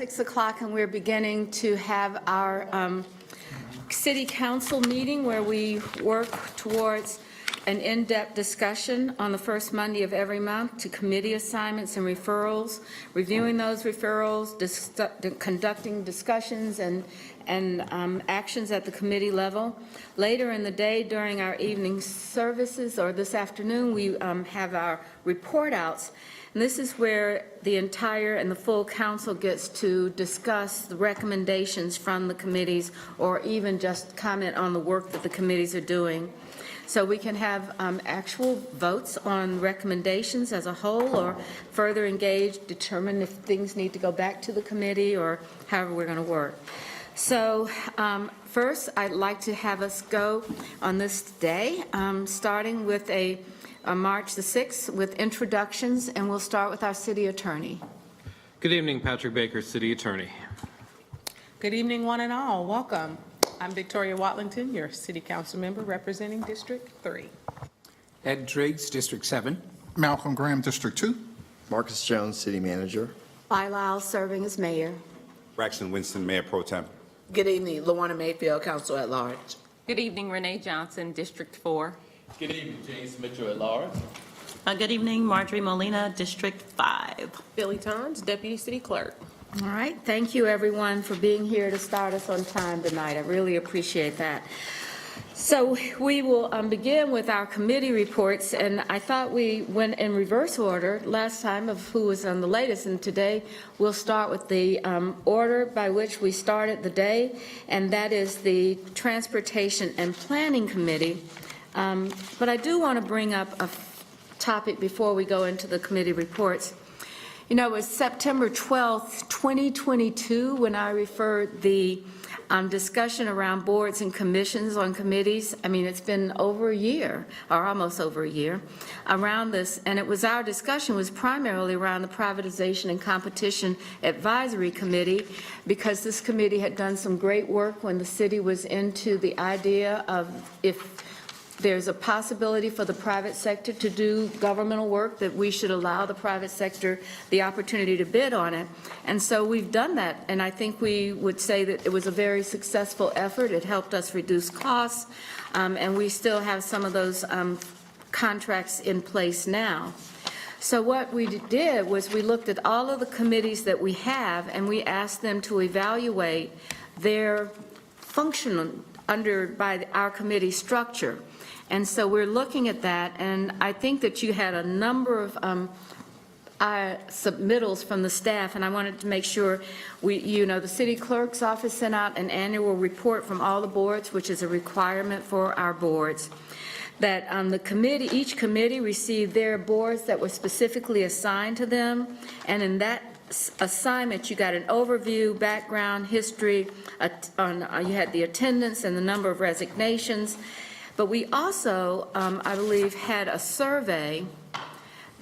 6 o'clock, and we're beginning to have our city council meeting where we work towards an in-depth discussion on the first Monday of every month to committee assignments and referrals, reviewing those referrals, conducting discussions and actions at the committee level. Later in the day during our evening services, or this afternoon, we have our report outs. And this is where the entire and the full council gets to discuss the recommendations from the committees, or even just comment on the work that the committees are doing. So we can have actual votes on recommendations as a whole, or further engage, determine if things need to go back to the committee, or however we're going to work. So first, I'd like to have us go on this day, starting with March the 6th with introductions, and we'll start with our city attorney. Good evening, Patrick Baker, City Attorney. Good evening, one and all. Welcome. I'm Victoria Watlington, your City Council member representing District 3. Ed Driggs, District 7. Malcolm Graham, District 2. Marcus Jones, City Manager. Lyle serving as mayor. Braxton Winston, Mayor Pro Tem. Good evening, Luana Mayfield, Council at Large. Good evening, Renee Johnson, District 4. Good evening, James Mitchell at large. Good evening, Marjorie Molina, District 5. Billy Tons, Deputy City Clerk. All right, thank you everyone for being here to start us on time tonight. I really appreciate that. So we will begin with our committee reports, and I thought we went in reverse order last time of who was on the latest, and today we'll start with the order by which we started the day, and that is the Transportation and Planning Committee. But I do want to bring up a topic before we go into the committee reports. You know, it was September 12th, 2022, when I referred the discussion around boards and commissions on committees. I mean, it's been over a year, or almost over a year, around this, and it was our discussion was primarily around the Privatization and Competition Advisory Committee, because this committee had done some great work when the city was into the idea of if there's a possibility for the private sector to do governmental work, that we should allow the private sector the opportunity to bid on it. And so we've done that, and I think we would say that it was a very successful effort. It helped us reduce costs, and we still have some of those contracts in place now. So what we did was we looked at all of the committees that we have, and we asked them to evaluate their function by our committee structure. And so we're looking at that, and I think that you had a number of submittals from the staff, and I wanted to make sure the city clerk's office sent out an annual report from all the boards, which is a requirement for our boards, that each committee received their boards that were specifically assigned to them, and in that assignment you got an overview, background, history, you had the attendance and the number of resignations. But we also, I believe, had a survey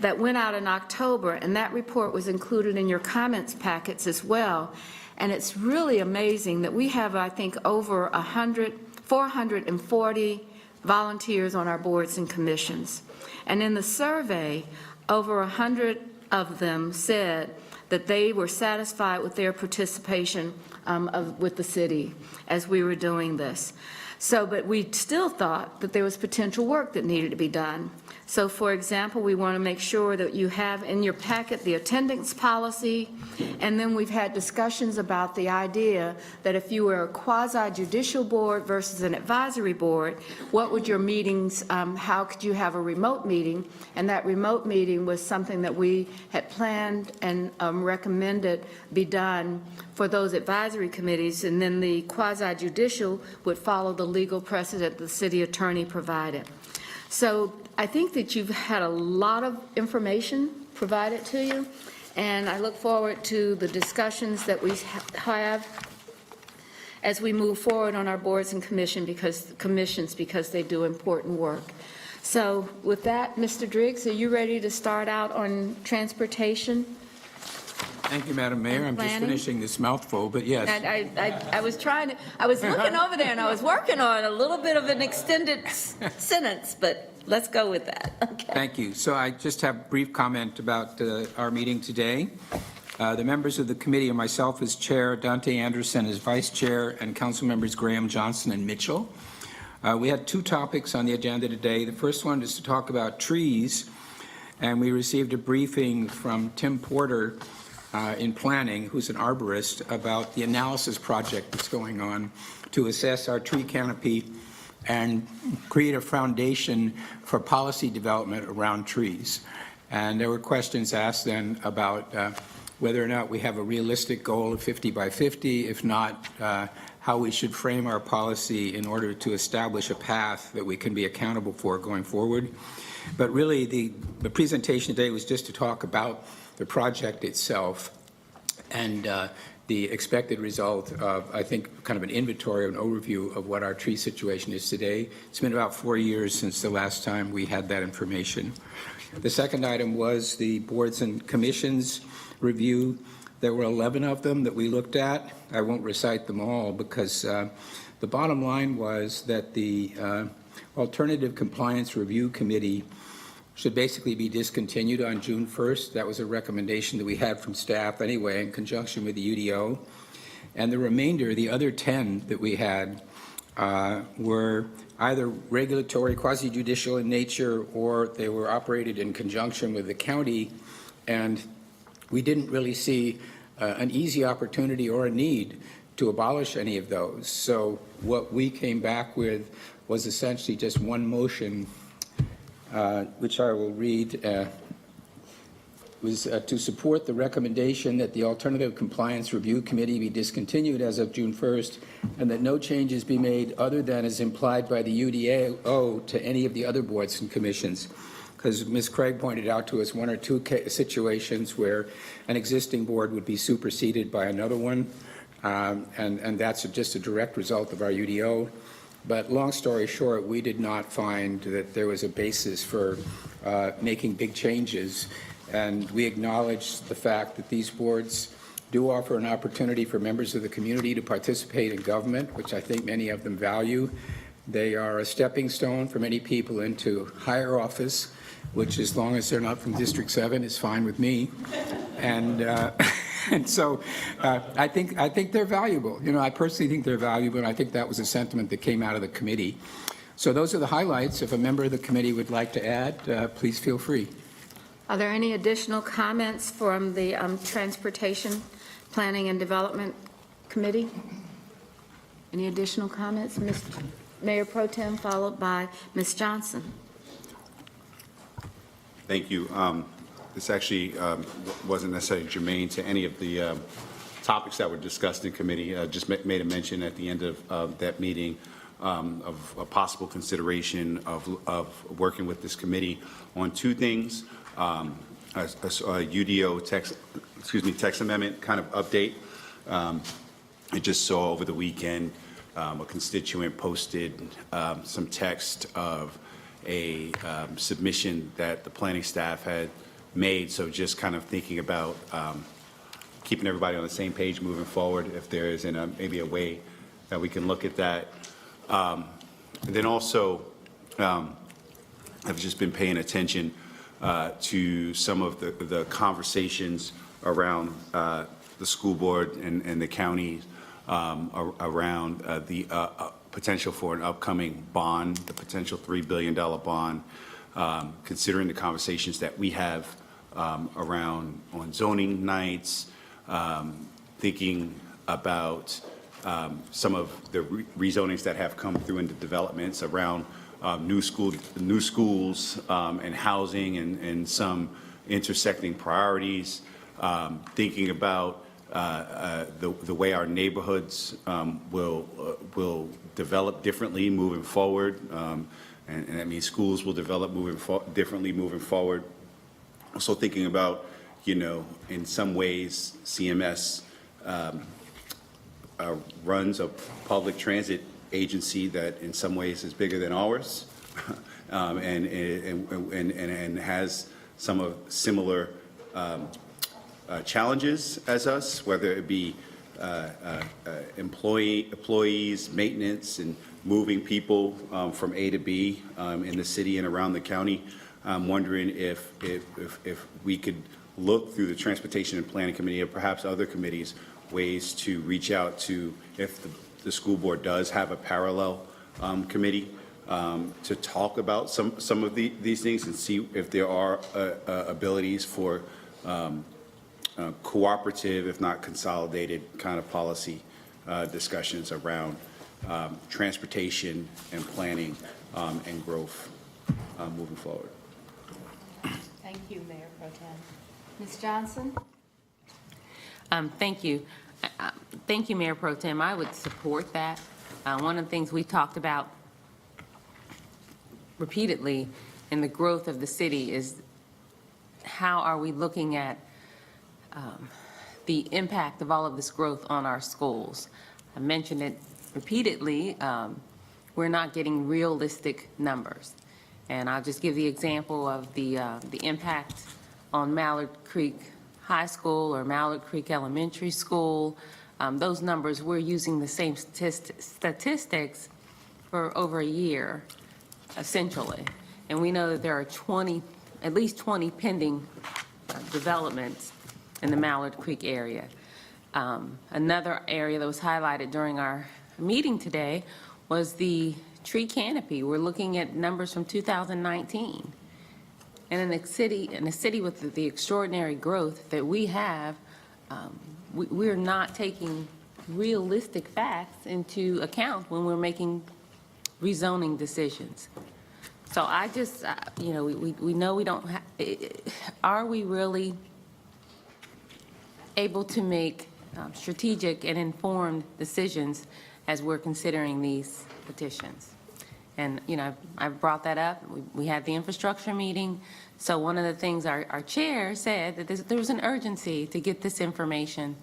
that went out in October, and that report was included in your comments packets as well. And it's really amazing that we have, I think, over 440 volunteers on our boards and commissions. And in the survey, over 100 of them said that they were satisfied with their participation with the city as we were doing this. So, but we still thought that there was potential work that needed to be done. So, for example, we want to make sure that you have in your packet the attendance policy, and then we've had discussions about the idea that if you were a quasi-judicial board versus an advisory board, what would your meetings, how could you have a remote meeting? And that remote meeting was something that we had planned and recommended be done for those advisory committees, and then the quasi-judicial would follow the legal precedent the city attorney provided. So I think that you've had a lot of information provided to you, and I look forward to the discussions that we have as we move forward on our boards and commissions because they do important work. So with that, Mr. Driggs, are you ready to start out on transportation? Thank you, Madam Mayor. I'm just finishing this mouthful, but yes. I was trying to, I was looking over there and I was working on a little bit of an extended sentence, but let's go with that. Okay. Thank you. So I just have a brief comment about our meeting today. The members of the committee and myself as chair, Dante Anderson as vice chair, and council members Graham, Johnson, and Mitchell. We had two topics on the agenda today. The first one is to talk about trees, and we received a briefing from Tim Porter in planning, who's an arborist, about the analysis project that's going on to assess our tree canopy and create a foundation for policy development around trees. And there were questions asked then about whether or not we have a realistic goal of 50 by 50, if not, how we should frame our policy in order to establish a path that we can be accountable for going forward. But really, the presentation today was just to talk about the project itself and the expected result of, I think, kind of an inventory, an overview of what our tree situation is today. It's been about 4 years since the last time we had that information. The second item was the boards and commissions review. There were 11 of them that we looked at. I won't recite them all because the bottom line was that the Alternative Compliance Review Committee should basically be discontinued on June 1st. That was a recommendation that we had from staff anyway in conjunction with the UDO. And the remainder, the other 10 that we had, were either regulatory, quasi-judicial in nature, or they were operated in conjunction with the county. And we didn't really see an easy opportunity or a need to abolish any of those. So what we came back with was essentially just one motion, which I will read, was to support the recommendation that the Alternative Compliance Review Committee be discontinued as of June 1st, and that no changes be made other than as implied by the UDO to any of the other boards and commissions. Because Ms. Craig pointed out to us one or two situations where an existing board would be superseded by another one, and that's just a direct result of our UDO. But long story short, we did not find that there was a basis for making big changes, and we acknowledge the fact that these boards do offer an opportunity for members of the community to participate in government, which I think many of them value. They are a stepping stone for many people into higher office, which, as long as they're not from District 7, is fine with me. And and so I think they're valuable. You know, I personally think they're valuable, and I think that was a sentiment that came out of the committee. So those are the highlights. If a member of the committee would like to add, please feel free. Are there any additional comments from the Transportation Planning and Development Committee? Any additional comments? Mr. Mayor Pro Tem, followed by Ms. Johnson. Thank you. This actually wasn't necessarily germane to any of the topics that were discussed in committee. Just made a mention at the end of that meeting of a possible consideration of working with this committee on two things. A UDO text amendment kind of update. I just saw over the weekend a constituent posted some text of a submission that the planning staff had made. So just kind of thinking about keeping everybody on the same page moving forward, if there is maybe a way that we can look at that. And then also, I've just been paying attention to some of the conversations around the school board and the county around the potential for an upcoming bond, the potential $3 billion bond, considering the conversations that we have around on zoning nights, thinking about some of the rezonings that have come through into developments around new schools and housing and some intersecting priorities, thinking about the way our neighborhoods will develop differently moving forward, and that means schools will develop differently moving forward. Also thinking about, you know, in some ways CMS runs a public transit agency that in some ways is bigger than ours, and has some of similar challenges as us, whether it be employees, maintenance, and moving people from A to B in the city and around the county. I'm wondering if we could look through the Transportation and Planning Committee or perhaps other committees, ways to reach out to, if the school board does have a parallel committee, to talk about some of these things and see if there are abilities for cooperative, if not consolidated, kind of policy discussions around transportation and planning and growth moving forward. Thank you, Mayor Pro Tem. Ms. Johnson? Thank you. Thank you, Mayor Pro Tem. I would support that. One of the things we talked about repeatedly in the growth of the city is how are we looking at the impact of all of this growth on our schools. I mentioned it repeatedly. We're not getting realistic numbers. And I'll just give the example of the impact on Mallard Creek High School or Mallard Creek Elementary School. Those numbers, we're using the same statistics for over a year, essentially. And we know that there are at least 20 pending developments in the Mallard Creek area. Another area that was highlighted during our meeting today was the tree canopy. We're looking at numbers from 2019. And in a city with the extraordinary growth that we have, we're not taking realistic facts into account when we're making rezoning decisions. So I just, we know we don't have, are we really able to make strategic and informed decisions as we're considering these petitions? And, I've brought that up. We had the infrastructure meeting. So one of the things our chair said that there was an urgency to get this information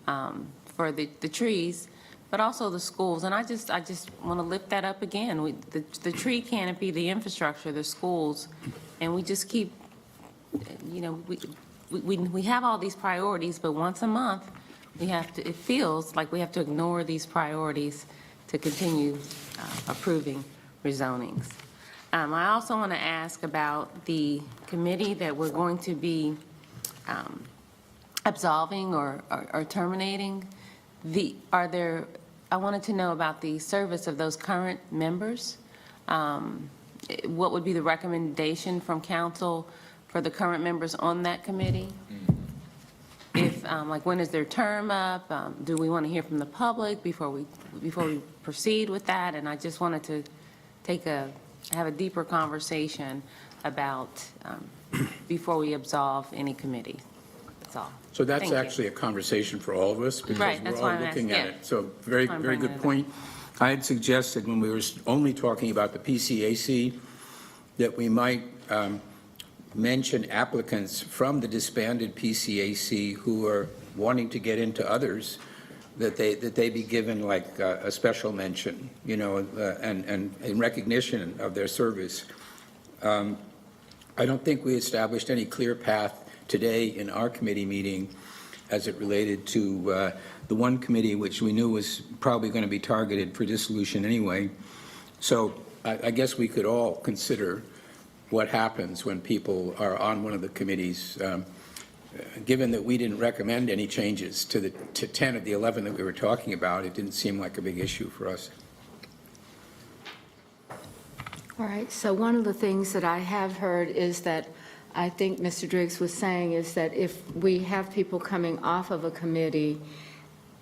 for the trees, but also the schools. And I just want to lift that up again. The tree canopy, the infrastructure, the schools, and we just keep, we have all these priorities, but once a month, it feels like we have to ignore these priorities to continue approving rezonings. I also want to ask about the committee that we're going to be absolving or terminating. I wanted to know about the service of those current members. What would be the recommendation from council for the current members on that committee? If, when is their term up? Do we want to hear from the public before we proceed with that? And I just wanted to have a deeper conversation about before we absolve any committee. That's all. So that's Thank you. actually a conversation for all of us because Right, we're that's all why I'm looking asking, at yeah. it. So very, I'm very bringing good it point. I had suggested when we were only talking about the PCAC that we might mention applicants from the disbanded PCAC who are wanting to get into others, that they be given like a special mention, and in recognition of their service. I don't think we established any clear path today in our committee meeting as it related to the one committee which we knew was probably going to be targeted for dissolution anyway. So I guess we could all consider what happens when people are on one of the committees. Given that we didn't recommend any changes to 10 of the 11 that we were talking about, it didn't seem like a big issue for us. All right, so one of the things that I have heard is that I think Mr. Driggs was saying is that if we have people coming off of a committee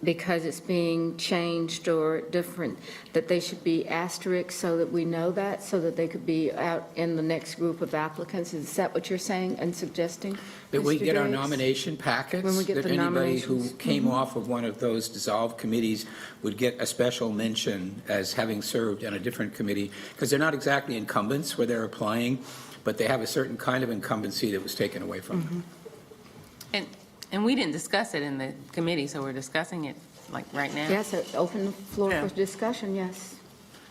because it's being changed or different, that they should be asterisks so that we know that, so that they could be out in the next group of applicants. Is that what you're saying and suggesting, That we Mr. get our Driggs? nomination packets, When we get that the anybody who nominations. came off of one of those dissolved committees would get a special mention as having served on a different committee, because they're not exactly incumbents where they're applying, but they have a certain kind of incumbency that was taken away from them. And we didn't discuss it in the committee, so we're discussing it like right now. Yes, open the floor Yeah. for discussion, yes.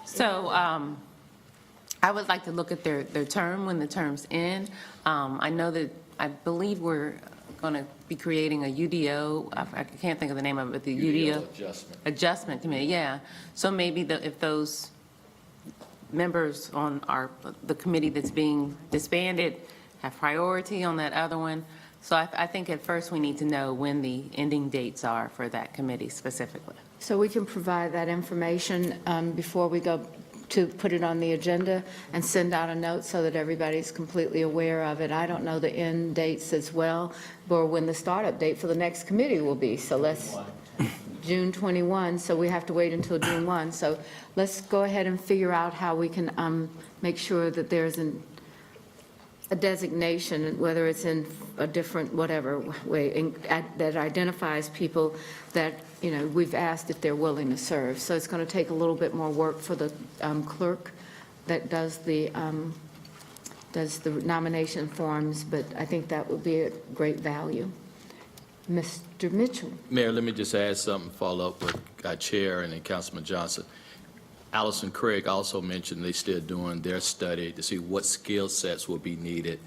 So I would like to look at their term when the term's end. I believe we're going to be creating a UDO, I can't think of the name of it, but the UDO. Adjustment Committee, yeah. So maybe if those members on the committee that's being disbanded have priority on that other one, So I think at first we need to know when the ending dates are for that committee specifically. So we can provide that information before we go to put it on the agenda and send out a note so that everybody's completely aware of it. I don't know the end dates as well, or when the startup date for the next committee will be. So let's, June 21, so we have to wait until June 1. So let's go ahead and figure out how we can make sure that there's a designation, whether it's in a different, whatever way, that identifies people that, you know, we've asked if they're willing to serve. So it's going to take a little bit more work for the clerk that does the nomination forms, but I think that would be a great value. Mr. Mitchell. Mayor, let me just add something, follow up with our chair and then Councilman Johnson. Allison Craig also mentioned they're still doing their study to see what skill sets will be needed.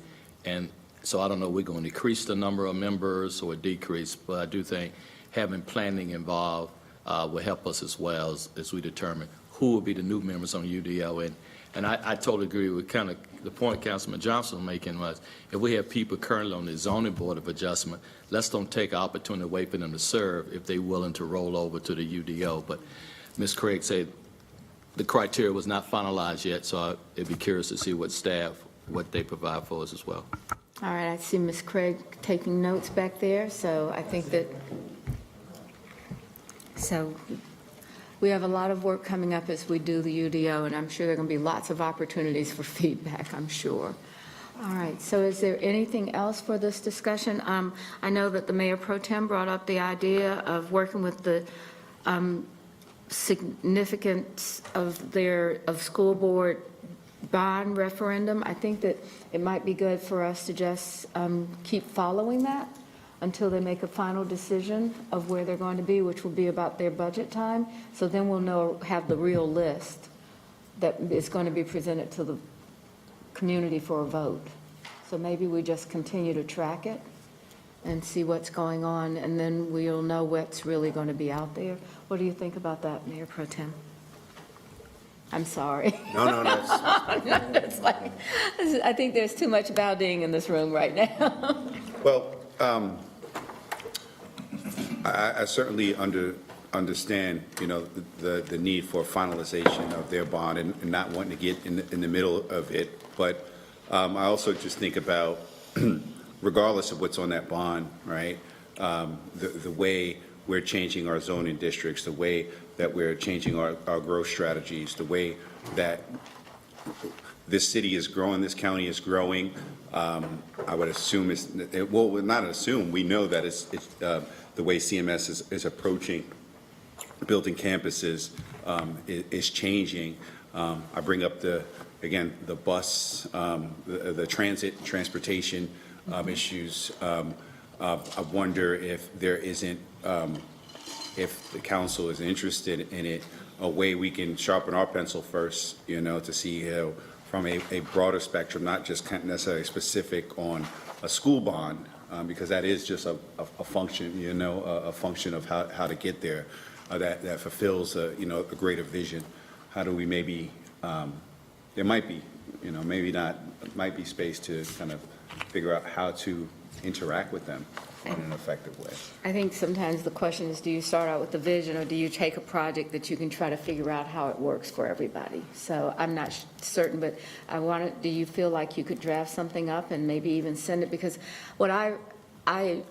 And so I don't know, we're going to increase the number of members or decrease, but I do think having planning involved will help us as well as we determine who will be the new members on UDO. And I totally agree with kind of the point Councilman Johnson was making was if we have people currently on the zoning board of adjustment, let's don't take an opportunity away for them to serve if they're willing to roll over to the UDO. But Ms. Craig said the criteria was not finalized yet, so I'd be curious to see what they provide for us as well. All right, I see Ms. Craig taking notes back there, so I think that, so we have a lot of work coming up as we do the UDO, and I'm sure there are going to be lots of opportunities for feedback, I'm sure. All right, so is there anything else for this discussion? I know that the Mayor Pro Tem brought up the idea of working with the significance of school board bond referendum. I think that it might be good for us to just keep following that until they make a final decision of where they're going to be, which will be about their budget time. So then we'll have the real list that is going to be presented to the community for a vote. So maybe we just continue to track it and see what's going on, and then we'll know what's really going to be out there. What do you think about that, Mayor Pro Tem? I'm sorry. No, It's like, I think there's too much Valding in this room right now. Well, I certainly understand, you know, the need for finalization of their bond and not wanting to get in the middle of it. But I also just think about, regardless of what's on that bond, right, the way we're changing our zoning districts, the way that we're changing our growth strategies, the way that this city is growing, this county is growing. I would assume well, not assume, we know that it's the way CMS is approaching building campuses is changing. I bring up again, the bus, the transportation issues. I wonder if there isn't, if the council is interested in it, a way we can sharpen our pencil first, you know, to see from a broader spectrum, not just necessarily specific on a school bond, because that is just a function, you know, a function of how to get there, that fulfills, you know, a greater vision. How do we maybe, there might be, you know, maybe not, might be space to kind of figure out how to interact with them in an effective way. I think sometimes the question is, do you start out with the vision, or do you take a project that you can try to figure out how it works for everybody? So I'm not certain, but do you feel like you could draft something up and maybe even send it? Because what I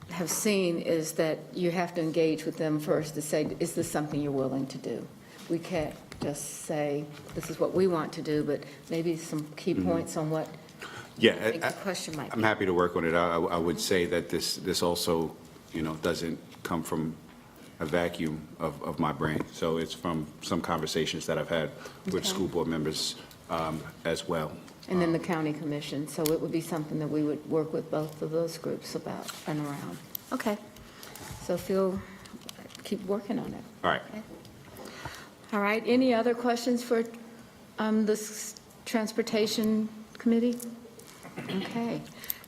have seen is that you have to engage with them first to say, is this something you're willing to do? We can't just say, this is what we want to do, but maybe some key points on what Yeah, I think the question might be. I'm happy to work on it. I would say that this also, you know, doesn't come from a vacuum of my brain. So it's from some conversations that I've had with school board members as well. And then the county commission, so it would be something that we would work with both of those groups about and around. Okay, so keep working on it. All right. Okay. All right, any other questions for this transportation committee? Okay,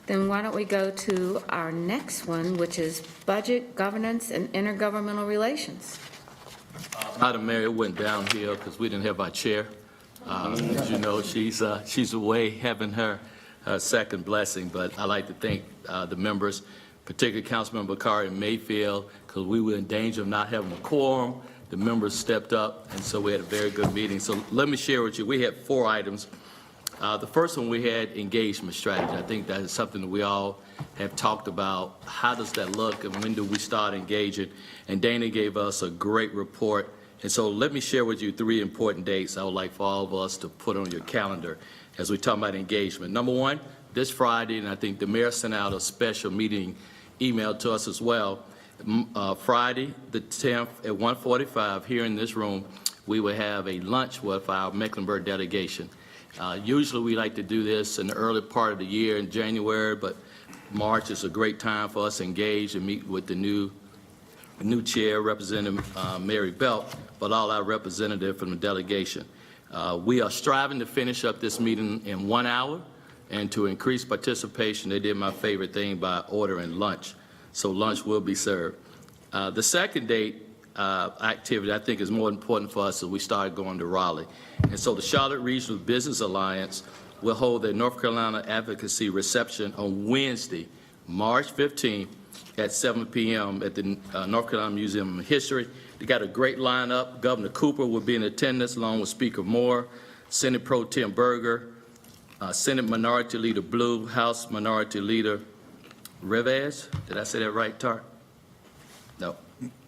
then why don't we go to our next one, which is budget, governance, and intergovernmental relations. Madam Mayor, it went downhill because we didn't have our chair. As you know, she's away having her second blessing, but I'd like to thank the members, particularly Councilmember Bakari and Mayfield, because we were in danger of not having a quorum. The members stepped up, and so we had a very good meeting. So let me share with you, we had 4 items. The first one, we had engagement strategy. I think that is something that we all have talked about. How does that look, and when do we start engaging? And Dana gave us a great report. And so let me share with you 3 important dates I would like for all of us to put on your calendar as we talk about engagement. Number 1, this Friday, and I think the mayor sent out a special meeting email to us as well. Friday, the 10th at 1:45 here in this room, we will have a lunch with our Mecklenburg delegation. Usually we like to do this in the early part of the year in January, but March is a great time for us to engage and meet with the new chair, Representative Mary Belt, but all our representatives from the delegation. We are striving to finish up this meeting in 1 hour, and to increase participation, they did my favorite thing by ordering lunch. So lunch will be served. The second date activity I think is more important for us as we start going to Raleigh. And so the Charlotte Regional Business Alliance will hold their North Carolina Advocacy Reception on Wednesday, March 15th at 7 p.m. at the North Carolina Museum of History. They got a great lineup. Governor Cooper will be in attendance along with Speaker Moore, Senate Pro Tem Berger, Senate Minority Leader Blue, House Minority Leader Rivas. Did I say that right, Tar? No.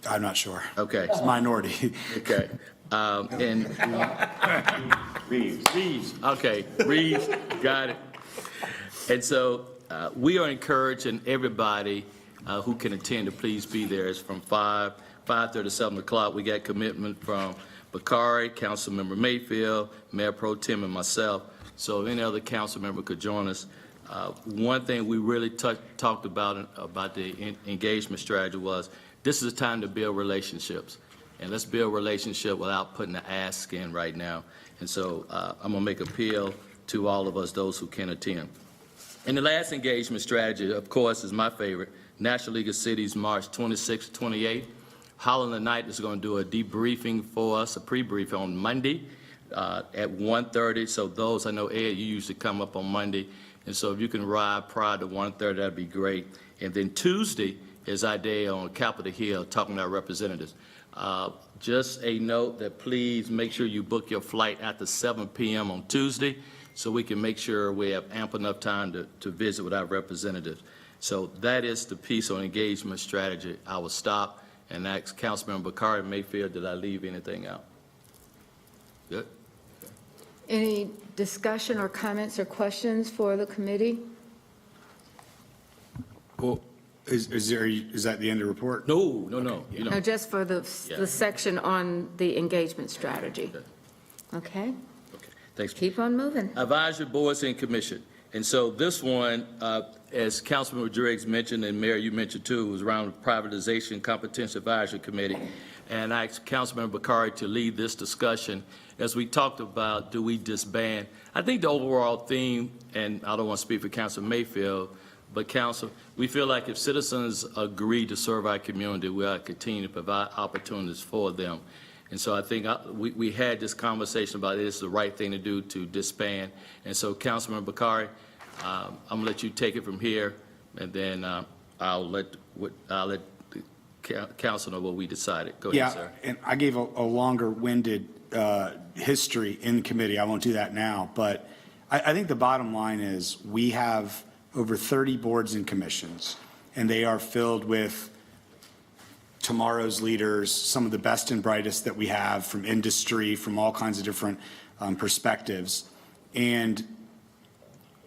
I'm not sure. Okay. It's minority. Okay. And Reeves. Okay, Reeves, got it. And so we are encouraging everybody who can attend to please be there. It's from 5:30 to 7 o'clock. We got commitment from Bakari, Councilmember Mayfield, Mayor Pro Tem, and myself. So if any other council member could join us. One thing we really talked about the engagement strategy was this is a time to build relationships. And let's build relationship without putting the ask in right now. And so I'm going to make appeal to all of us, those who can attend. And the last engagement strategy, of course, is my favorite, National League of Cities, March 26th, 28th. Holland and Knight is going to do a debriefing for us, a pre-brief on Monday at 1:30. So those, I know, Ed, you usually come up on Monday. And so if you can arrive prior to 1:30, that'd be great. And then Tuesday is our day on Capitol Hill, talking to our representatives. Just a note that please make sure you book your flight after 7 p.m. on Tuesday so we can make sure we have ample enough time to visit with our representatives. So that is the piece on engagement strategy. I will stop and ask Councilmember Bakari Mayfield, did I leave anything out? Good? Any discussion or comments or questions for the committee? Well, is that the end of the report? No. You know. No, just for the Yeah. the section on the engagement strategy. Okay, Okay. Thanks. keep on moving. Advisory boards and commission. And so this one, as Councilman Driggs mentioned, and Mayor, you mentioned too, was around the Privatization Competence Advisory Committee. And I asked Councilman Bakari to lead this discussion as we talked about, do we disband? I think the overall theme, and I don't want to speak for Councilman Mayfield, but Council, we feel like if citizens agree to serve our community, we ought to continue to provide opportunities for them. And so I think we had this conversation about it is the right thing to do to disband. And so Councilman Bakari, I'm going to let you take it from here, and then I'll let the council know what we decided. Go ahead, sir. Yeah, and I gave a longer-winded history in committee. I won't do that now, but I think the bottom line is we have over 30 boards and commissions, and they are filled with tomorrow's leaders, some of the best and brightest that we have from industry, from all kinds of different perspectives. And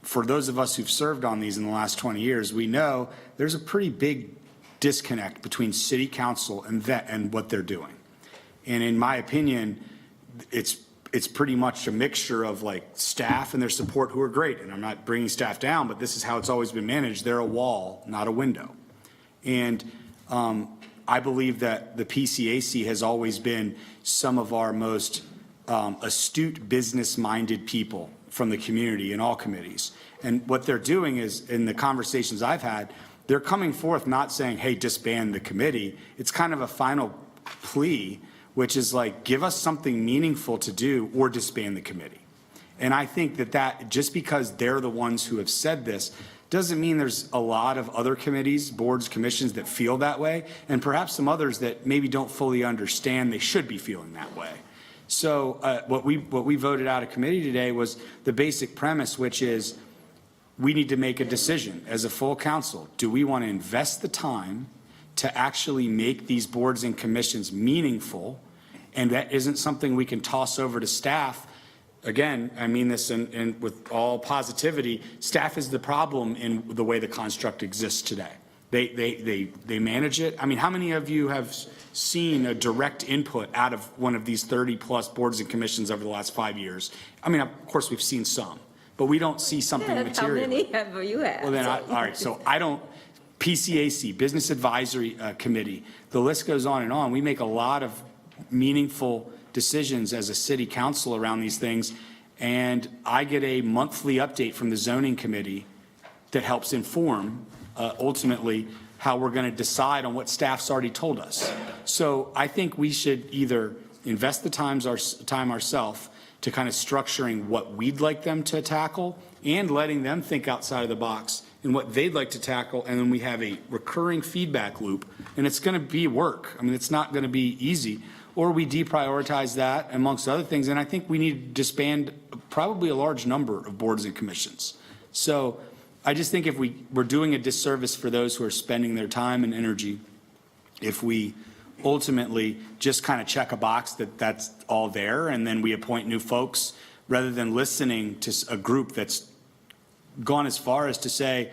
for those of us who've served on these in the last 20 years, we know there's a pretty big disconnect between city council and what they're doing. And in my opinion, it's pretty much a mixture of like staff and their support who are great. And I'm not bringing staff down, but this is how it's always been managed. They're a wall, not a window. And I believe that the PCAC has always been some of our most astute business-minded people from the community in all committees. And what they're doing is, in the conversations I've had, they're coming forth not saying, hey, disband the committee. It's kind of a final plea, which is like, give us something meaningful to do or disband the committee. And I think that just because they're the ones who have said this, doesn't mean there's a lot of other committees, boards, commissions that feel that way, and perhaps some others that maybe don't fully understand they should be feeling that way. So what we voted out of committee today was the basic premise, which is we need to make a decision as a full council. Do we want to invest the time to actually make these boards and commissions meaningful? And that isn't something we can toss over to staff. Again, I mean this in with all positivity, staff is the problem in the way the construct exists today. They manage it. I mean, how many of you have seen a direct input out of one of these 30-plus boards and commissions over the last 5 years? I mean, of course, we've seen some, but we don't see something material. How many have you had? Well, then, all right, so I don't, PCAC, Business Advisory Committee, the list goes on and on. We make a lot of meaningful decisions as a city council around these things, and I get a monthly update from the zoning committee that helps inform ultimately how we're going to decide on what staff's already told us. So I think we should either invest the time ourselves to kind of structuring what we'd like them to tackle and letting them think outside of the box and what they'd like to tackle, and then we have a recurring feedback loop, and it's going to be work. I mean, it's not going to be easy. Or we deprioritize that amongst other things, and I think we need to disband probably a large number of boards and commissions. So I just think if we're doing a disservice for those who are spending their time and energy, if we ultimately just kind of check a box that that's all there, and then we appoint new folks, rather than listening to a group that's gone as far as to say,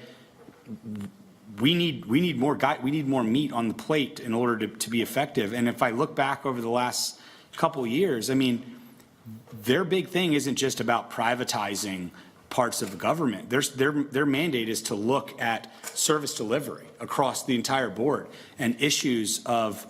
we need more meat on the plate in order to be effective. And if I look back over the last couple of years, I mean, their big thing isn't just about privatizing parts of the government. Their mandate is to look at service delivery across the entire board and issues of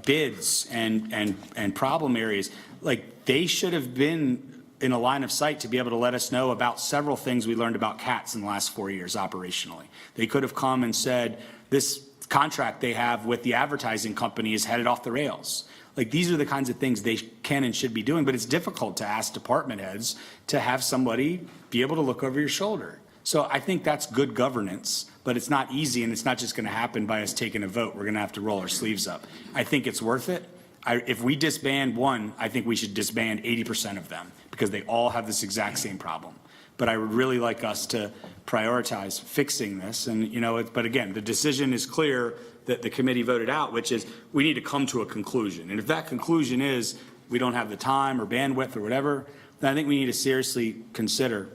bids and problem areas. Like, they should have been in a line of sight to be able to let us know about several things we learned about CATS in the last 4 years operationally. They could have come and said, this contract they have with the advertising company is headed off the rails. Like, these are the kinds of things they can and should be doing, but it's difficult to ask department heads to have somebody be able to look over your shoulder. So I think that's good governance, but it's not easy, and it's not just going to happen by us taking a vote. We're going to have to roll our sleeves up. I think it's worth it. If we disband one, I think we should disband 80% of them, because they all have this exact same problem. But I would really like us to prioritize fixing this. And, but again, the decision is clear that the committee voted out, which is we need to come to a conclusion. And if that conclusion is we don't have the time or bandwidth or whatever, then I think we need to seriously consider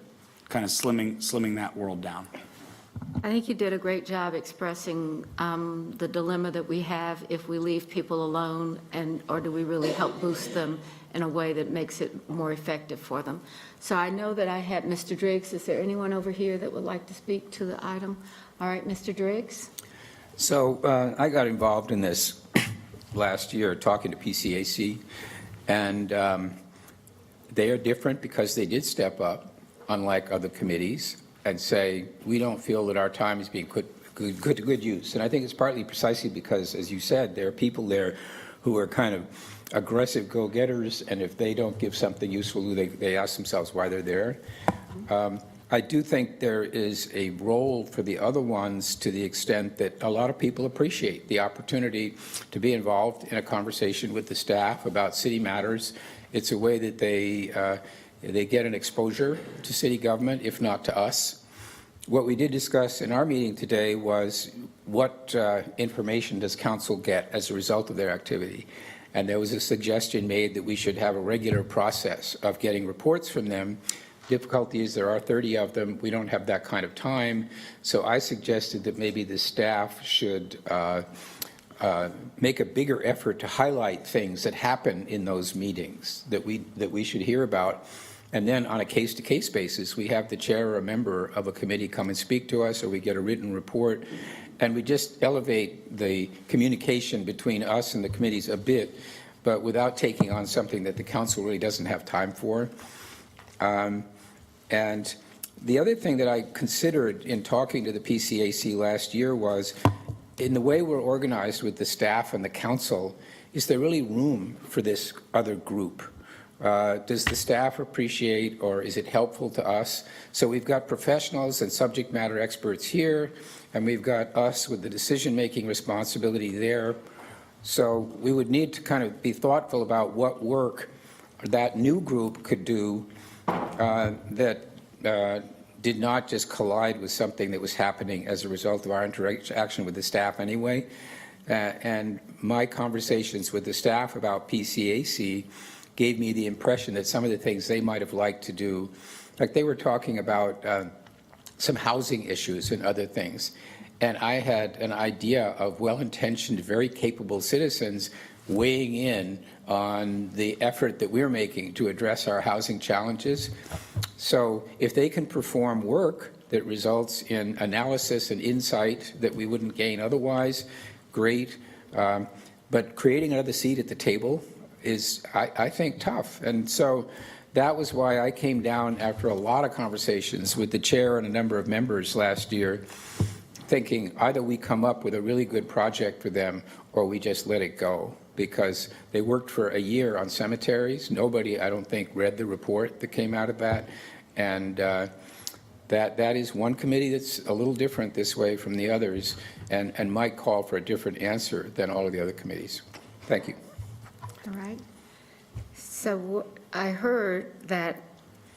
kind of slimming that world down. I think you did a great job expressing the dilemma that we have if we leave people alone, or do we really help boost them in a way that makes it more effective for them. So I know that I had Mr. Driggs. Is there anyone over here that would like to speak to the item? All right, Mr. Driggs. So I got involved in this last year talking to PCAC, and they are different because they did step up, unlike other committees, and say, we don't feel that our time is being put to good use. And I think it's partly precisely because, as you said, there are people there who are kind of aggressive go-getters, and if they don't give something useful, they ask themselves why they're there. I do think there is a role for the other ones, to the extent that a lot of people appreciate the opportunity to be involved in a conversation with the staff about city matters. It's a way that they get an exposure to city government, if not to us. What we did discuss in our meeting today was what information does council get as a result of their activity. And there was a suggestion made that we should have a regular process of getting reports from them. Difficulty is there are 30 of them. We don't have that kind of time. So I suggested that maybe the staff should make a bigger effort to highlight things that happen in those meetings that we should hear about. And then on a case-to-case basis, we have the chair or a member of a committee come and speak to us, or we get a written report, and we just elevate the communication between us and the committees a bit, but without taking on something that the council really doesn't have time for. And the other thing that I considered in talking to the PCAC last year was, in the way we're organized with the staff and the council, is there really room for this other group? Does the staff appreciate, or is it helpful to us? So we've got professionals and subject matter experts here, and we've got us with the decision-making responsibility there. So we would need to kind of be thoughtful about what work that new group could do that did not just collide with something that was happening as a result of our interaction with the staff anyway. And my conversations with the staff about PCAC gave me the impression that some of the things they might have liked to do, like they were talking about some housing issues and other things. And I had an idea of well-intentioned, very capable citizens weighing in on the effort that we're making to address our housing challenges. So if they can perform work that results in analysis and insight that we wouldn't gain otherwise, great. But creating another seat at the table is, I think, tough. And so that was why I came down after a lot of conversations with the chair and a number of members last year, thinking either we come up with a really good project for them or we just let it go, because they worked for a year on cemeteries. Nobody, I don't think, read the report that came out of that. And that is one committee that's a little different this way from the others and might call for a different answer than all of the other committees. Thank you. All right. So I heard that,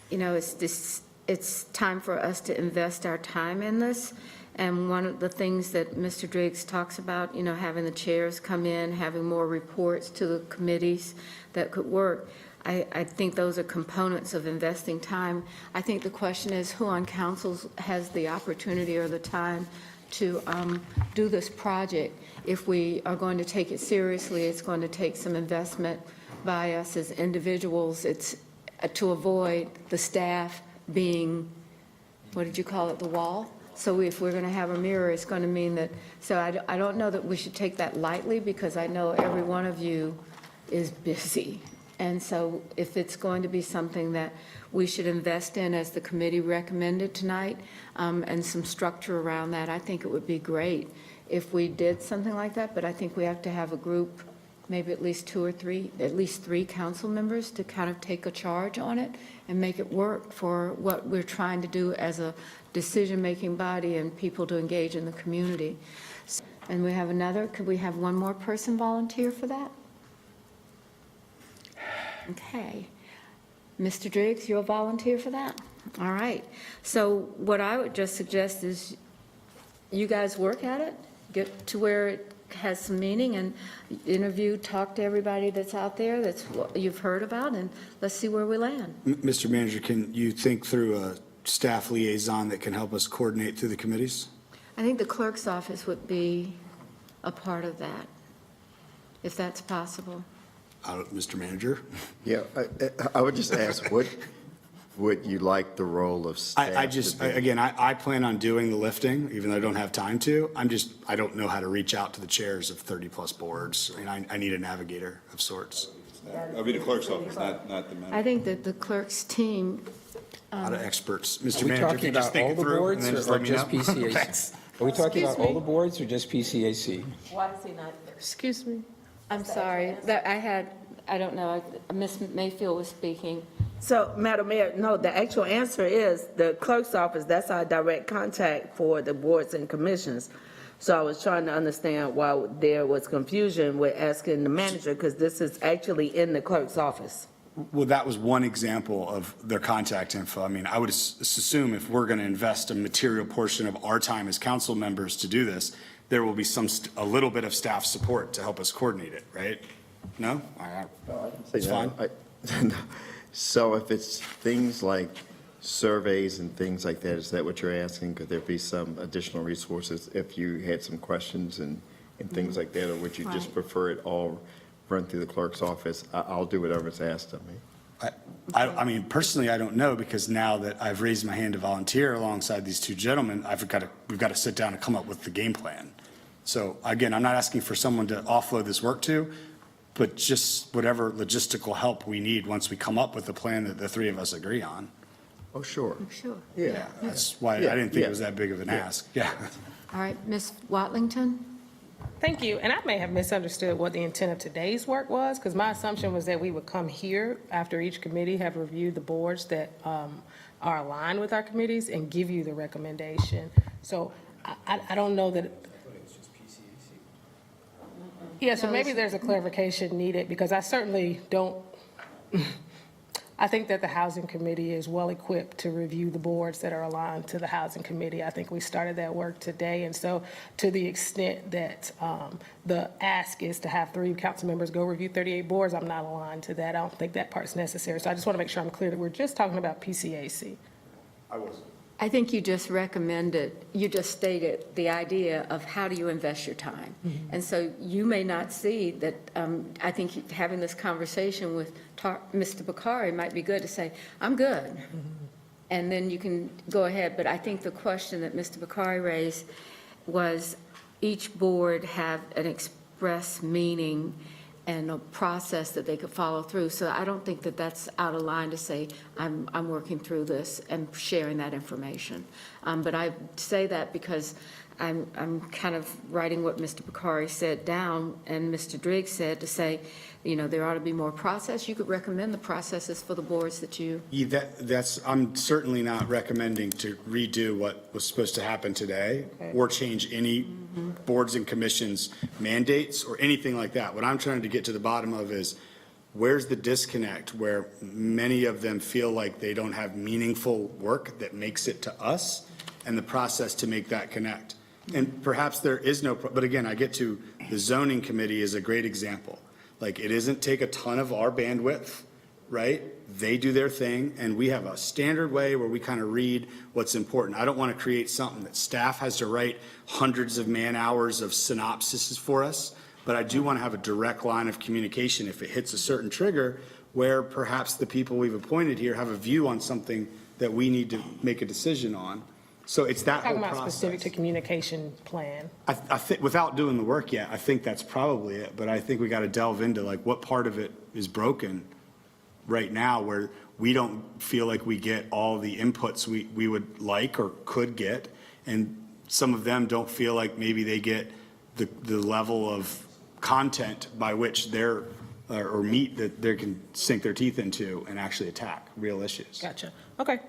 it's time for us to invest our time in this. And one of the things that Mr. Driggs talks about, having the chairs come in, having more reports to the committees that could work, I think those are components of investing time. I think the question is who on council has the opportunity or the time to do this project. If we are going to take it seriously, it's going to take some investment by us as individuals. It's to avoid the staff being, what did you call it, the wall? So if we're going to have a mirror, it's going to mean that, so I don't know that we should take that lightly, because I know every one of you is busy. And so if it's going to be something that we should invest in, as the committee recommended tonight, and some structure around that, I think it would be great if we did something like that. But I think we have to have a group, maybe at least three council members to kind of take a charge on it and make it work for what we're trying to do as a decision-making body and people to engage in the community. And we have another, could we have one more person volunteer for that? Okay. Mr. Driggs, you'll volunteer for that? All right. So what I would just suggest is you guys work at it, get to where it has some meaning, and interview, talk to everybody that's out there, that's what you've heard about, and let's see where we land. Mr. Manager, can you think through a staff liaison that can help us coordinate through the committees? I think the clerk's office would be a part of that, if that's possible. Mr. Manager? Yeah, I would just ask, what would you like the role of staff to be? Again, I plan on doing the lifting, even though I don't have time to. I don't know how to reach out to the chairs of 30-plus boards. I mean, I need a navigator of sorts. That'll be the clerk's office, not the manager. I think that the clerk's team. A lot of experts. Are Mr. we Manager, talking can you just about think all it the through and boards then just or let me just know? PCAC? Thanks. Are we talking about Excuse all me? the boards or just PCAC? Why is he not there? Excuse me. I'm sorry, that I don't know, Ms. Mayfield was speaking. So, Madam Mayor, no, the actual answer is the clerk's office. That's our direct contact for the boards and commissions. So I was trying to understand why there was confusion with asking the manager, because this is actually in the clerk's office. Well, that was one example of their contact info. I mean, I would assume if we're going to invest a material portion of our time as council members to do this, there will be a little bit of staff support to help us coordinate it, right? No? It's fine. So if it's things like surveys and things like that, is that what you're asking? Could there be some additional resources if you had some questions and things like that? Or would you just Right. prefer it all run through the clerk's office? I'll do whatever's asked of me. I mean, personally, I don't know, because now that I've raised my hand to volunteer alongside these two gentlemen, we've got to sit down and come up with the game plan. So again, I'm not asking for someone to offload this work to, but just whatever logistical help we need once we come up with the plan that the three of us agree on. Oh, sure. Sure. Yeah. That's why I didn't think it was that big of an ask. Yeah. All right, Ms. Watlington? Thank you. And I may have misunderstood what the intent of today's work was, because my assumption was that we would come here after each committee have reviewed the boards that are aligned with our committees and give you the recommendation. So I don't know that. Yeah, so maybe there's a clarification needed, because I certainly don't, I think that the Housing Committee is well-equipped to review the boards that are aligned to the Housing Committee. I think we started that work today, and so to the extent that the ask is to have 3 council members go review 38 boards, I'm not aligned to that. I don't think that part's necessary. So I just want to make sure I'm clear that we're just talking about PCAC. I think you just stated the idea of how do you invest your time. And so you may not see that, I think having this conversation with Mr. Bakari might be good to say, I'm good. And then you can go ahead. But I think the question that Mr. Bakari raised was each board have an express meaning and a process that they could follow through. So I don't think that that's out of line to say, I'm working through this and sharing that information. But I say that because I'm kind of writing what Mr. Bakari said down and Mr. Driggs said to say, you know, there ought to be more process. You could recommend the processes for the boards that you. Yeah, I'm certainly not recommending to redo what was supposed to happen today or change any boards and commissions mandates or anything like that. What I'm trying to get to the bottom of is where's the disconnect where many of them feel like they don't have meaningful work that makes it to us and the process to make that connect. And perhaps there is no, but again, I get to the zoning committee is a great example. Like, it isn't take a ton of our bandwidth, right? They do their thing, and we have a standard way where we kind of read what's important. I don't want to create something that staff has to write hundreds of man-hours of synopsises for us, but I do want to have a direct line of communication if it hits a certain trigger where perhaps the people we've appointed here have a view on something that we need to make a decision on. So it's that whole Talking process. about specific to communication plan. I think without doing the work yet, I think that's probably it. But I think we got to delve into like what part of it is broken right now where we don't feel like we get all the inputs we would like or could get. And some of them don't feel like maybe they get the level of content by which they're or meat that they can sink their teeth into and actually attack real issues. Gotcha. Okay.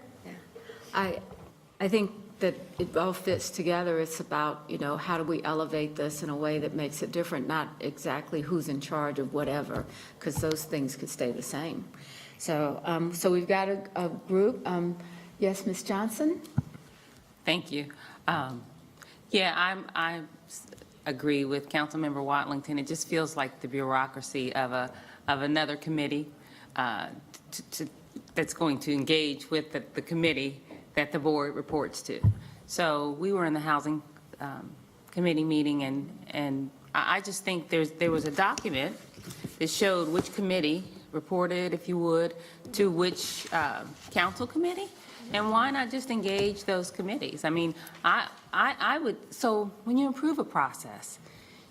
I think that it all fits together. It's about, you know, how do we elevate this in a way that makes it different, not exactly who's in charge of whatever, because those things could stay the same. So we've got a group. Yes, Ms. Johnson? Thank you. Yeah, I agree with Councilmember Watlington. It just feels like the bureaucracy of another committee that's going to engage with the committee that the board reports to. So we were in the Housing Committee meeting, and I just think there was a document that showed which committee reported, if you would, to which council committee, and why not just engage those committees? I mean, I would, so when you improve a process,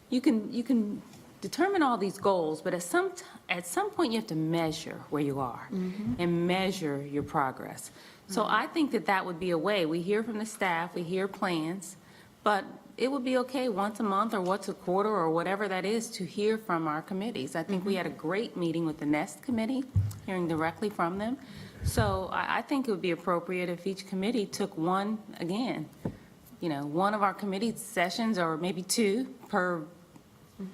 you can determine all these goals, but at some point you have to measure where you are and measure your progress. So I think that would be a way. We hear from the staff, we hear plans, but it would be okay once a month or once a quarter or whatever that is to hear from our committees. I think we had a great meeting with the NEST committee, hearing directly from them. So I think it would be appropriate if each committee took one, again, you know, one of our committee sessions or maybe 2 per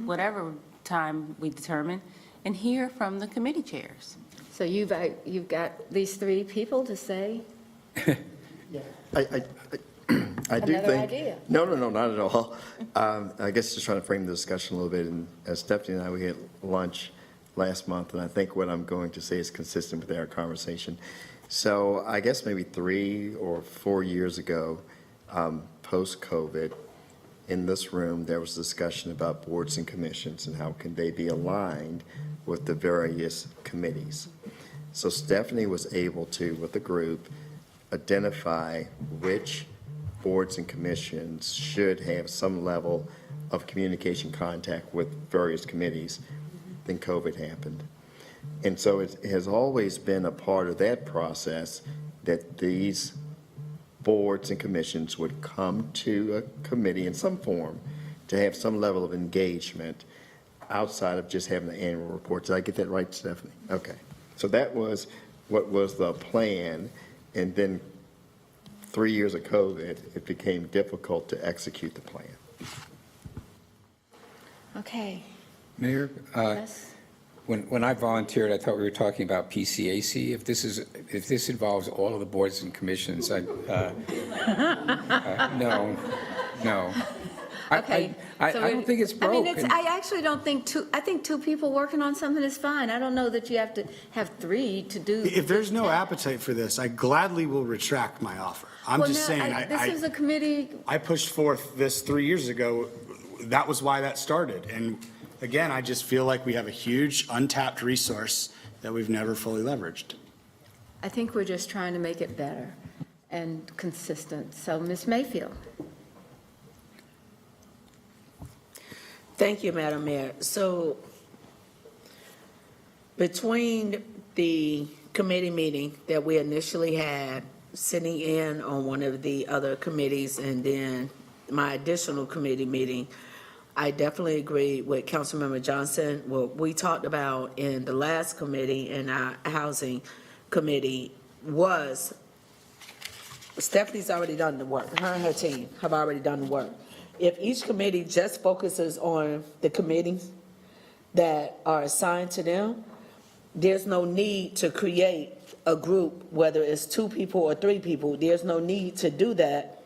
whatever time we determine, and hear from the committee chairs. So you've got these 3 people to say? I do Another think. idea. No, not at all. I guess just trying to frame the discussion a little bit, and as Stephanie and I, we had lunch last month, and I think what I'm going to say is consistent with our conversation. So I guess maybe 3 or 4 years ago, post-COVID, in this room, there was discussion about boards and commissions and how can they be aligned with the various committees. So Stephanie was able to, with the group, identify which boards and commissions should have some level of communication contact with various committees. Then COVID happened. And so it has always been a part of that process that these boards and commissions would come to a committee in some form to have some level of engagement outside of just having the annual report. Did I get that right, Stephanie? Okay. So that was what was the plan, and then 3 years of COVID, it became difficult to execute the plan. Okay. Mayor, Yes? when I volunteered, I thought we were talking about PCAC. If this involves all of the boards and commissions, no. Okay. I so don't think it's I mean, broke. I actually don't think I think two people working on something is fine. I don't know that you have to have three to do. If there's no appetite for this, I gladly will retract my offer. I'm Well, just no, saying, this is a committee. I pushed forth this 3 years ago. That was why that started. And again, I just feel like we have a huge untapped resource that we've never fully leveraged. I think we're just trying to make it better and consistent. So, Ms. Mayfield. Thank you, Madam Mayor. So between the committee meeting that we initially had, sitting in on one of the other committees, and then my additional committee meeting, I definitely agree with Councilmember Johnson. What we talked about in the last committee, in our housing committee, was Stephanie's already done the work. Her and her team have already done the work. If each committee just focuses on the committees that are assigned to them, there's no need to create a group, whether it's 2 people or 3 people. There's no need to do that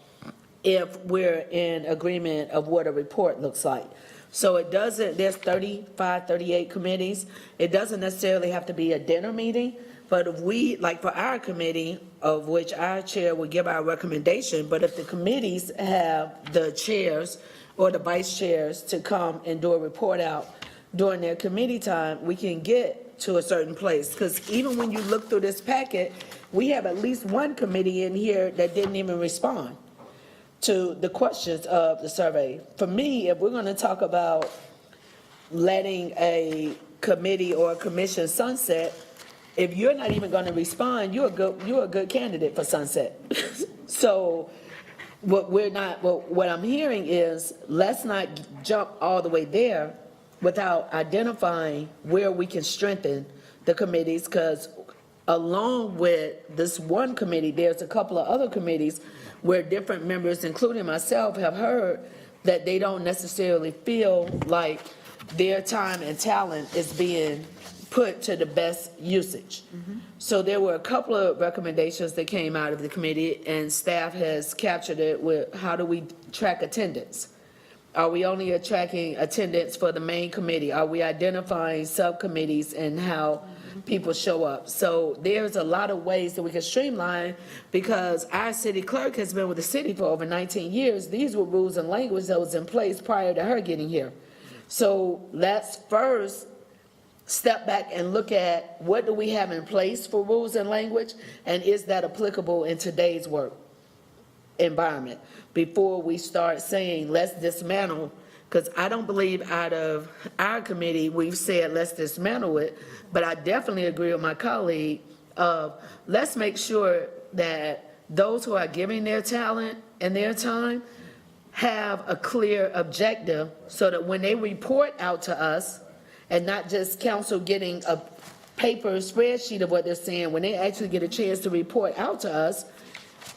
if we're in agreement of what a report looks like. So it doesn't, there's 35, 38 committees. It doesn't necessarily have to be a dinner meeting, but if we, like for our committee, of which our chair would give our recommendation, but if the committees have the chairs or the vice chairs to come and do a report out during their committee time, we can get to a certain place. Because even when you look through this packet, we have at least one committee in here that didn't even respond to the questions of the survey. For me, if we're going to talk about letting a committee or a commission sunset, if you're not even going to respond, you're a good candidate for sunset. So what I'm hearing is, let's not jump all the way there without identifying where we can strengthen the committees, because along with this one committee, there's a couple of other committees where different members, including myself, have heard that they don't necessarily feel like their time and talent is being put to the best usage. So there were a couple of recommendations that came out of the committee, and staff has captured it with, how do we track attendance? Are we only tracking attendance for the main committee? Are we identifying subcommittees and how people show up? So there's a lot of ways that we can streamline, because our city clerk has been with the city for over 19 years. These were rules and language that was in place prior to her getting here. So let's first step back and look at, what do we have in place for rules and language, and is that applicable in today's work environment, before we start saying, let's dismantle. Because I don't believe out of our committee we've said let's dismantle it, but I definitely agree with my colleague of, let's make sure that those who are giving their talent and their time have a clear objective, so that when they report out to us, and not just council getting a paper spreadsheet of what they're saying, when they actually get a chance to report out to us,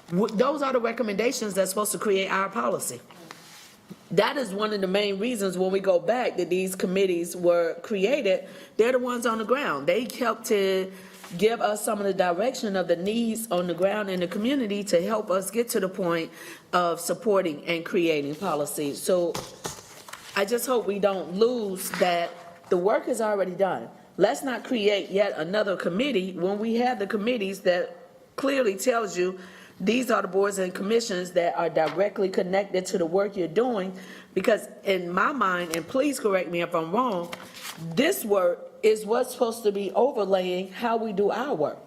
those are the recommendations that's supposed to create our policy. That is one of the main reasons, when we go back, that these committees were created. They're the ones on the ground. They help to give us some of the direction of the needs on the ground in the community to help us get to the point of supporting and creating policy. So I just hope we don't lose that. The work is already done. Let's not create yet another committee when we have the committees that clearly tells you these are the boards and commissions that are directly connected to the work you're doing. Because in my mind, and please correct me if I'm wrong, this work is what's supposed to be overlaying how we do our work.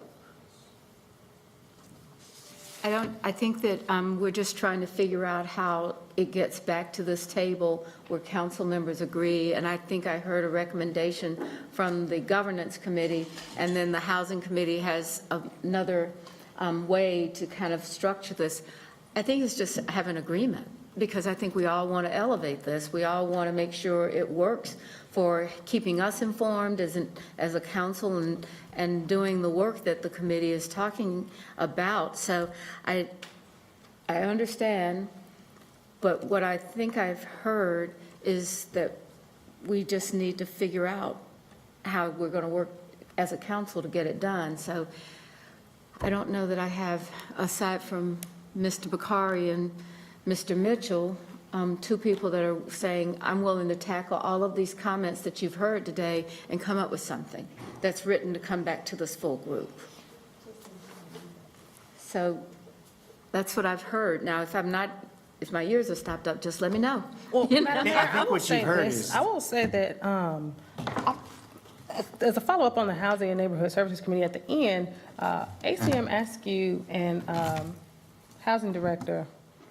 I think that we're just trying to figure out how it gets back to this table where council members agree. And I think I heard a recommendation from the governance committee, and then the housing committee has another way to kind of structure this. I think it's just have an agreement. because I think we all want to elevate this. We all want to make sure it works for keeping us informed as a council and doing the work that the committee is talking about. So I understand, but what I think I've heard is that we just need to figure out how we're going to work as a council to get it done. So I don't know that I have, aside from Mr. Bakari and Mr. Mitchell, two people that are saying, I'm willing to tackle all of these comments that you've heard today and come up with something that's written to come back to this full group. So that's what I've heard. Now, if my ears are stopped up, just let me know. Well, You know? Madam Mayor, I think what you've heard is- I will say that, as a follow-up on the Housing and Neighborhood Services Committee at the end, ACM Askew and Housing Director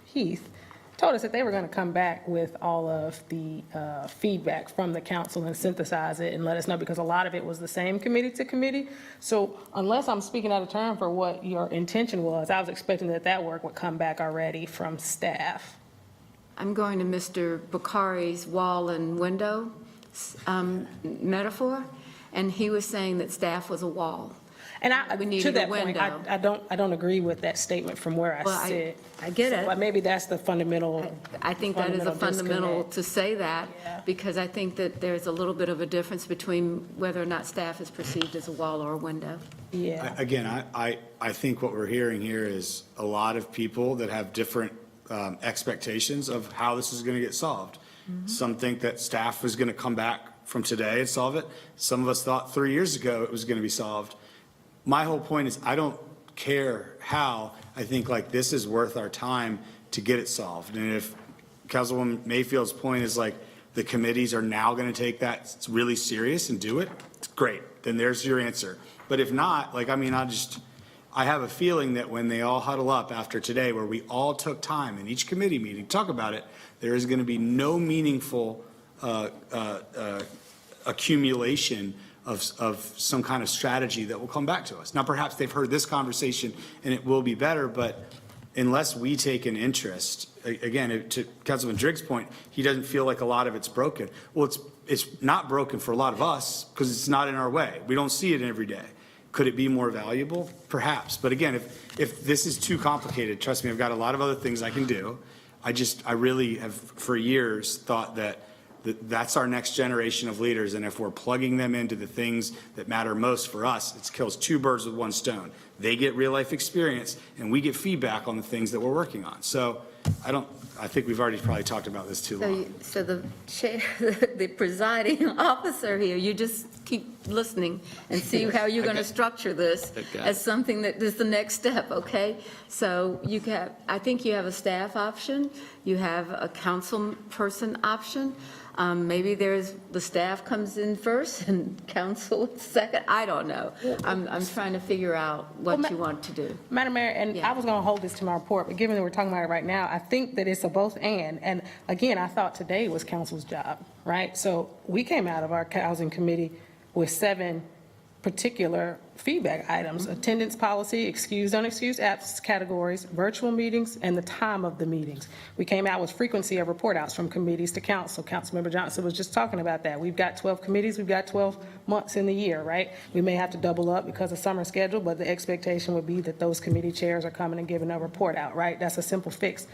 Heath told us that they were going to come back with all of the feedback from the council and synthesize it and let us know, because a lot of it was the same committee to committee. So unless I'm speaking out of turn for what your intention was, I was expecting that work would come back already from staff. I'm going to Mr. Bakari's wall and window metaphor, and he was saying that staff was a wall. And We to needed a that point, window. I don't agree with that statement from where I Well, sit. I get it. But maybe that's the fundamental. I think that is a fundamental disconnect. to say that, Yeah. because I think that there's a little bit of a difference between whether or not staff is perceived as a wall or a window. Yeah. Again, I think what we're hearing here is a lot of people that have different expectations of how this is going to get solved. Some think that staff is going to come back from today and solve it. Some of us thought 3 years ago it was going to be solved. My whole point is I don't care how. I think like this is worth our time to get it solved. And if Councilwoman Mayfield's point is like the committees are now going to take that really serious and do it, it's great. Then there's your answer. But if not, like, I mean, I have a feeling that when they all huddle up after today, where we all took time in each committee meeting to talk about it, there is going to be no meaningful accumulation of some kind of strategy that will come back to us. Now, perhaps they've heard this conversation and it will be better, but unless we take an interest, again, to Councilman Driggs' point, he doesn't feel like a lot of it's broken. Well, it's not broken for a lot of us because it's not in our way. We don't see it every day. Could it be more valuable? Perhaps. But again, if this is too complicated, trust me, I've got a lot of other things I can do. I really have for years thought that that's our next generation of leaders, and if we're plugging them into the things that matter most for us, it kills two birds with one stone. They get real life experience, and we get feedback on the things that we're working on. So I think we've already probably talked about this too long. So the chair, the presiding officer here, you just keep listening and see how you're going to structure this as something that is the next step, okay? So I think you have a staff option, you have a council person option. Maybe the staff comes in first and council second. I don't know. I'm trying to figure out what you want to do. Madam Mayor, and I was going to hold this to my report, but given that we're talking about it right now, I think that it's a both and. And again, I thought today was council's job, right? So we came out of our housing committee with 7 particular feedback items: attendance policy, excused, unexcused absence categories, virtual meetings, and the time of the meetings. We came out with frequency of report outs from committees to council. Councilmember Johnson was just talking about that. We've got 12 committees, we've got 12 months in the year, right? We may have to double up because of summer schedule, but the expectation would be that those committee chairs are coming and giving a report out, right? That's a simple fix.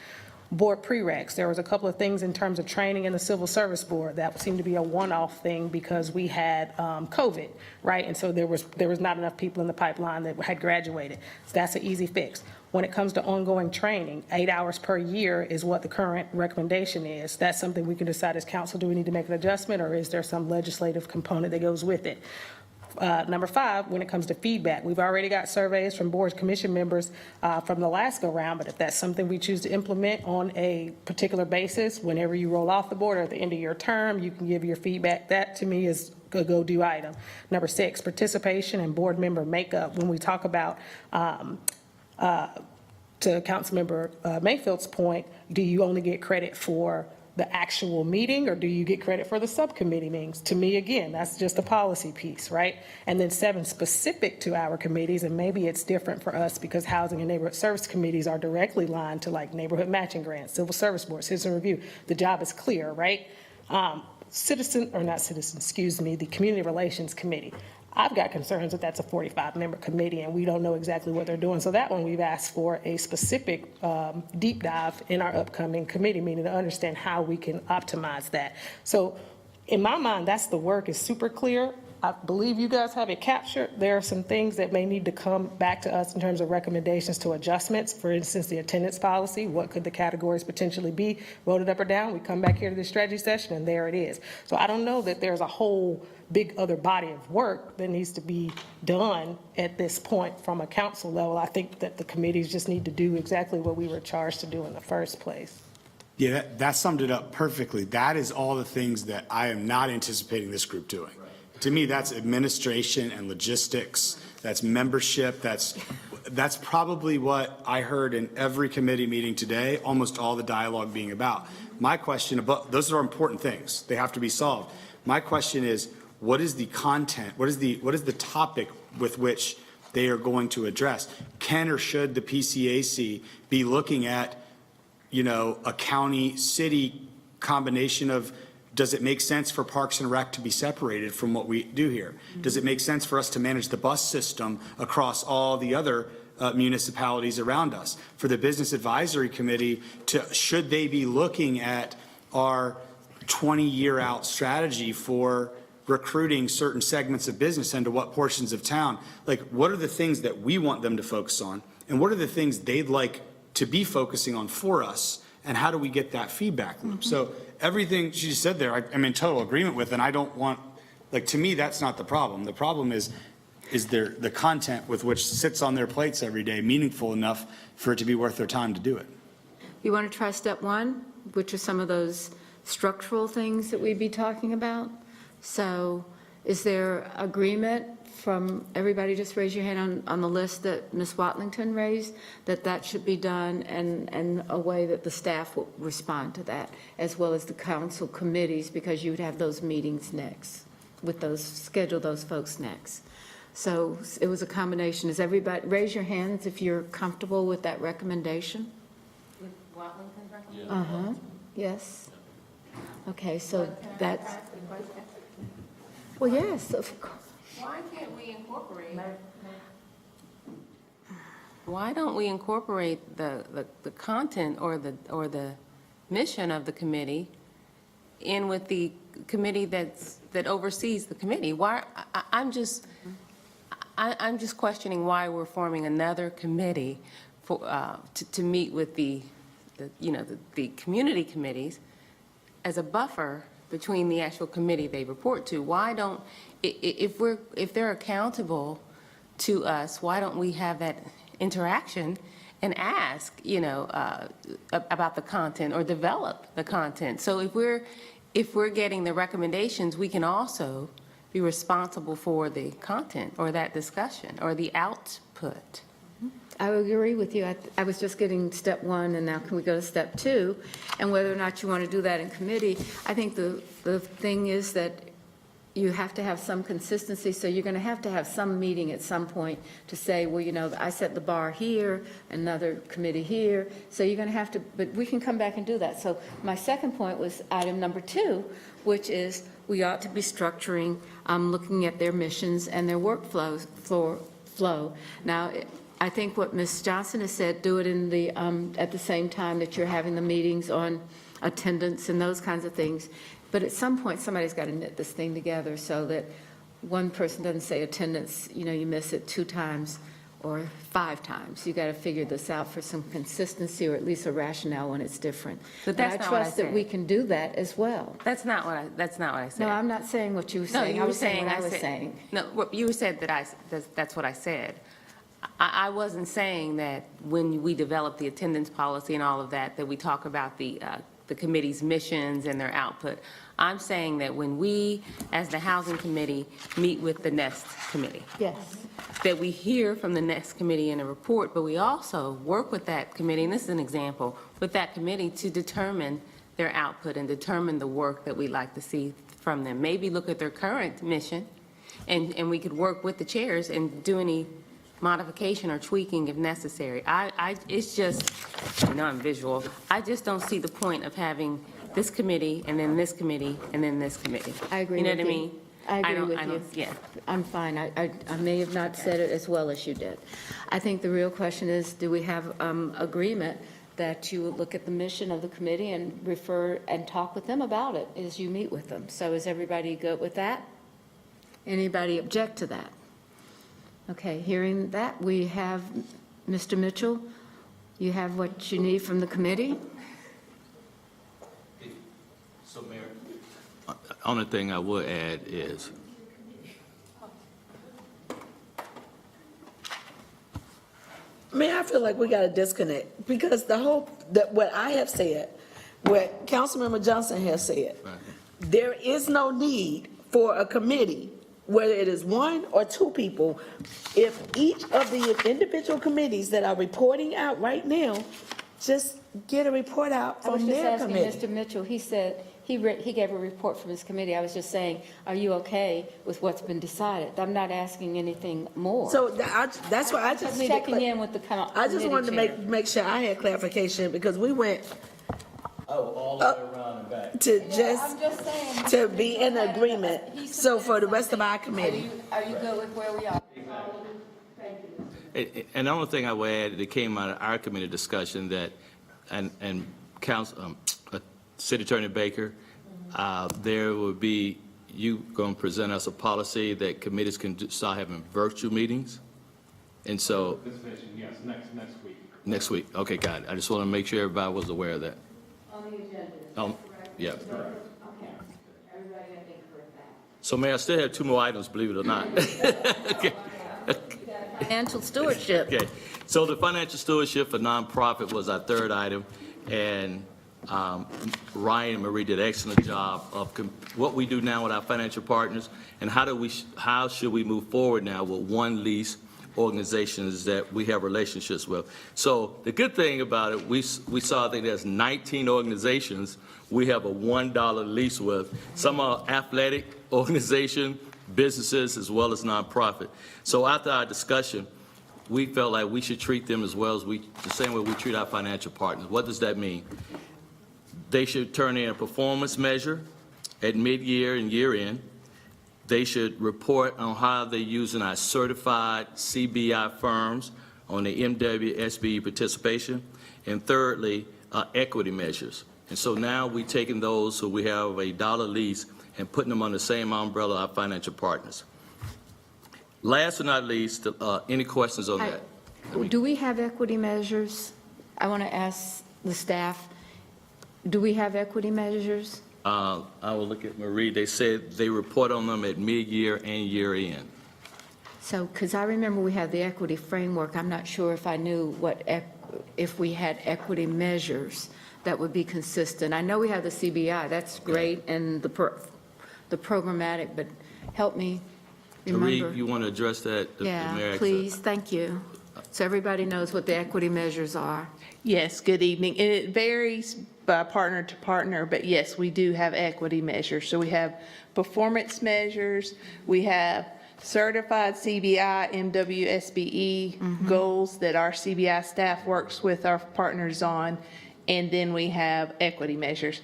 Board prereqs, there was a couple of things in terms of training in the Civil Service Board that seemed to be a one-off thing because we had COVID, right? And so there was not enough people in the pipeline that had graduated. So that's an easy fix. When it comes to ongoing training, 8 hours per year is what the current recommendation is. That's something we can decide as council. Do we need to make an adjustment, or is there some legislative component that goes with it? Number 5, when it comes to feedback, we've already got surveys from board commission members from the last go-round, but if that's something we choose to implement on a particular basis, whenever you roll off the board or at the end of your term, you can give your feedback. That, to me, is a go-do item. Number 6, participation and board member makeup. When we talk about, to Councilmember Mayfield's point, do you only get credit for the actual meeting, or do you get credit for the subcommittee meetings? To me, again, that's just a policy piece, right? And then 7, specific to our committees, and maybe it's different for us because housing and neighborhood service committees are directly lined to like neighborhood matching grants, civil service board, citizen review. The job is clear, right? The community relations committee. I've got concerns that that's a 45-member committee and we don't know exactly what they're doing. So that one, we've asked for a specific deep dive in our upcoming committee meeting to understand how we can optimize that. So in my mind, that's the work is super clear. I believe you guys have it captured. There are some things that may need to come back to us in terms of recommendations to adjustments. For instance, the attendance policy, what could the categories potentially be? Voted up or down, we come back here to the strategy session and there it is. So I don't know that there's a whole big other body of work that needs to be done at this point from a council level. I think that the committees just need to do exactly what we were charged to do in the first place. Yeah, that summed it up perfectly. That is all the things that I am not anticipating this group doing. To me, that's administration and logistics, that's membership, that's probably what I heard in every committee meeting today, almost all the dialogue being about. My question about, those are important things, they have to be solved. My question is, what is the content, what is the topic with which they are going to address? Can or should the PCAC be looking at, a county-city combination of, does it make sense for Parks and Rec to be separated from what we do here? Does it make sense for us to manage the bus system across all the other municipalities around us? For the Business Advisory Committee, should they be looking at our 20-year out strategy for recruiting certain segments of business into what portions of town? Like, what are the things that we want them to focus on? And what are the things they'd like to be focusing on for us? And how do we get that feedback loop? So everything she said there, I'm in total agreement with, and I don't want, to me, that's not the problem. The problem is there the content with which sits on their plates every day meaningful enough for it to be worth their time to do it? You want to try step 1, which are some of those structural things that we'd be talking about? So is there agreement from everybody? Just raise your hand on the list that Ms. Watlington raised, that should be done and a way that the staff will respond to that, as well as the council committees, because you would have those meetings next with schedule those folks next. So it was a combination. Is everybody, raise your hands if you're comfortable with that recommendation? With Watlington's recommendation? Yes. Okay, so that's, well, yes, of course. Why can't we incorporate? Why don't we incorporate the content or the mission of the committee in with the committee that oversees the committee? Why I'm just questioning why we're forming another committee for to meet with the community committees as a buffer between the actual committee they report to. Why don't, if they're accountable to us, why don't we have that interaction and ask, about the content or develop the content? So if we're getting the recommendations, we can also be responsible for the content or that discussion or the output. I would agree with you. I was just getting step 1, and now can we go to step 2? And whether or not you want to do that in committee, I think the thing is that you have to have some consistency, so you're going to have some meeting at some point to say, well, I set the bar here, another committee here, so you're going to have to, but we can come back and do that. So my second point was item number 2, which is we ought to be structuring, looking at their missions and their workflow. Now, I think what Ms. Johnson has said, do it in the at the same time that you're having the meetings on attendance and those kinds of things. But at some point, somebody's got to knit this thing together so that one person doesn't say attendance, you miss it 2 times or 5 times. You got to figure this out for some consistency or at least a rationale when it's different. But that's not what I trust that said. we can do that as well. That's not what I said. No, I'm not saying what you were saying. No, I was saying what I was saying. No, what you said that's what I said. I wasn't saying that when we develop the attendance policy and all of that we talk about the committee's missions and their output. I'm saying that when we, as the Housing Committee, meet with the NEST Committee, Yes. that we hear from the NEST Committee in a report, but we also work with that committee, and this is an example, with that committee to determine their output and determine the work that we'd like to see from them. Maybe look at their current mission, and we could work with the chairs and do any modification or tweaking if necessary. It's just, I'm visual. I just don't see the point of having this committee, and then this committee, and then this committee. I agree You know with what I you. mean? I agree don't- with I you. don't- Yeah. I'm fine. I may have not said it as well as you did. I think the real question is, do we have agreement that you would look at the mission of the committee and refer and talk with them about it as you meet with them? So is everybody good with that? Anybody object to that? Okay, hearing that, we have, Mr. Mitchell, you have what you need from the committee? So, Mayor, only thing I would add is, I feel like we got a disconnect, because what I have said, what Councilmember Johnson has said, there is no need for a committee, whether it is one or two people, if each of the individual committees that are reporting out right now, just get a report out I was from just their asking committee. Mr. Mitchell, he said, he gave a report from his committee. I was just saying, are you okay with what's been decided? I'm not asking anything more. So that's why I just Just needed. checking in with the committee I just wanted to chair. make sure I had clarification, because we went all the way around and back. to I'm just, just saying. to be in agreement, so for the rest of our committee. Are you good with where we are? And the only thing I would add that came out of our committee discussion that, and Council, City Attorney Baker, there would be, you going to present us a policy that committees can start having virtual meetings? And so, Yes, next week. next week, okay, got it. I just want to make sure everybody was aware of that. On the agenda. Yeah. Okay. Everybody, I think, heard that. So, Mayor, I still have 2 more items, believe it or not. Okay. Financial stewardship. Okay, so the financial stewardship for nonprofit was our 3rd item, and Ryan and Marie did an excellent job of what we do now with our financial partners, and how should we move forward now with one lease organizations that we have relationships with. So the good thing about it, we saw that there's 19 organizations we have a $1 lease with. Some are athletic organization, businesses, as well as nonprofit. So after our discussion, we felt like we should treat them as well as the same way we treat our financial partners. What does that mean? They should turn in a performance measure at mid-year and year-end. They should report on how they're using our certified CBI firms on the MWSBE participation. And thirdly, equity measures. And so now we're taking those, so we have a $1 lease, and putting them on the same umbrella of our financial partners. Last but not least, any questions on that? Do we have equity measures? I want to ask the staff, do we have equity measures? I will look at Marie. They said they report on them at mid-year and year-end. So, because I remember we have the equity framework, I'm not sure if I knew if we had equity measures that would be consistent. I know we have the CBI, that's great, and the programmatic, but help me Marie, remember. you want to address that? The mayor Yeah, asked please, thank you. So everybody knows what the equity measures are. Yes, good evening. And it varies by partner to partner, but yes, we do have equity measures. So we have performance measures, we have certified CBI, MWSBE goals that our CBI staff works with our partners on, and then we have equity measures.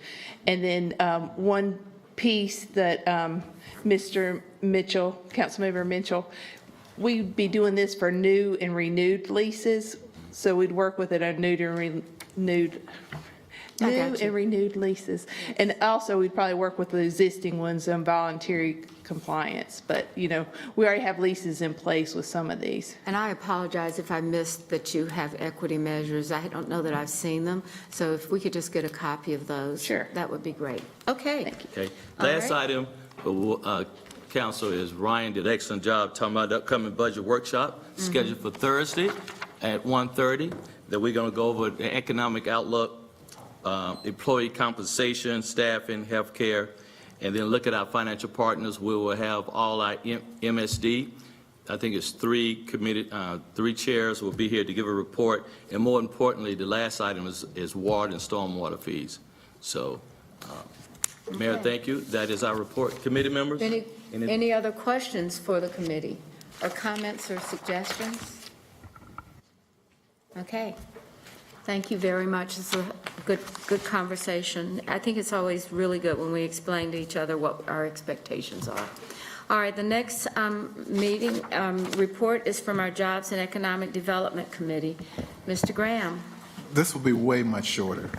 And then one piece that Mr. Mitchell, Councilmember Mitchell, we'd be doing this for new and renewed leases. So we'd work with it on new and renewed leases. And also, we'd probably work with the existing ones on voluntary compliance. But, you know, we already have leases in place with some of these. And I apologize if I missed that you have equity measures. I don't know that I've seen them. So if we could just get a copy of those. Sure. That would be great. Okay. Thank you. Okay. All Last right. item, council, is Ryan did an excellent job talking about the upcoming budget workshop scheduled for Thursday at 1:30, that we're going to go over the economic outlook, employee compensation, staffing, healthcare, and then look at our financial partners. We will have all our MSD. I think it's 3 chairs will be here to give a report. And more importantly, the last item is water and stormwater fees. So, Mayor, Okay. thank you. That is our report. Committee members? Any other questions for the committee, or comments or suggestions? Okay. Thank you very much. It's a good conversation. I think it's always really good when we explain to each other what our expectations are. All right, the next report is from our Jobs and Economic Development Committee. Mr. Graham. This will be way much shorter.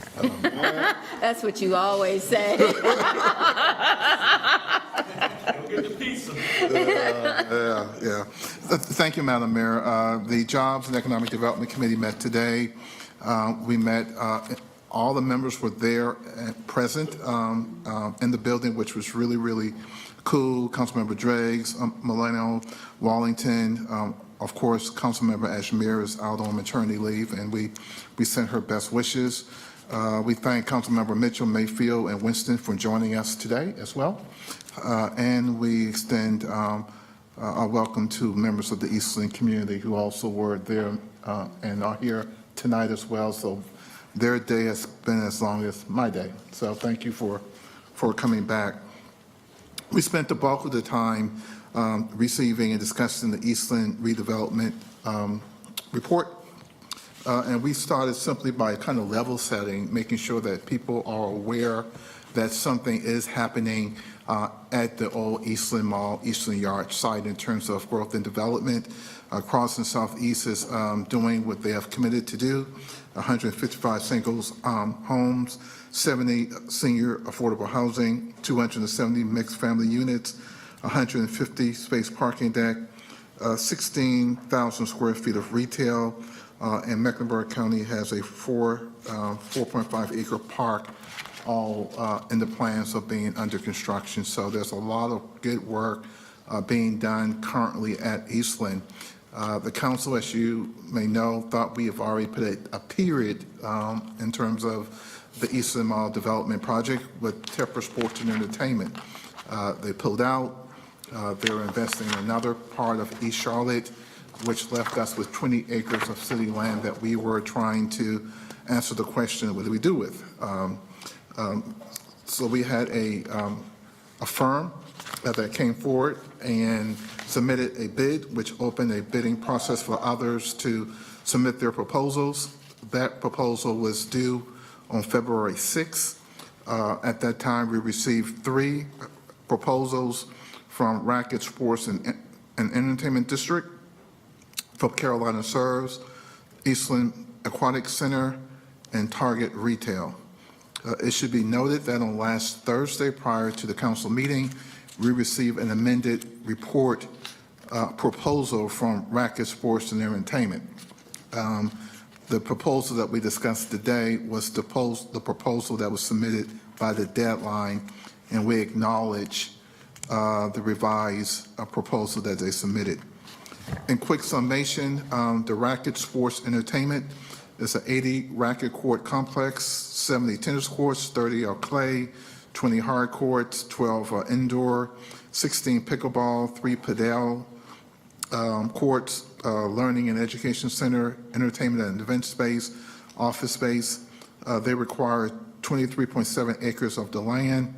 That's what you always say. Yeah. Thank you, Madam Mayor. The Jobs and Economic Development Committee met today. We met, all the members were there and present in the building, which was really, really cool. Councilmember Driggs, Milano, Wallington, of course, Councilmember Ashmere is out on maternity leave, and we sent her best wishes. We thank Councilmember Mitchell, Mayfield, and Winston for joining us today as well. And we extend a welcome to members of the Eastland community who also were there and are here tonight as well. So their day has been as long as my day. So thank you for coming back. We spent the bulk of the time receiving and discussing the Eastland redevelopment report. And we started simply by kind of level setting, making sure that people are aware that something is happening at the old Eastland Mall, Eastland Yard site in terms of growth and development. Cross and Southeast is doing what they have committed to do, 155 singles homes, 70 senior affordable housing, 270 mixed family units, 150 space parking deck, 16,000 square feet of retail, and Mecklenburg County has a 4.5 acre park, all in the plans of being under construction. So there's a lot of good work being done currently at Eastland. The council, as you may know, thought we have already put a period in terms of the Eastland Mall development project with Tepper Sports and Entertainment. They pulled out. They're investing in another part of East Charlotte, which left us with 20 acres of city land that we were trying to answer the question, what do we do with? So we had a firm that came forward and submitted a bid, which opened a bidding process for others to submit their proposals. That proposal was due on February 6th. At that time, we received 3 proposals from Racket Sports and Entertainment District, from Carolina Serves, Eastland Aquatic Center, and Target Retail. It should be noted that on last Thursday, prior to the council meeting, we received an amended report proposal from Racket Sports and Entertainment. The proposal that we discussed today was the proposal that was submitted by the deadline, and we acknowledge the revised proposal that they submitted. In quick summation, the Racket Sports Entertainment is an 80 racket court complex, 70 tennis courts, 30 are clay, 20 hard courts, 12 are indoor, 16 pickleball, 3 padel courts, learning and education center, entertainment and event space, office space. They require 23.7 acres of the land.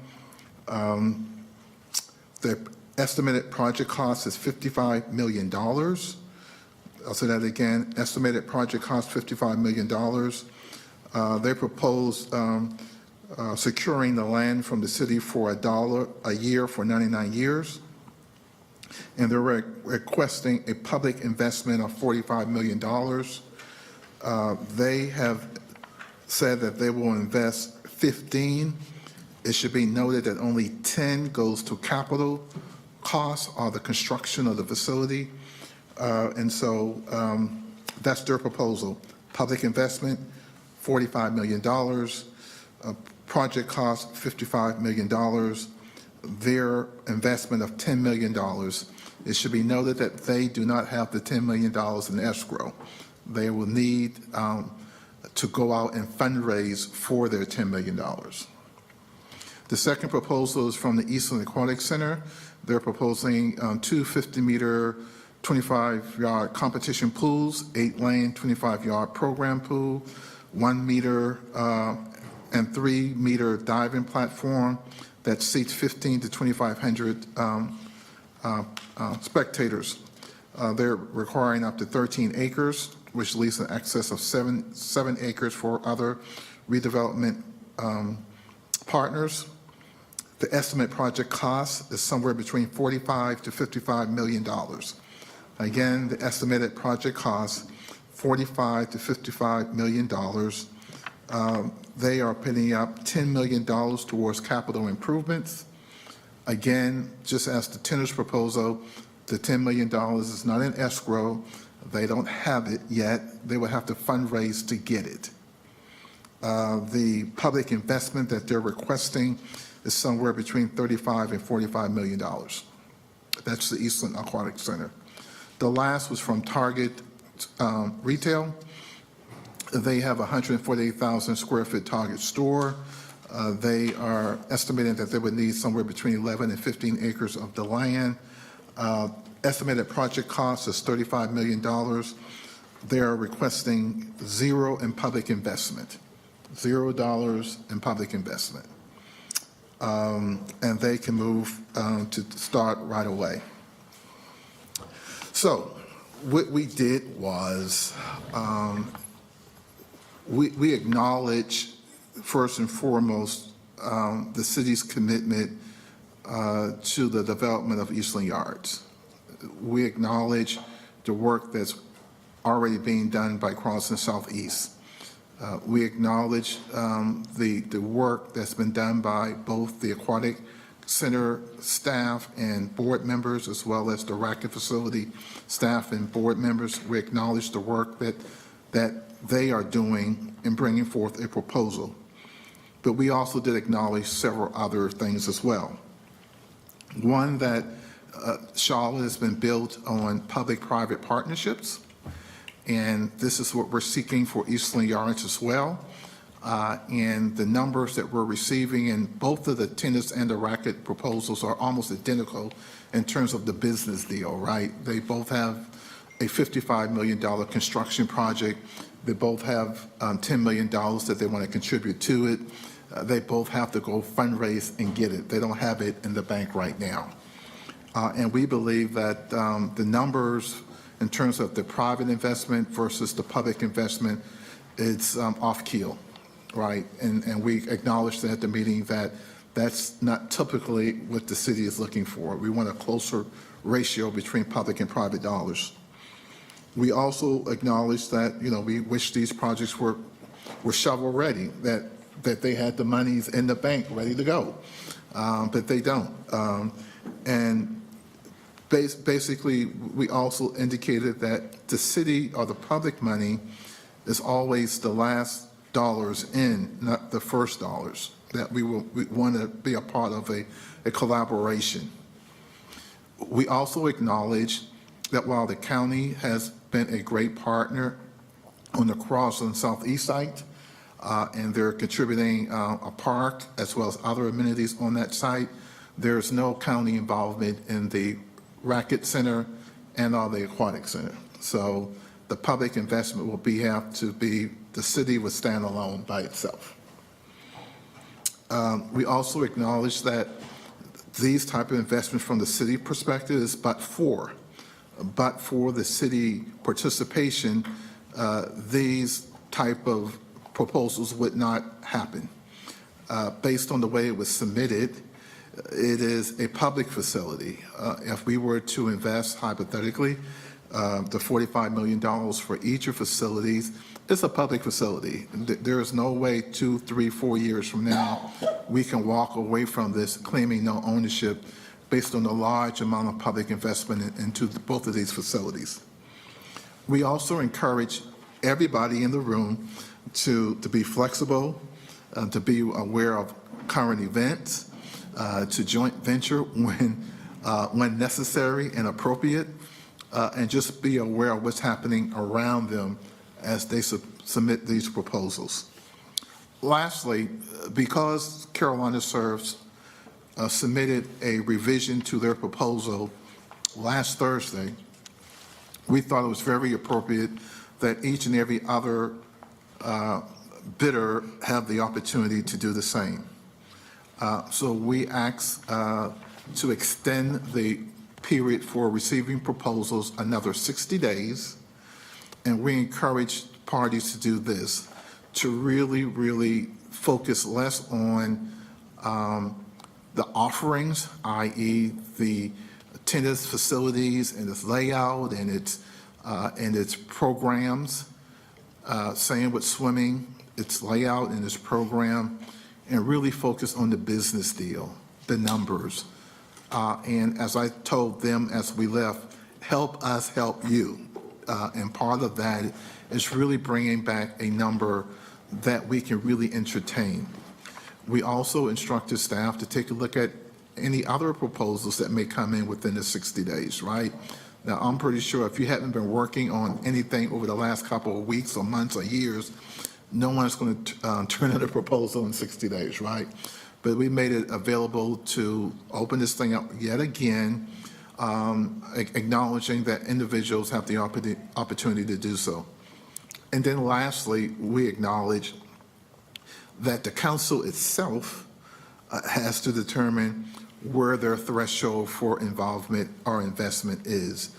The estimated project cost is $55 million. I'll say that again, estimated project cost $55 million. They propose securing the land from the city for $1 a year for 99 years. And they're requesting a public investment of $45 million. They have said that they will invest 15. It should be noted that only 10 goes to capital costs or the construction of the facility. And so that's their proposal. Public investment, $45 million. Project cost, $55 million. Their investment of $10 million. It should be noted that they do not have the $10 million in escrow. They will need to go out and fundraise for their $10 million. The second proposal is from the Eastland Aquatic Center. They're proposing 2 50-meter, 25-yard competition pools, 8-lane, 25-yard program pool, 1 meter and 3-meter diving platform that seats 15 to 2,500 spectators. They're requiring up to 13 acres, which leaves an excess of 7 acres for other redevelopment partners. The estimate project cost is somewhere between $45 to $55 million. Again, the estimated project cost, $45 to $55 million. They are putting up $10 million towards capital improvements. Again, just as the tender's proposal, the $10 million is not in escrow. They don't have it yet. They will have to fundraise to get it. The public investment that they're requesting is somewhere between $35 and $45 million. That's the Eastland Aquatic Center. The last was from Target Retail. They have a 148,000 square foot Target store. They are estimating that they would need somewhere between 11 and 15 acres of the land. Estimated project cost is $35 million. They are requesting $0 in public investment, $0 in public investment. And they can move to start right away. So what we did was we acknowledge first and foremost the city's commitment to the development of Eastland Yards. We acknowledge the work that's already being done by Crossing Southeast. We acknowledge the work that's been done by both the Aquatic Center staff and board members, as well as the Racket Facility staff and board members. We acknowledge the work that they are doing in bringing forth a proposal. But we also did acknowledge several other things as well. One, that Charlotte has been built on public-private partnerships, and this is what we're seeking for Eastland Yards as well. And the numbers that we're receiving in both of the tennis and the racket proposals are almost identical in terms of the business deal, right? They both have a $55 million construction project. They both have $10 million that they want to contribute to it. They both have to go fundraise and get it. They don't have it in the bank right now. And we believe that the numbers in terms of the private investment versus the public investment, it's off-keel, right? And we acknowledged at the meeting that that's not typically what the city is looking for. We want a closer ratio between public and private dollars. We also acknowledge that, we wish these projects were shovel-ready, that they had the monies in the bank ready to go, but they don't. And basically, we also indicated that the city or the public money is always the last dollars in, not the first dollars, that we want to be a part of a collaboration. We also acknowledge that while the county has been a great partner on the Crossland Southeast site, and they're contributing a park as well as other amenities on that site, there's no county involvement in the Racket Center and or the Aquatic Center. So the public investment will have to be, the city would stand alone by itself. We also acknowledge that these type of investments from the city perspective is but for the city participation, these type of proposals would not happen. Based on the way it was submitted, it is a public facility. If we were to invest hypothetically, the $45 million for each of facilities, it's a public facility. There is no way 2, 3, 4 years from now we can walk away from this claiming no ownership based on the large amount of public investment into both of these facilities. We also encourage everybody in the room to be flexible, to be aware of current events, to joint venture when necessary and appropriate, and just be aware of what's happening around them as they submit these proposals. Lastly, because Carolina Serves submitted a revision to their proposal last Thursday, we thought it was very appropriate that each and every other bidder have the opportunity to do the same. So we ask to extend the period for receiving proposals another 60 days, and we encourage parties to do this, to really focus less on the offerings, i.e. the attendance facilities and its layout and its programs, same with swimming, its layout and its program, and really focus on the business deal, the numbers. And as I told them as we left, help us help you. And part of that is really bringing back a number that we can really entertain. We also instructed staff to take a look at any other proposals that may come in within the 60 days, right? Now, I'm pretty sure if you haven't been working on anything over the last couple of weeks or months or years, no one's going to turn in a proposal in 60 days, right? But we made it available to open this thing up yet again, acknowledging that individuals have the opportunity to do so. And then lastly, we acknowledge that the council itself has to determine where their threshold for involvement or investment is.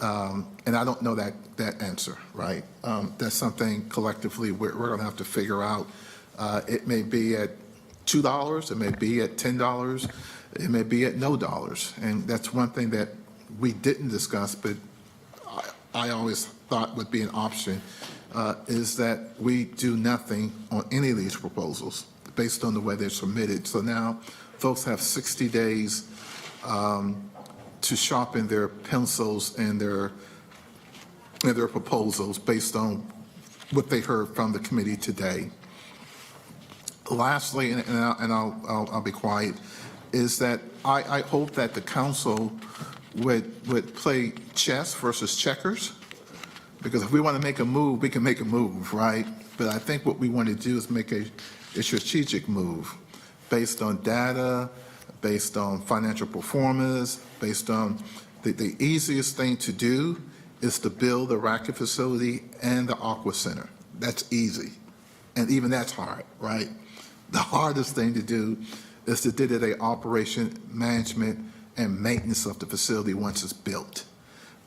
And I don't know that answer, right? That's something collectively we're going to have to figure out. It may be at $2, it may be at $10, it may be at no dollars. And that's one thing that we didn't discuss, but I always thought would be an option, is that we do nothing on any of these proposals based on the way they're submitted. So now folks have 60 days to sharpen their pencils and their proposals based on what they heard from the committee today. Lastly, and I'll be quiet, is that I hope that the council would play chess versus checkers, because if we want to make a move, we can make a move, right? But I think what we want to do is make a strategic move based on data, based on financial performance, based on the easiest thing to do is to build the racket facility and the aqua center. That's easy. And even that's hard, right? The hardest thing to do is the day-to-day operation, management, and maintenance of the facility once it's built.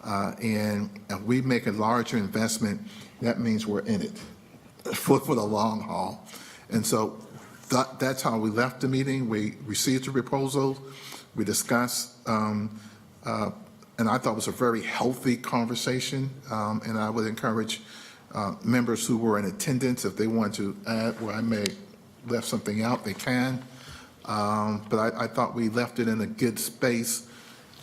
And if we make a larger investment, that means we're in it for the long haul. And so that's how we left the meeting. We received the proposal, we discussed, and I thought it was a very healthy conversation. And I would encourage members who were in attendance, if they want to add where I may left something out, they can. But I thought we left it in a good space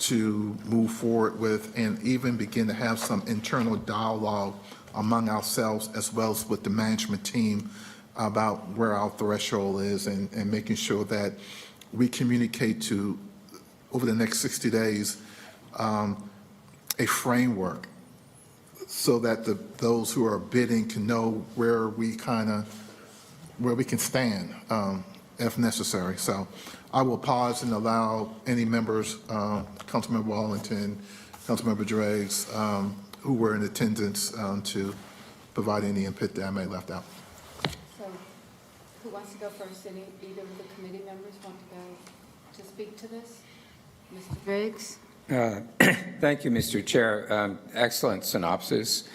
to move forward with and even begin to have some internal dialogue among ourselves as well as with the management team about where our threshold is and making sure that we communicate to, over the next 60 days, a framework so that those who are bidding can know where we can stand if necessary. So I will pause and allow any members, Councilmember Wallington, Councilmember Draves, who were in attendance to provide any input that I may have left out. So who wants to go first? Either of the committee members want to go to speak to this? Mr. Briggs? Thank you, Mr. Chair. Excellent synopsis.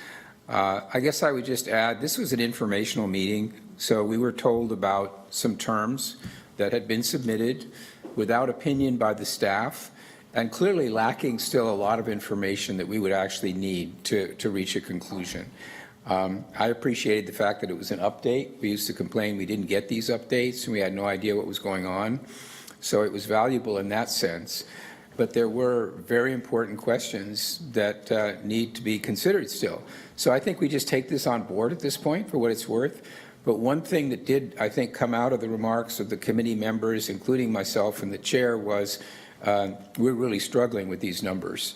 I guess I would just add, this was an informational meeting, so we were told about some terms that had been submitted without opinion by the staff, and clearly lacking still a lot of information that we would actually need to reach a conclusion. I appreciated the fact that it was an update. We used to complain we didn't get these updates, and we had no idea what was going on. So it was valuable in that sense. But there were very important questions that need to be considered still. So I think we just take this on board at this point for what it's worth. But one thing that did, I think, come out of the remarks of the committee members, including myself and the chair, was we're really struggling with these numbers.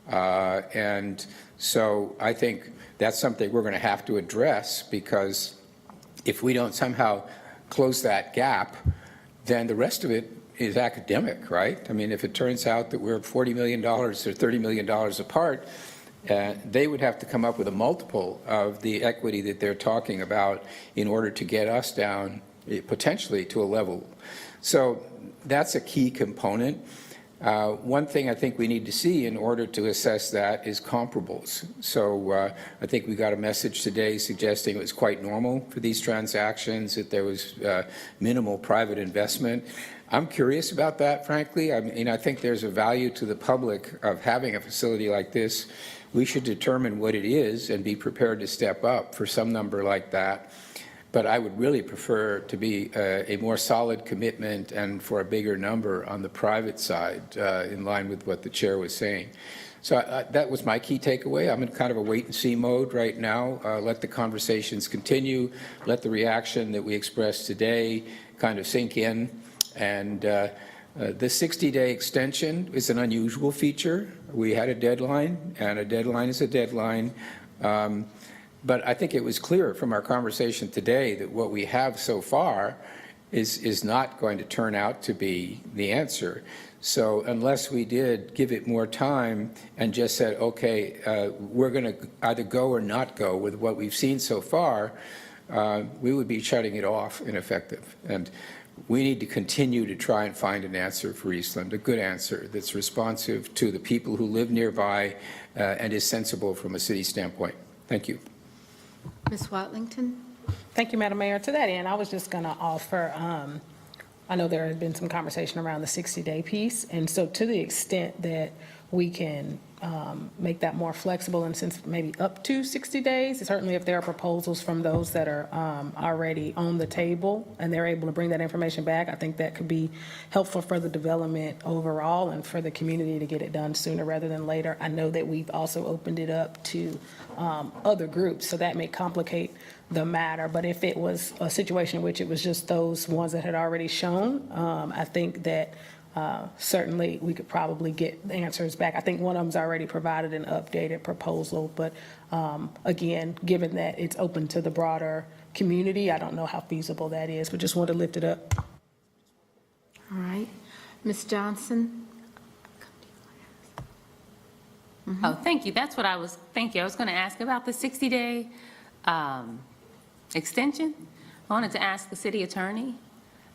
And so I think that's something we're going to have to address, because if we don't somehow close that gap, then the rest of it is academic, right? I mean, if it turns out that we're $40 million or $30 million apart, they would have to come up with a multiple of the equity that they're talking about in order to get us down potentially to a level. So that's a key component. One thing I think we need to see in order to assess that is comparables. So I think we got a message today suggesting it was quite normal for these transactions, that there was minimal private investment. I'm curious about that, frankly. I mean, I think there's a value to the public of having a facility like this. We should determine what it is and be prepared to step up for some number like that. But I would really prefer to be a more solid commitment and for a bigger number on the private side, in line with what the chair was saying. So that was my key takeaway. I'm in kind of a wait-and-see mode right now. Let the conversations continue. Let the reaction that we expressed today kind of sink in. And the 60-day extension is an unusual feature. We had a deadline, and a deadline is a deadline. But I think it was clear from our conversation today that what we have so far is not going to turn out to be the answer. So unless we did give it more time and just said, okay, we're going to either go or not go with what we've seen so far, we would be shutting it off ineffective. And we need to continue to try and find an answer for Eastland, a good answer that's responsive to the people who live nearby and is sensible from a city standpoint. Thank you. Ms. Watlington? Thank you, Madam Mayor. To that end, I was just going to offer, I know there has been some conversation around the 60-day piece, and so to the extent that we can make that more flexible and since maybe up to 60 days, certainly if there are proposals from those that are already on the table and they're able to bring that information back, I think that could be helpful for the development overall and for the community to get it done sooner rather than later. I know that we've also opened it up to other groups, so that may complicate the matter. But if it was a situation in which it was just those ones that had already shown, I think that certainly we could probably get the answers back. I think one of them's already provided an updated proposal, but again, given that it's open to the broader community, I don't know how feasible that is, but just wanted to lift it up. All right. Ms. Johnson? Oh, thank you. That's what I was, thank you. I was going to ask about the 60-day extension. I wanted to ask the city attorney,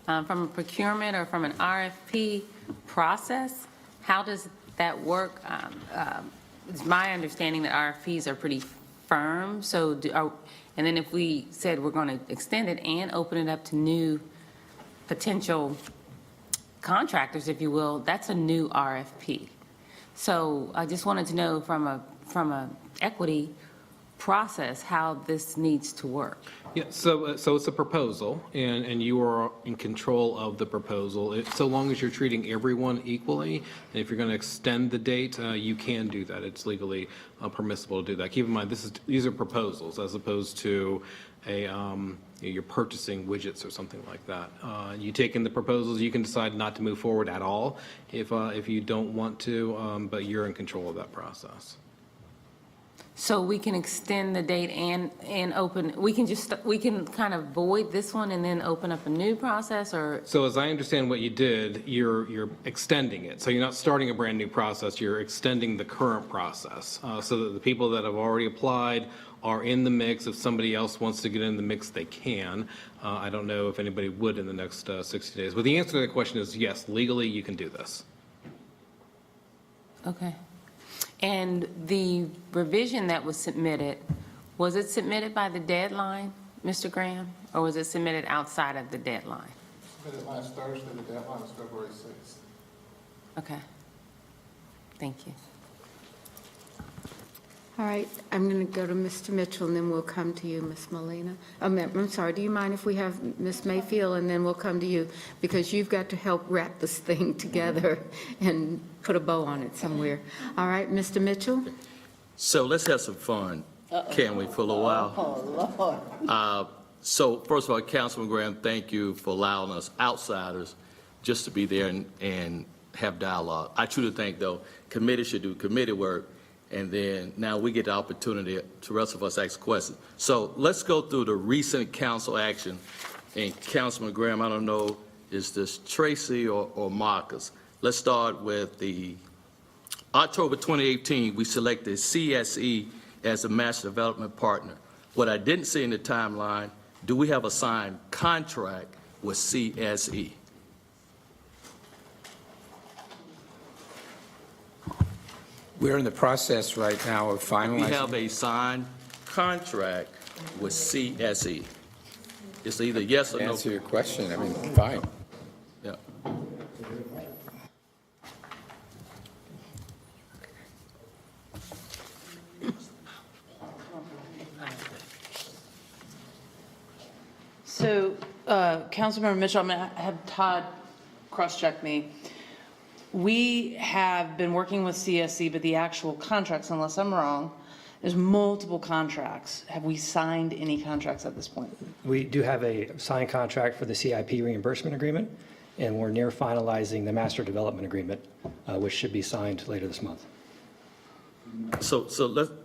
from a procurement or from an RFP process, how does that work? It's my understanding that RFPs are pretty firm, so and then if we said we're going to extend it and open it up to new potential contractors, if you will, that's a new RFP. So I just wanted to know from a equity process how this needs to work. Yeah, so it's a proposal, and you are in control of the proposal. So long as you're treating everyone equally, and if you're going to extend the date, you can do that. It's legally permissible to do that. Keep in mind, these are proposals as opposed to you're purchasing widgets or something like that. You take in the proposals, you can decide not to move forward at all if you don't want to, but you're in control of that process. So we can extend the date and open, we can kind of void this one and then open up a new process, or? So as I understand what you did, you're extending it. So you're not starting a brand new process, you're extending the current process. So that the people that have already applied are in the mix. If somebody else wants to get in the mix, they can. I don't know if anybody would in the next 60 days. But the answer to the question is yes, legally you can do this. Okay. And the revision that was submitted, was it submitted by the deadline, Mr. Graham, or was it submitted outside of the deadline? Submitted last Thursday, the deadline was February 6th. Okay. Thank you. All right, I'm going to go to Mr. Mitchell, and then we'll come to you, Ms. Molina. I'm sorry, do you mind if we have Ms. Mayfield, and then we'll come to you? Because you've got to help wrap this thing together and put a bow on it somewhere. All right, Mr. Mitchell? So let's have some fun, can we, for a little while? Oh, Lord. So first of all, Councilman Graham, thank you for allowing us outsiders just to be there and have dialogue. I truly think, though, committee should do committee work, and then now we get the opportunity to rest of us ask questions. So let's go through the recent council action. And Councilman Graham, I don't know, is this Tracy or Marcus? Let's start with the October 2018, we selected CSE as a master development partner. What I didn't see in the timeline, do we have a signed contract with CSE? We're in the process right now of We finalizing. have a signed contract with CSE. It's either yes or To no. answer your question, I mean, fine. Yeah. So, Councilmember Mitchell, I'm going to have Todd cross-check me. We have been working with CSC, but the actual contracts, unless I'm wrong, there's multiple contracts. Have we signed any contracts at this point? We do have a signed contract for the CIP reimbursement agreement, and we're near finalizing the master development agreement, which should be signed later this month. So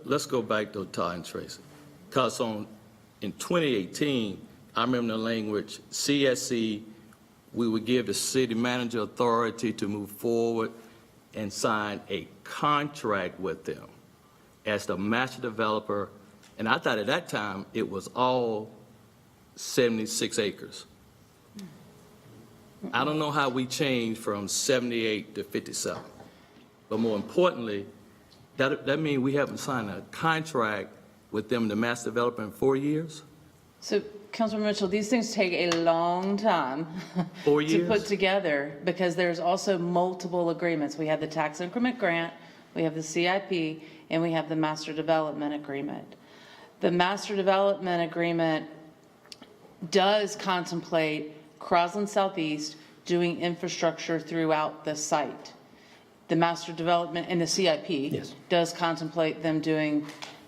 let's go back to Todd and Tracy. Because in 2018, I remember the language, CSC, we would give the city manager authority to move forward and sign a contract with them as the master developer. And I thought at that time, it was all 76 acres. I don't know how we changed from 78 to 57. But more importantly, that means we haven't signed a contract with them, the master developer, in 4 years? So, Councilmember Mitchell, these things take a long time 4 to years? put together because there's also multiple agreements. We have the tax increment grant, we have the CIP, and we have the master development agreement. The master development agreement does contemplate Crosland Southeast doing infrastructure throughout the site. The master development and the CIP does contemplate them doing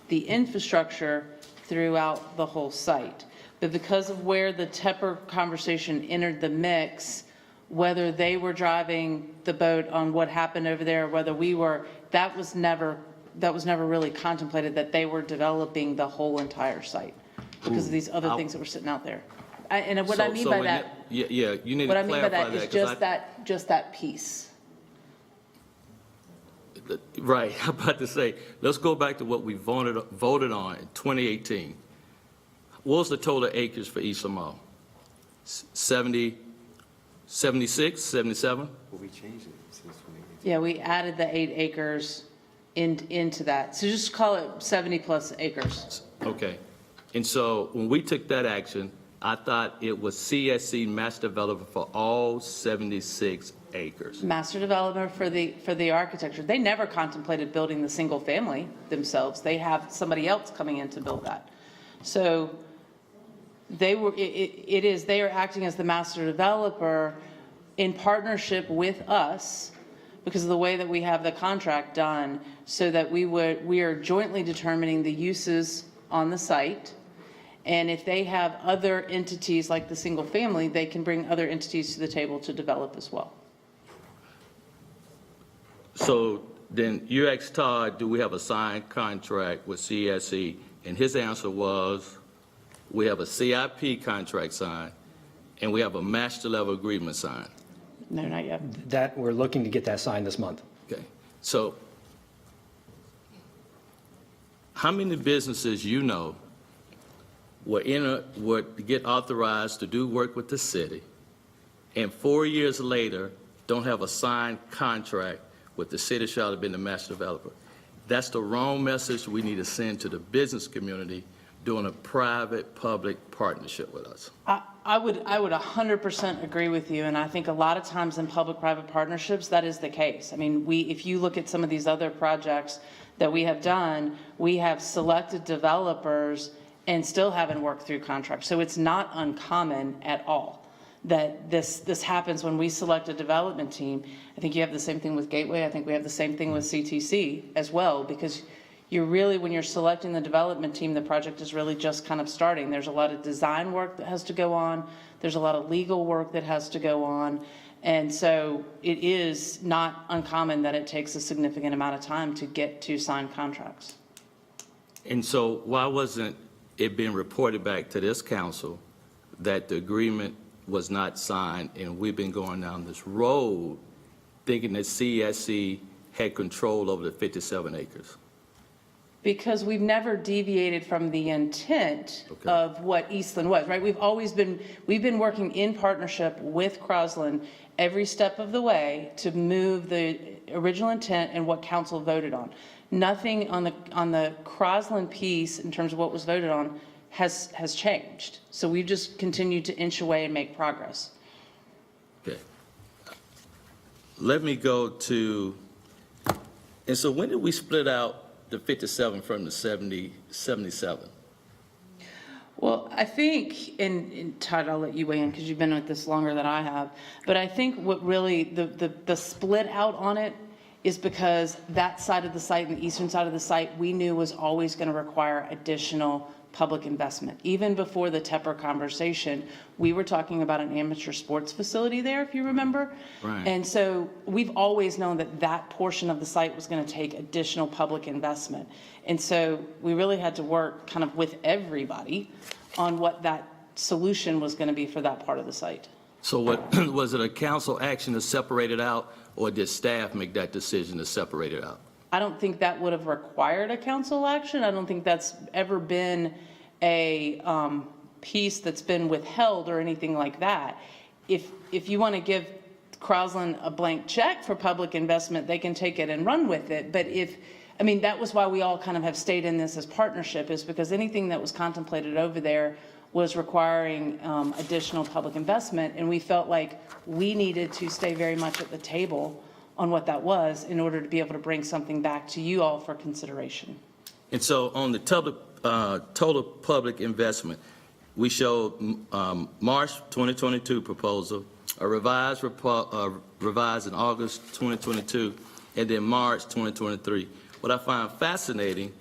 the infrastructure throughout the whole site. But because of where the Tepper conversation entered the mix, whether they were driving the boat on what happened over there, whether we were, that was never really contemplated, that they were developing the whole entire site because of these other things that were sitting out there. And what I mean by that, Yeah, you need to what I mean by clarify that is that. 'Cause just that piece. Right, I'm about to say, let's go back to what we voted on in 2018. What was the total acres for East Lamar? 70, 76, 77? Well, we changed it since 2018. Yeah, we added the 8 acres into that. So just call it 70 plus acres. Okay. And so when we took that action, I thought it was CSC master developer for all 76 acres. Master developer for the architecture. They never contemplated building the single family themselves. They have somebody else coming in to build that. So they are acting as the master developer in partnership with us because of the way that we have the contract done, so that we are jointly determining the uses on the site. And if they have other entities like the single family, they can bring other entities to the table to develop as well. So then you asked Todd, do we have a signed contract with CSE? And his answer was, we have a CIP contract signed, and we have a master level agreement signed. No, not yet. That, we're looking to get that signed this month. Okay, so how many businesses you know would get authorized to do work with the city, and 4 years later don't have a signed contract with the city of Charlotte being the master developer? That's the wrong message we need to send to the business community doing a private-public partnership with us. I would 100% agree with you, and I think a lot of times in public-private partnerships, that is the case. I mean, if you look at some of these other projects that we have done, we have selected developers and still haven't worked through contracts. So it's not uncommon at all that this happens when we select a development team. I think you have the same thing with Gateway. I think we have the same thing with CTC as well, because you're really, when you're selecting the development team, the project is really just kind of starting. There's a lot of design work that has to go on. There's a lot of legal work that has to go on. And so it is not uncommon that it takes a significant amount of time to get to signed contracts. And so why wasn't it being reported back to this council that the agreement was not signed, and we've been going down this road thinking that CSC had control over the 57 acres? Because we've never deviated from the intent of what Eastland was, right? We've been working in partnership with Crosland every step of the way to move the original intent and what council voted on. Nothing on the Crosland piece in terms of what was voted on has changed. So we've just continued to inch away and make progress. Okay. Let me go to, and so when did we split out the 57 from the 77? Well, I think, and Todd, I'll let you weigh in because you've been with this longer than I have, but I think what really, the split out on it is because that side of the site, the eastern side of the site, we knew was always going to require additional public investment. Even before the Tepper conversation, we were talking about an amateur sports facility there, if you remember. Right. And so we've always known that that portion of the site was going to take additional public investment. And so we really had to work kind of with everybody on what that solution was going to be for that part of the site. So what, was it a council action to separate it out, or did staff make that decision to separate it out? I don't think that would have required a council action. I don't think that's ever been a piece that's been withheld or anything like that. If you want to give Crosland a blank check for public investment, they can take it and run with it. But that was why we all kind of have stayed in this as partnership, is because anything that was contemplated over there was requiring additional public investment, and we felt like we needed to stay very much at the table on what that was in order to be able to bring something back to you all for consideration. And so on the total public investment, we showed March 2022 proposal, a revised in August 2022, and then March 2023. What I find fascinating,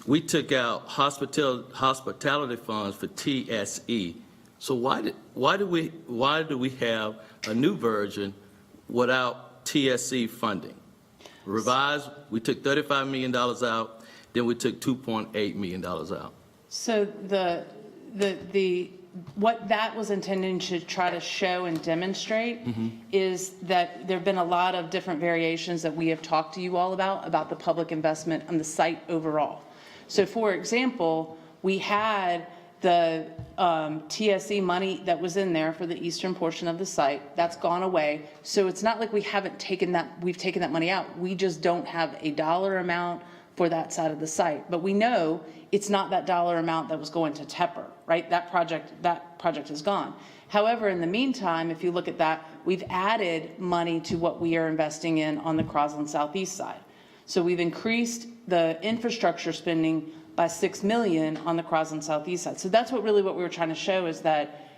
we took out hospitality funds for TSE. So why do we have a new version without TSE funding? Revised, we took $35 million out, then we took $2.8 million out. So what that was intending to try to show and demonstrate is that there have been a lot of different variations that we have talked to you all about the public investment on the site overall. So for example, we had the TSE money that was in there for the eastern portion of the site. That's gone away. So it's not like we've taken that money out. We just don't have a dollar amount for that side of the site. But we know it's not that dollar amount that was going to Tepper, right? That project is gone. However, in the meantime, if you look at that, we've added money to what we are investing in on the Crosland Southeast side. So we've increased the infrastructure spending by $6 million on the Crosland Southeast side. So that's what we were trying to show, is that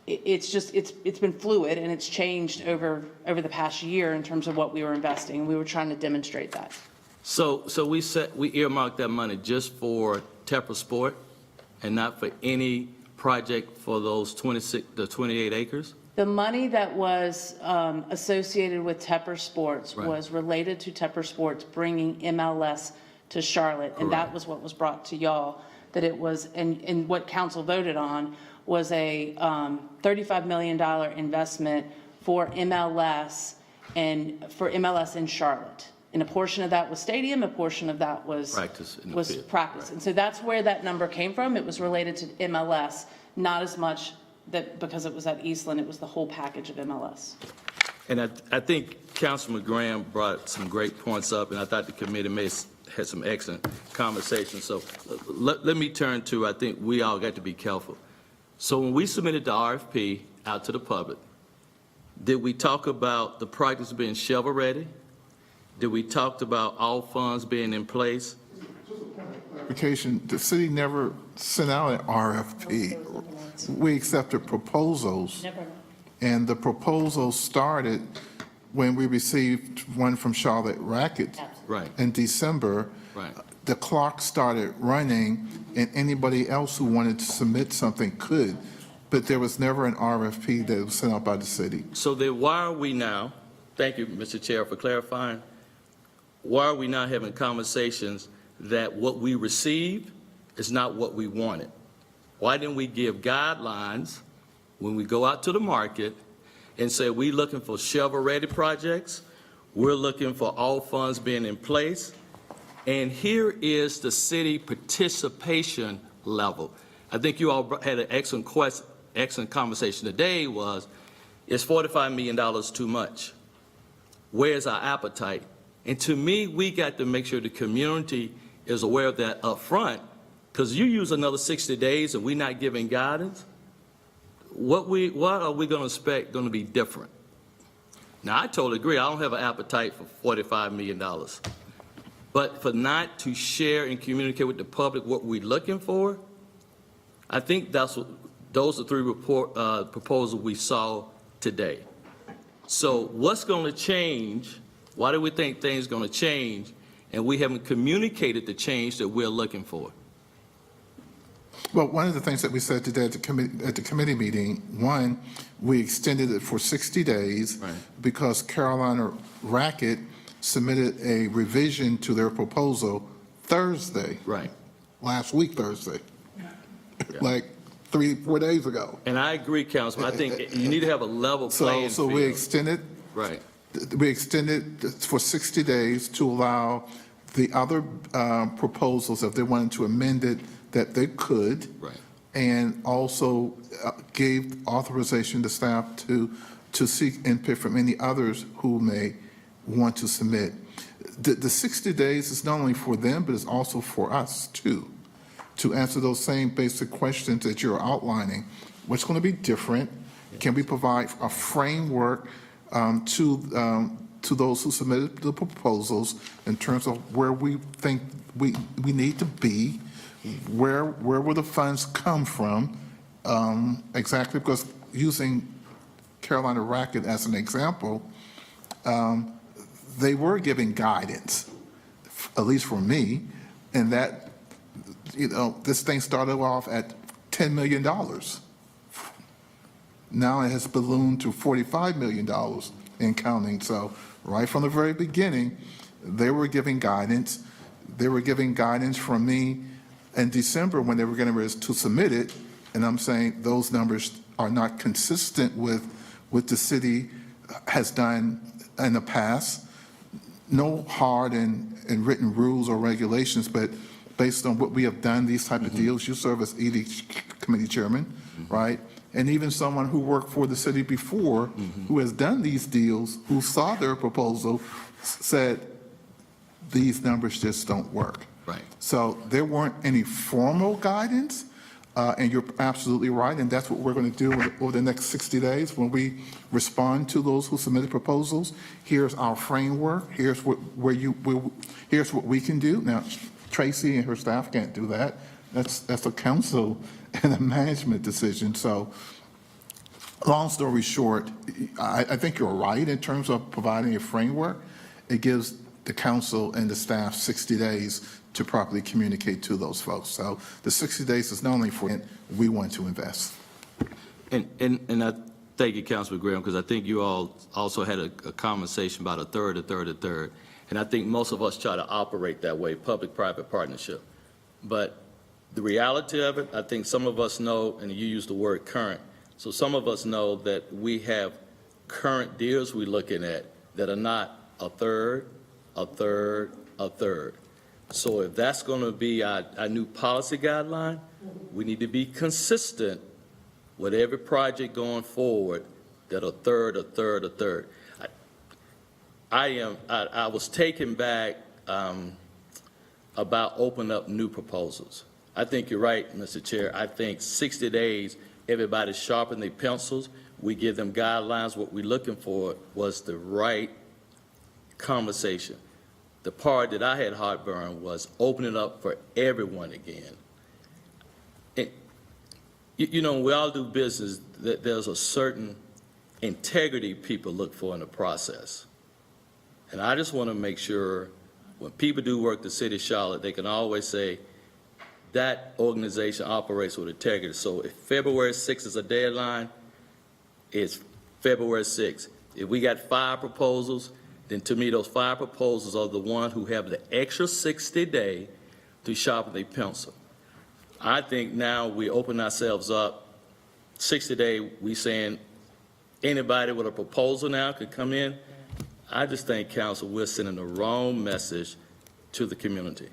it's been fluid and it's changed over the past year in terms of what we were investing. And we were trying to demonstrate that. So we earmarked that money just for Tepper Sport and not for any project for those 28 acres? The money that was associated with Tepper Sports was related to Tepper Sports bringing MLS to Charlotte, and that was what was brought to y'all, that it was, and what council voted on was a $35 million investment for MLS in Charlotte. And a portion of that was stadium, a portion of that was practice. And so that's where that number came from. It was related to MLS, not as much that because it was at Eastland, it was the whole package of MLS. And I think Councilman Graham brought some great points up, and I thought the committee had some excellent conversations. So let me turn to, I think we all got to be careful. So when we submitted the RFP out to the public, did we talk about the projects being shovel-ready? Did we talk about all funds being in place? Clarification, the city never sent out an RFP. We accepted proposals. And the proposals started when we received one from Charlotte Racket in December. Right. The clock started running, and anybody else who wanted to submit something could, but there was never an RFP that was sent out by the city. So then why are we now, thank you, Mr. Chair, for clarifying, why are we now having conversations that what we received is not what we wanted? Why didn't we give guidelines when we go out to the market and say we're looking for shovel-ready projects? We're looking for all funds being in place. And here is the city participation level. I think you all had an excellent conversation today was, is $45 million too much? Where's our appetite? And to me, we got to make sure the community is aware of that up front, because you use another 60 days and we're not giving guidance. What are we going to expect going to be different? Now, I totally agree. I don't have an appetite for $45 million. But for not to share and communicate with the public what we're looking for, I think those are three proposals we saw today. So what's going to change? Why do we think things are going to change? And we haven't communicated the change that we're looking for. Well, one of the things that we said today at the committee meeting, one, we extended it for 60 days because Carolina Racket submitted a revision to their proposal Thursday. Last week, Thursday. Like 3-4 days ago. And I agree, Councilman. I think you need to have a level playing So we extended. We extended for 60 days to allow the other proposals, if they wanted to amend it, that they could. And also gave authorization to staff to seek input from any others who may want to submit. The 60 days is not only for them, but it's also for us too, to answer those same basic questions that you're outlining. What's going to be different? Can we provide a framework to those who submitted the proposals in terms of where we think we need to be? Where will the funds come from? Exactly, because using Carolina Racket as an example, they were giving guidance, at least for me, in that, this thing started off at $10 million. Now it has ballooned to $45 million and counting. So right from the very beginning, they were giving guidance. They were giving guidance from me in December when they were getting ready to submit it, and I'm saying those numbers are not consistent with what the city has done in the past. No hard and written rules or regulations, but based on what we have done, these type of deals. You serve as ED committee chairman, right? And even someone who worked for the city before, who has done these deals, who saw their proposal, said these numbers just don't work. So there weren't any formal guidance, and you're absolutely right, and that's what we're going to do over the next 60 days when we respond to those who submitted proposals. Here's our framework. Here's what here's what we can do. Now, Tracy and her staff can't do that. That's a council and a management decision. So, long story short, I think you're right in terms of providing a framework. It gives the council and the staff 60 days to properly communicate to those folks. So the 60 days is not only for we want to invest. And I thank you, Councilman Graham, because I think you all also had a conversation about a third. And I think most of us try to operate that way, public-private partnership. But the reality of it, I think some of us know, and you use the word current, so some of us know that we have current deals we're looking at that are not a third. So if that's going to be our new policy guideline, we need to be consistent with every project going forward that a third. I was taken back about opening up new proposals. I think you're right, Mr. Chair. I think 60 days, everybody sharpen their pencils. We give them guidelines. What we're looking for was the right conversation. The part that I had heartburn was opening up for everyone again. And, we all do business, that there's a certain integrity people look for in the process. And I just want to make sure when people do work the city of Charlotte, they can always say that organization operates with integrity. So if February 6th is a deadline, it's February 6th. If we got 5 proposals, then to me, those 5 proposals are the ones who have the extra 60 day to sharpen their pencil. I think now we open ourselves up, 60 day, we saying anybody with a proposal now could come in. I just think, council, we're sending the wrong message to the community.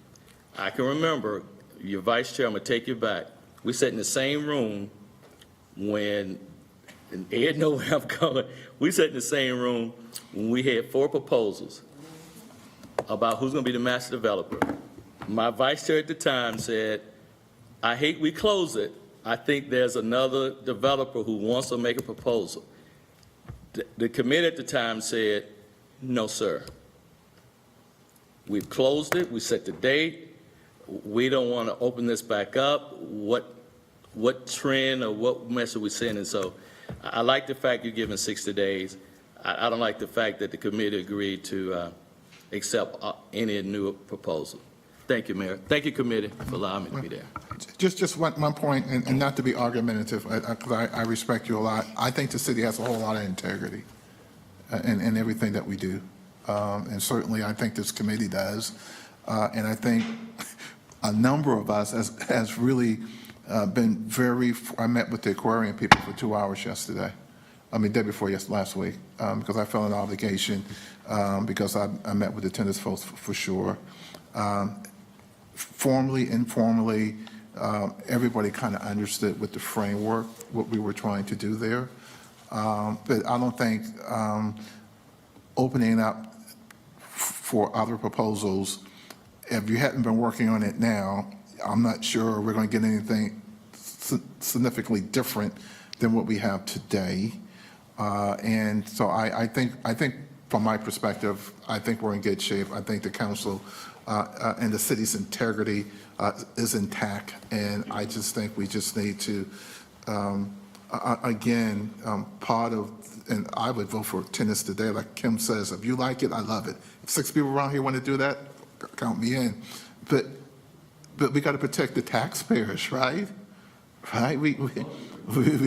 I can remember, your vice chair, I'm gonna take you back. We sat in the same room when, and Ed know where I'm going, we sat in the same room when we had 4 proposals about who's gonna be the master developer. My vice chair at the time said, I hate we close it. I think there's another developer who wants to make a proposal. The committee at the time said, no, sir. We've closed it, we set the date, we don't want to open this back up. What trend or what message are we sending? So I like the fact you're giving 60 days. I don't like the fact that the committee agreed to accept any new proposal. Thank you, Mayor. Thank you, committee, for allowing me to be there. Just one point, and not to be argumentative, because I respect you a lot. I think the city has a whole lot of integrity in everything that we do. And certainly I think this committee does. And I think a number of us has really been very, I met with the aquarium people for 2 hours yesterday. I mean, day before last week, because I felt an obligation, because I met with the tennis folks for sure. Formally, informally, everybody kind of understood with the framework, what we were trying to do there. But I don't think opening up for other proposals, if you hadn't been working on it now, I'm not sure we're going to get anything significantly different than what we have today. And so I think from my perspective, I think we're in good shape. I think the council and the city's integrity is intact. And I just think we just need to, again, part of, and I would vote for tennis today, like Kim says, if you like it, I love it. If 6 people around here want to do that, count me in. But we got to protect the taxpayers, right? Right? We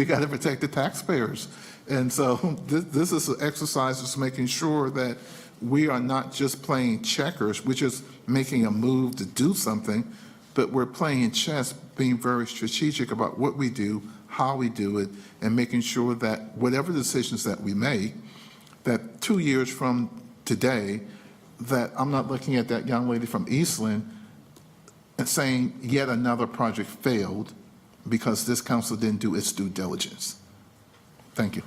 got to protect the taxpayers. And so this is an exercise that's making sure that we are not just playing checkers, we're just making a move to do something, but we're playing chess, being very strategic about what we do, how we do it, and making sure that whatever decisions that we make, that 2 years from today, that I'm not looking at that young lady from Eastland and saying yet another project failed because this council didn't do its due diligence. Thank you.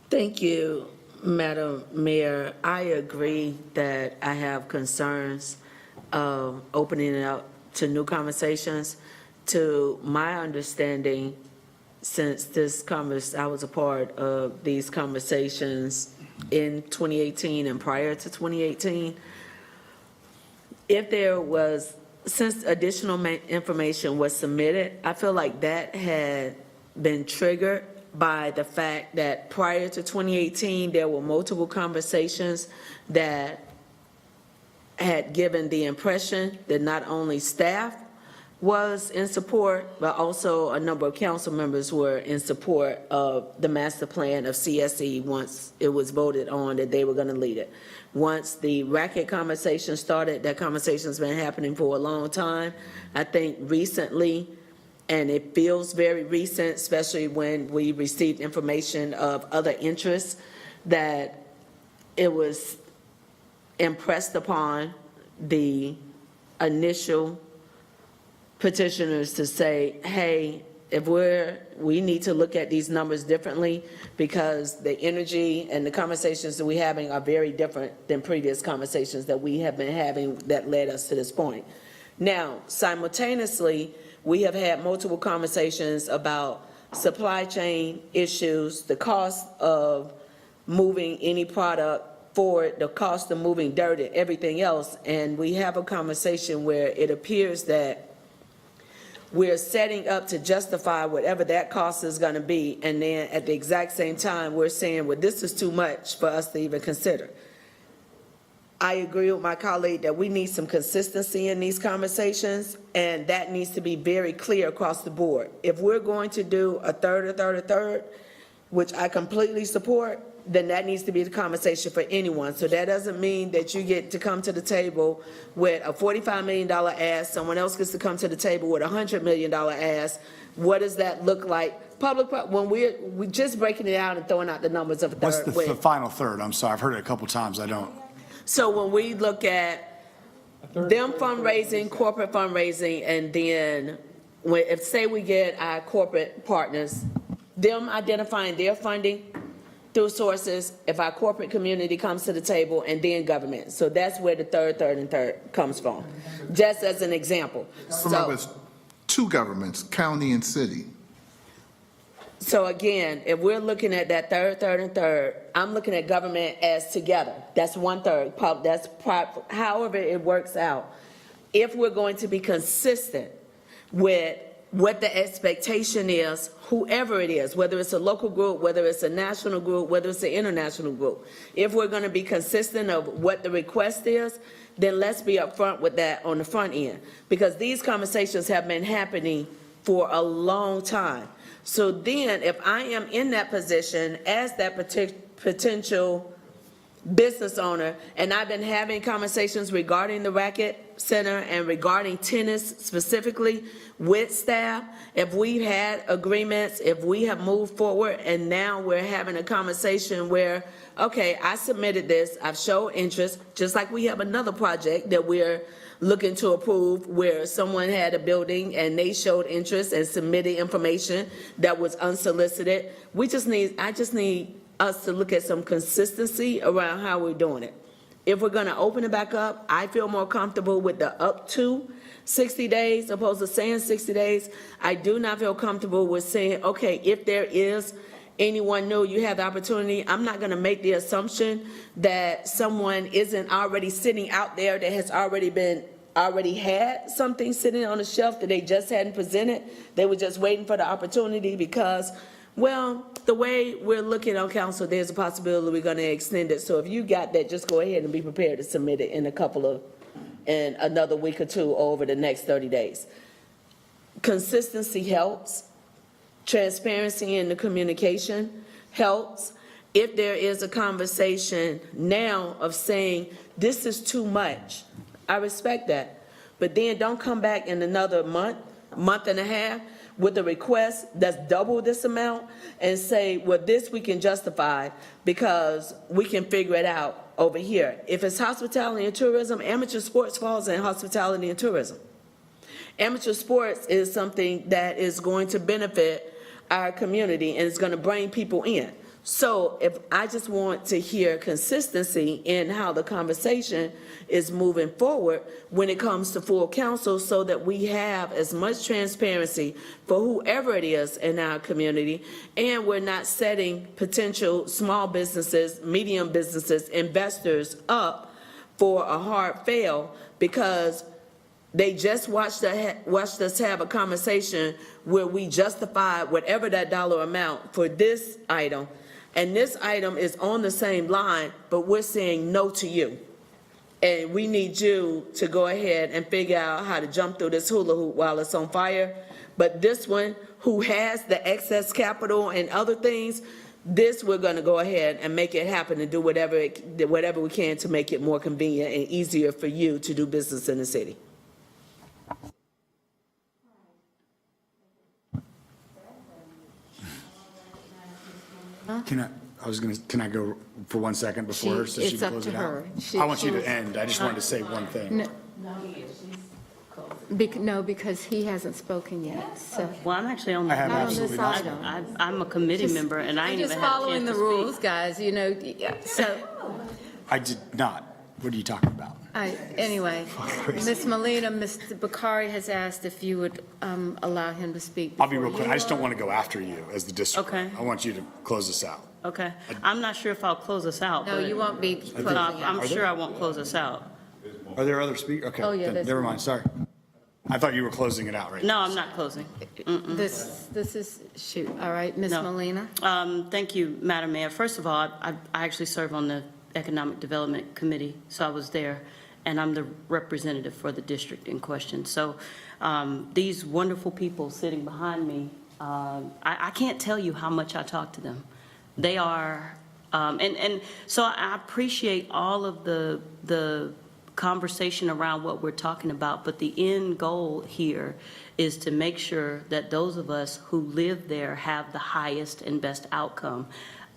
Thank you, Madam Mayor. I agree that I have concerns of opening it up to new conversations. To my understanding, since I was a part of these conversations in 2018 and prior to 2018, if there was, since additional information was submitted, I feel like that had been triggered by the fact that prior to 2018, there were multiple conversations that had given the impression that not only staff was in support, but also a number of council members were in support of the master plan of CSE once it was voted on that they were going to lead it. Once the racket conversation started, that conversation's been happening for a long time. I think recently, and it feels very recent, especially when we received information of other interests, that it was impressed upon the initial petitioners to say, hey, if we need to look at these numbers differently because the energy and the conversations that we're having are very different than previous conversations that we have been having that led us to this point. Now, simultaneously, we have had multiple conversations about supply chain issues, the cost of moving any product forward, the cost of moving dirt and everything else. And we have a conversation where it appears that we're setting up to justify whatever that cost is going to be. And then at the exact same time, we're saying, well, this is too much for us to even consider. I agree with my colleague that we need some consistency in these conversations, and that needs to be very clear across the board. If we're going to do a third, which I completely support, then that needs to be the conversation for anyone. So that doesn't mean that you get to come to the table with a $45 million ask, someone else gets to come to the table with a $100 million ask. What does that look like? When we're just breaking it out and throwing out the numbers of a What's third. the final third? I'm sorry, I've heard it a couple times, I don't. So when we look at them fundraising, corporate fundraising, and then if, say we get our corporate partners, them identifying their funding through sources, if our corporate community comes to the table, and then government. So that's where the third comes from, just as an example. Remember, it's two governments, county and city. So again, if we're looking at that third, I'm looking at government as together. That's 1/3. However it works out. If we're going to be consistent with what the expectation is, whoever it is, whether it's a local group, whether it's a national group, whether it's an international group, if we're going to be consistent of what the request is, then let's be upfront with that on the front end. Because these conversations have been happening for a long time. So then, if I am in that position as that potential business owner, and I've been having conversations regarding the Racket Center and regarding tennis specifically with staff, if we've had agreements, if we have moved forward, and now we're having a conversation where, okay, I submitted this, I've showed interest, just like we have another project that we're looking to approve where someone had a building and they showed interest and submitted information that was unsolicited. I just need us to look at some consistency around how we're doing it. If we're gonna open it back up, I feel more comfortable with the up to 60 days opposed to saying 60 days. I do not feel comfortable with saying, okay, if there is anyone new, you have the opportunity. I'm not gonna make the assumption that someone isn't already sitting out there that has already had something sitting on the shelf that they just hadn't presented. They were just waiting for the opportunity because, well, the way we're looking on council, there's a possibility we're gonna extend it. So if you got that, just go ahead and be prepared to submit it in another week or two or over the next 30 days. Consistency helps. Transparency in the communication helps. If there is a conversation now of saying, this is too much, I respect that. But then don't come back in another month and a half with a request that's double this amount and say, well, this we can justify because we can figure it out over here. If it's hospitality and tourism, amateur sports falls in hospitality and tourism. Amateur sports is something that is going to benefit our community and it's going to bring people in. So if I just want to hear consistency in how the conversation is moving forward when it comes to full council so that we have as much transparency for whoever it is in our community and we're not setting potential small businesses, medium businesses, investors up for a hard fail because they just watched us have a conversation where we justified whatever that dollar amount for this item, and this item is on the same line, but we're saying no to you. And we need you to go ahead and figure out how to jump through this hula hoop while it's on fire. But this one, who has the excess capital and other things, this we're going to go ahead and make it happen and do whatever we can to make it more convenient and easier for you to do business in the city. Can I go for 1 second before her so she It's can up close to it out? her. I want you to end. I just wanted to say one thing. No, because he hasn't spoken yet, so. Well, I'm actually on I have Not on this absolutely nothing. item. I'm a committee member, and I I'm ain't just even had a following chance the to speak. rules, guys, you know, so, I did not. What are you talking about? anyway. Ms. Molina, Mr. Bakari has asked if you would allow him to speak. I'll be real before quick. you. I just don't want to go after you as the district. Okay. I want you to close this out. Okay. I'm not sure if I'll close us out. No, but- you won't be closing out. I'm sure I won't close us out. Are there other speakers? Okay. Oh, yeah, then there's never one. mind. Sorry. I thought you were closing it out right now. No, I'm not closing. This is, shoot, all right, Ms. No. Molina? Thank you, Madam Mayor. First of all, I actually serve on the Economic Development Committee, so I was there, and I'm the representative for the district in question. So these wonderful people sitting behind me, I can't tell you how much I talk to them. They are And so I appreciate all of the conversation around what we're talking about, but the end goal here is to make sure that those of us who live there have the highest and best outcome.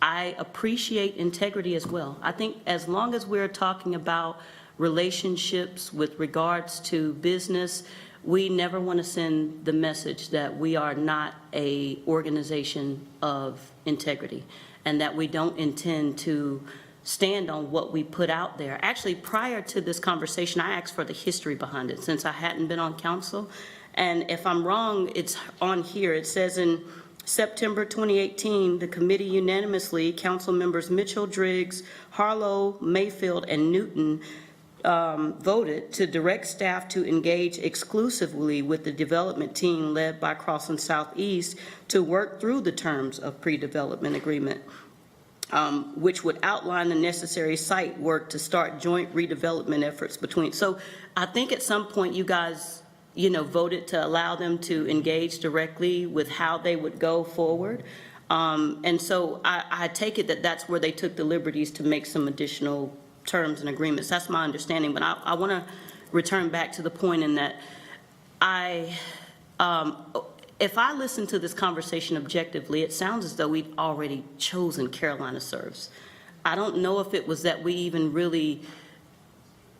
I appreciate integrity as well. I think as long as we're talking about relationships with regards to business, we never want to send the message that we are not an organization of integrity and that we don't intend to stand on what we put out there. Actually, prior to this conversation, I asked for the history behind it since I hadn't been on council. And if I'm wrong, it's on here. It says in September 2018, the committee unanimously, council members Mitchell, Driggs, Harlow, Mayfield, and Newton voted to direct staff to engage exclusively with the development team led by Crossland Southeast to work through the terms of pre-development agreement, which would outline the necessary site work to start joint redevelopment efforts between. So I think at some point you guys, voted to allow them to engage directly with how they would go forward. And so I take it that that's where they took the liberties to make some additional terms and agreements. That's my understanding. But I want to return back to the point in that if I listen to this conversation objectively, it sounds as though we've already chosen Carolina Serves. I don't know if it was that we even really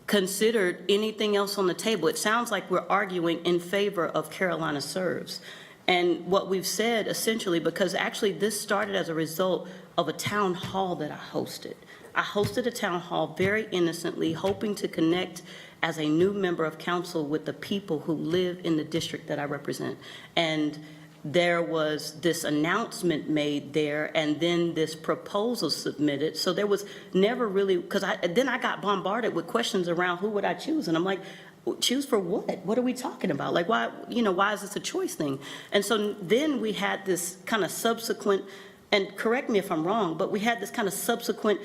considered anything else on the table. It sounds like we're arguing in favor of Carolina Serves. And what we've said essentially, because actually this started as a result of a town hall that I hosted. I hosted a town hall very innocently, hoping to connect as a new member of council with the people who live in the district that I represent. And there was this announcement made there and then this proposal submitted. So there was never really, because then I got bombarded with questions around who would I choose? And I'm like, choose for what? What are we talking about? Like, why is this a choice thing? And so then we had this kind of subsequent, and correct me if I'm wrong, but we had this kind of subsequent,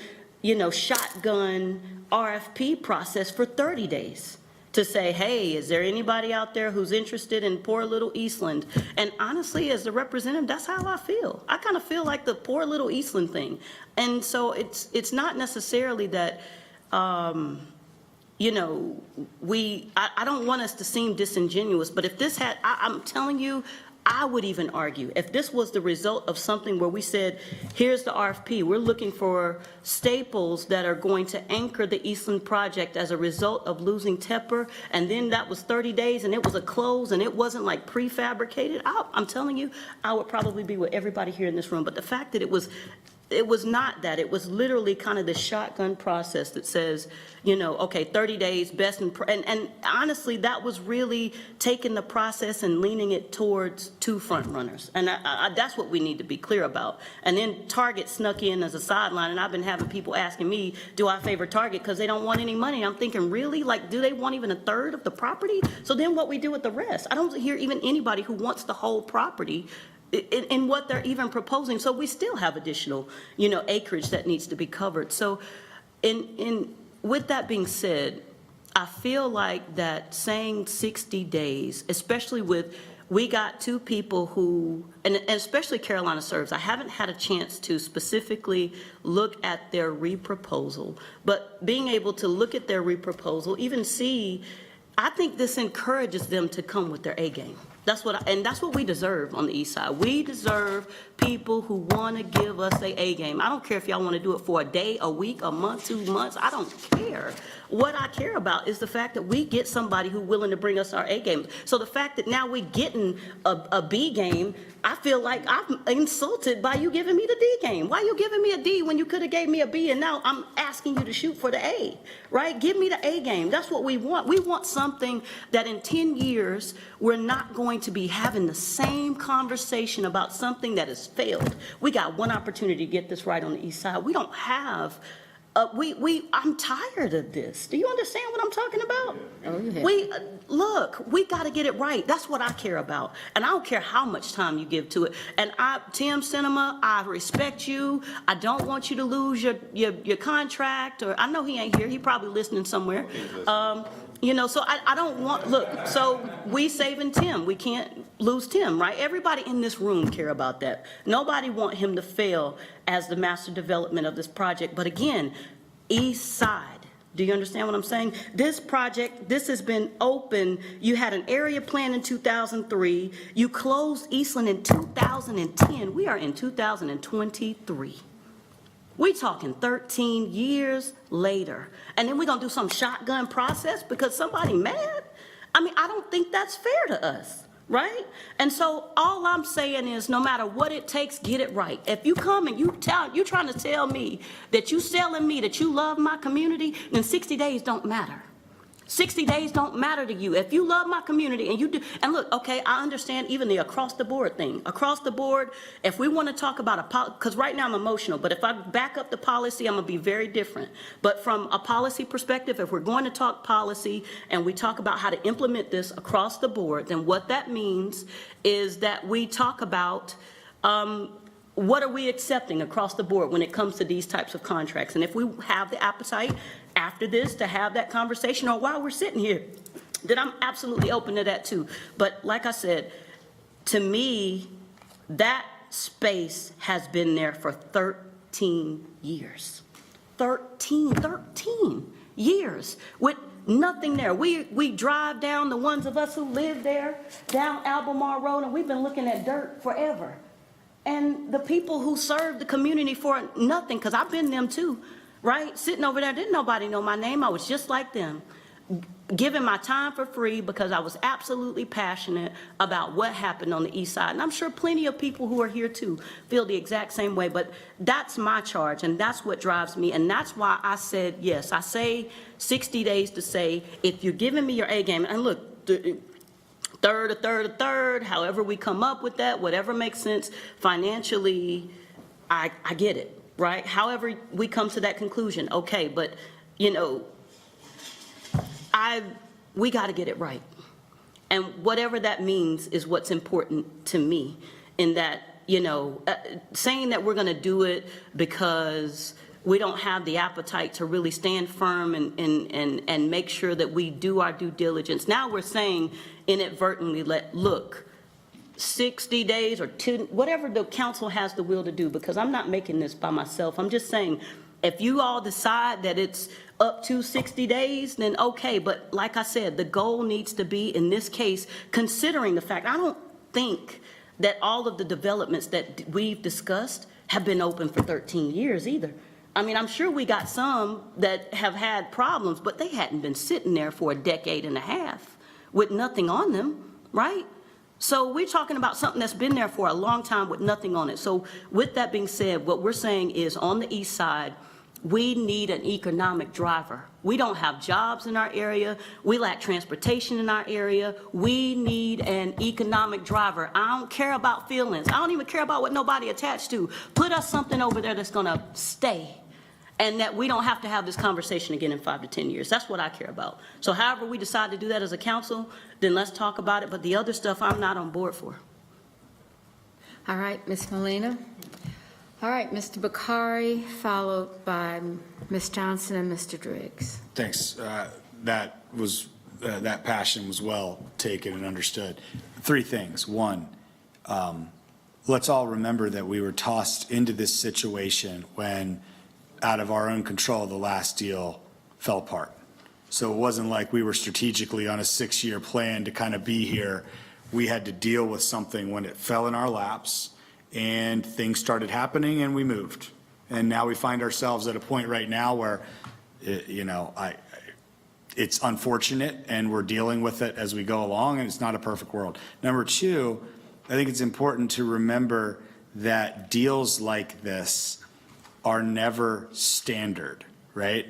shotgun RFP process for 30 days. To say, hey, is there anybody out there who's interested in poor little Eastland? And honestly, as the representative, that's how I feel. I kind of feel like the poor little Eastland thing. And so it's not necessarily that, I don't want us to seem disingenuous, but if this had, I'm telling you, I would even argue, if this was the result of something where we said, here's the RFP, we're looking for staples that are going to anchor the Eastland project as a result of losing Tepper, and then that was 30 days and it was a close and it wasn't like prefabricated, I'm telling you, I would probably be with everybody here in this room. But the fact that it was not that. It was literally kind of the shotgun process that says, okay, 30 days, best, and honestly, that was really taking the process and leaning it towards two front runners. And that's what we need to be clear about. And then Target snuck in as a sideline, and I've been having people asking me, do I favor Target because they don't want any money? I'm thinking, really? Like, do they want even a third of the property? So then what we do with the rest? I don't hear even anybody who wants the whole property in what they're even proposing. So we still have additional, acreage that needs to be covered. So with that being said, I feel like that saying 60 days, especially we got two people who, and especially Carolina Serves, I haven't had a chance to specifically look at their reproposal, but being able to look at their reproposal, even see, I think this encourages them to come with their A game. That's what we deserve on the east side. We deserve people who want to give us their A game. I don't care if y'all want to do it for a day, a week, a month, 2 months. I don't care. What I care about is the fact that we get somebody who's willing to bring us our A game. So the fact that now we're getting a B game, I feel like I'm insulted by you giving me the D game. Why are you giving me a D when you could have gave me a B and now I'm asking you to shoot for the A, right? Give me the A game. That's what we want. We want something that in 10 years we're not going to be having the same conversation about something that has failed. We got one opportunity to get this right on the east side. We don't have I'm tired of this. Do you understand what I'm talking about? Oh, yeah. We got to get it right. That's what I care about. And I don't care how much time you give to it. And Tim Sinema, I respect you. I don't want you to lose your contract, or I know he ain't here. He probably listening somewhere. So I don't want, look, so we saving Tim. We can't lose Tim, right? Everybody in this room care about that. Nobody want him to fail as the master development of this project. But again, East Side. Do you understand what I'm saying? This project, this has been open. You had an area plan in 2003. You closed Eastland in 2010. We are in 2023. We talking 13 years later. And then we're going to do some shotgun process because somebody mad? I mean, I don't think that's fair to us, right? And so all I'm saying is no matter what it takes, get it right. If you come and you're trying to tell me that you selling me that you love my community, then 60 days don't matter. 60 days don't matter to you. If you love my community and you do, and look, okay, I understand even the across the board thing. Across the board, if we want to talk about because right now I'm emotional, but if I back up the policy, I'm going to be very different. But from a policy perspective, if we're going to talk policy and we talk about how to implement this across the board, then what that means is that we talk about what are we accepting across the board when it comes to these types of contracts? And if we have the appetite after this to have that conversation or while we're sitting here, then I'm absolutely open to that too. But like I said, to me, that space has been there for 13 years. 13 years with nothing there. We drive down, the ones of us who live there, down Albemarle Road, and we've been looking at dirt forever. And the people who serve the community for nothing, because I've been them too, right? Sitting over there, didn't nobody know my name. I was just like them, giving my time for free because I was absolutely passionate about what happened on the East Side. And I'm sure plenty of people who are here too feel the exact same way, but that's my charge and that's what drives me. And that's why I said, yes, I say 60 days to say, if you're giving me your A game, and look, a third, however we come up with that, whatever makes sense financially, I get it, right? However we come to that conclusion, okay, but, we got to get it right. And whatever that means is what's important to me in that, saying that we're going to do it because we don't have the appetite to really stand firm and make sure that we do our due diligence. Now we're saying inadvertently, look, 60 days or 2, whatever the council has the will to do, because I'm not making this by myself. I'm just saying, if you all decide that it's up to 60 days, then okay. But like I said, the goal needs to be, in this case, considering the fact, I don't think that all of the developments that we've discussed have been open for 13 years either. I mean, I'm sure we got some that have had problems, but they hadn't been sitting there for a decade and a half with nothing on them, right? So we're talking about something that's been there for a long time with nothing on it. So with that being said, what we're saying is on the East Side, we need an economic driver. We don't have jobs in our area. We lack transportation in our area. We need an economic driver. I don't care about feelings. I don't even care about what nobody attached to. Put us something over there that's gonna stay, and that we don't have to have this conversation again in 5 to 10 years. That's what I care about. So however we decide to do that as a council, then let's talk about it. But the other stuff I'm not on board for. All right, Ms. Molina. All right, Mr. Bakari, followed by Ms. Johnson and Mr. Driggs. Thanks. That passion was well taken and understood. 3 things. 1, let's all remember that we were tossed into this situation when, out of our own control, the last deal fell apart. So it wasn't like we were strategically on a 6-year plan to kind of be here. We had to deal with something when it fell in our laps, and things started happening and we moved. And now we find ourselves at a point right now where, it's unfortunate and we're dealing with it as we go along, and it's not a perfect world. Number 2, I think it's important to remember that deals like this are never standard, right?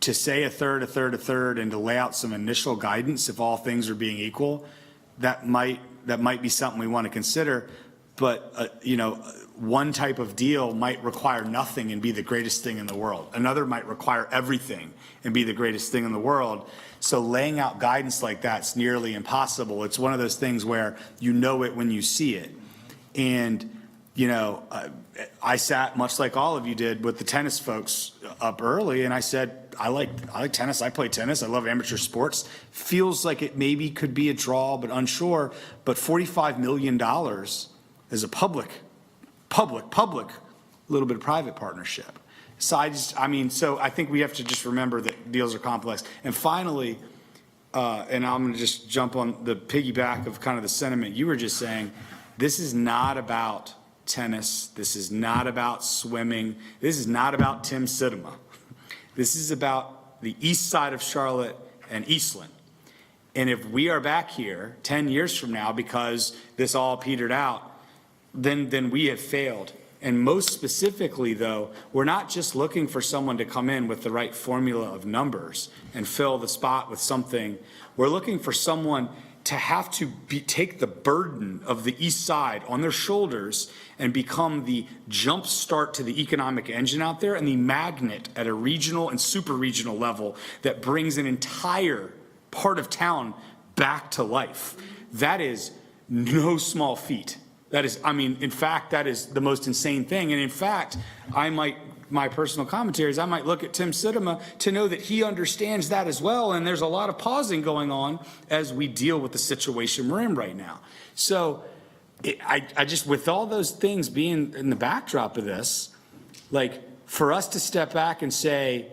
To say a third, and to lay out some initial guidance if all things are being equal, that might be something we want to consider. But, one type of deal might require nothing and be the greatest thing in the world. Another might require everything and be the greatest thing in the world. So laying out guidance like that's nearly impossible. It's one of those things where you know it when you see it. And, I sat, much like all of you did, with the tennis folks up early, and I said, I like tennis. I play tennis. I love amateur sports. Feels like it maybe could be a draw, but unsure. But $45 million is a public, a little bit of private partnership. So so I think we have to just remember that deals are complex. And finally, and I'm going to just jump on the piggyback of kind of the sentiment you were just saying, this is not about tennis. This is not about swimming. This is not about Tim Sidema. This is about the east side of Charlotte and Eastland. And if we are back here 10 years from now because this all petered out, then we have failed. And most specifically, though, we're not just looking for someone to come in with the right formula of numbers and fill the spot with something. We're looking for someone to have to take the burden of the east side on their shoulders and become the jump start to the economic engine out there and the magnet at a regional and super regional level that brings an entire part of town back to life. That is no small feat. That is, in fact, that is the most insane thing. And in fact, my personal commentary is I might look at Tim Sidema to know that he understands that as well. And there's a lot of pausing going on as we deal with the situation we're in right now. So I just, with all those things being in the backdrop of this, like for us to step back and say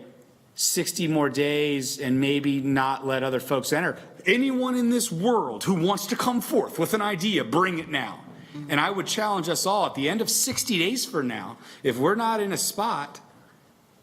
60 more days and maybe not let other folks enter, anyone in this world who wants to come forth with an idea, bring it now. And I would challenge us all at the end of 60 days from now, if we're not in a spot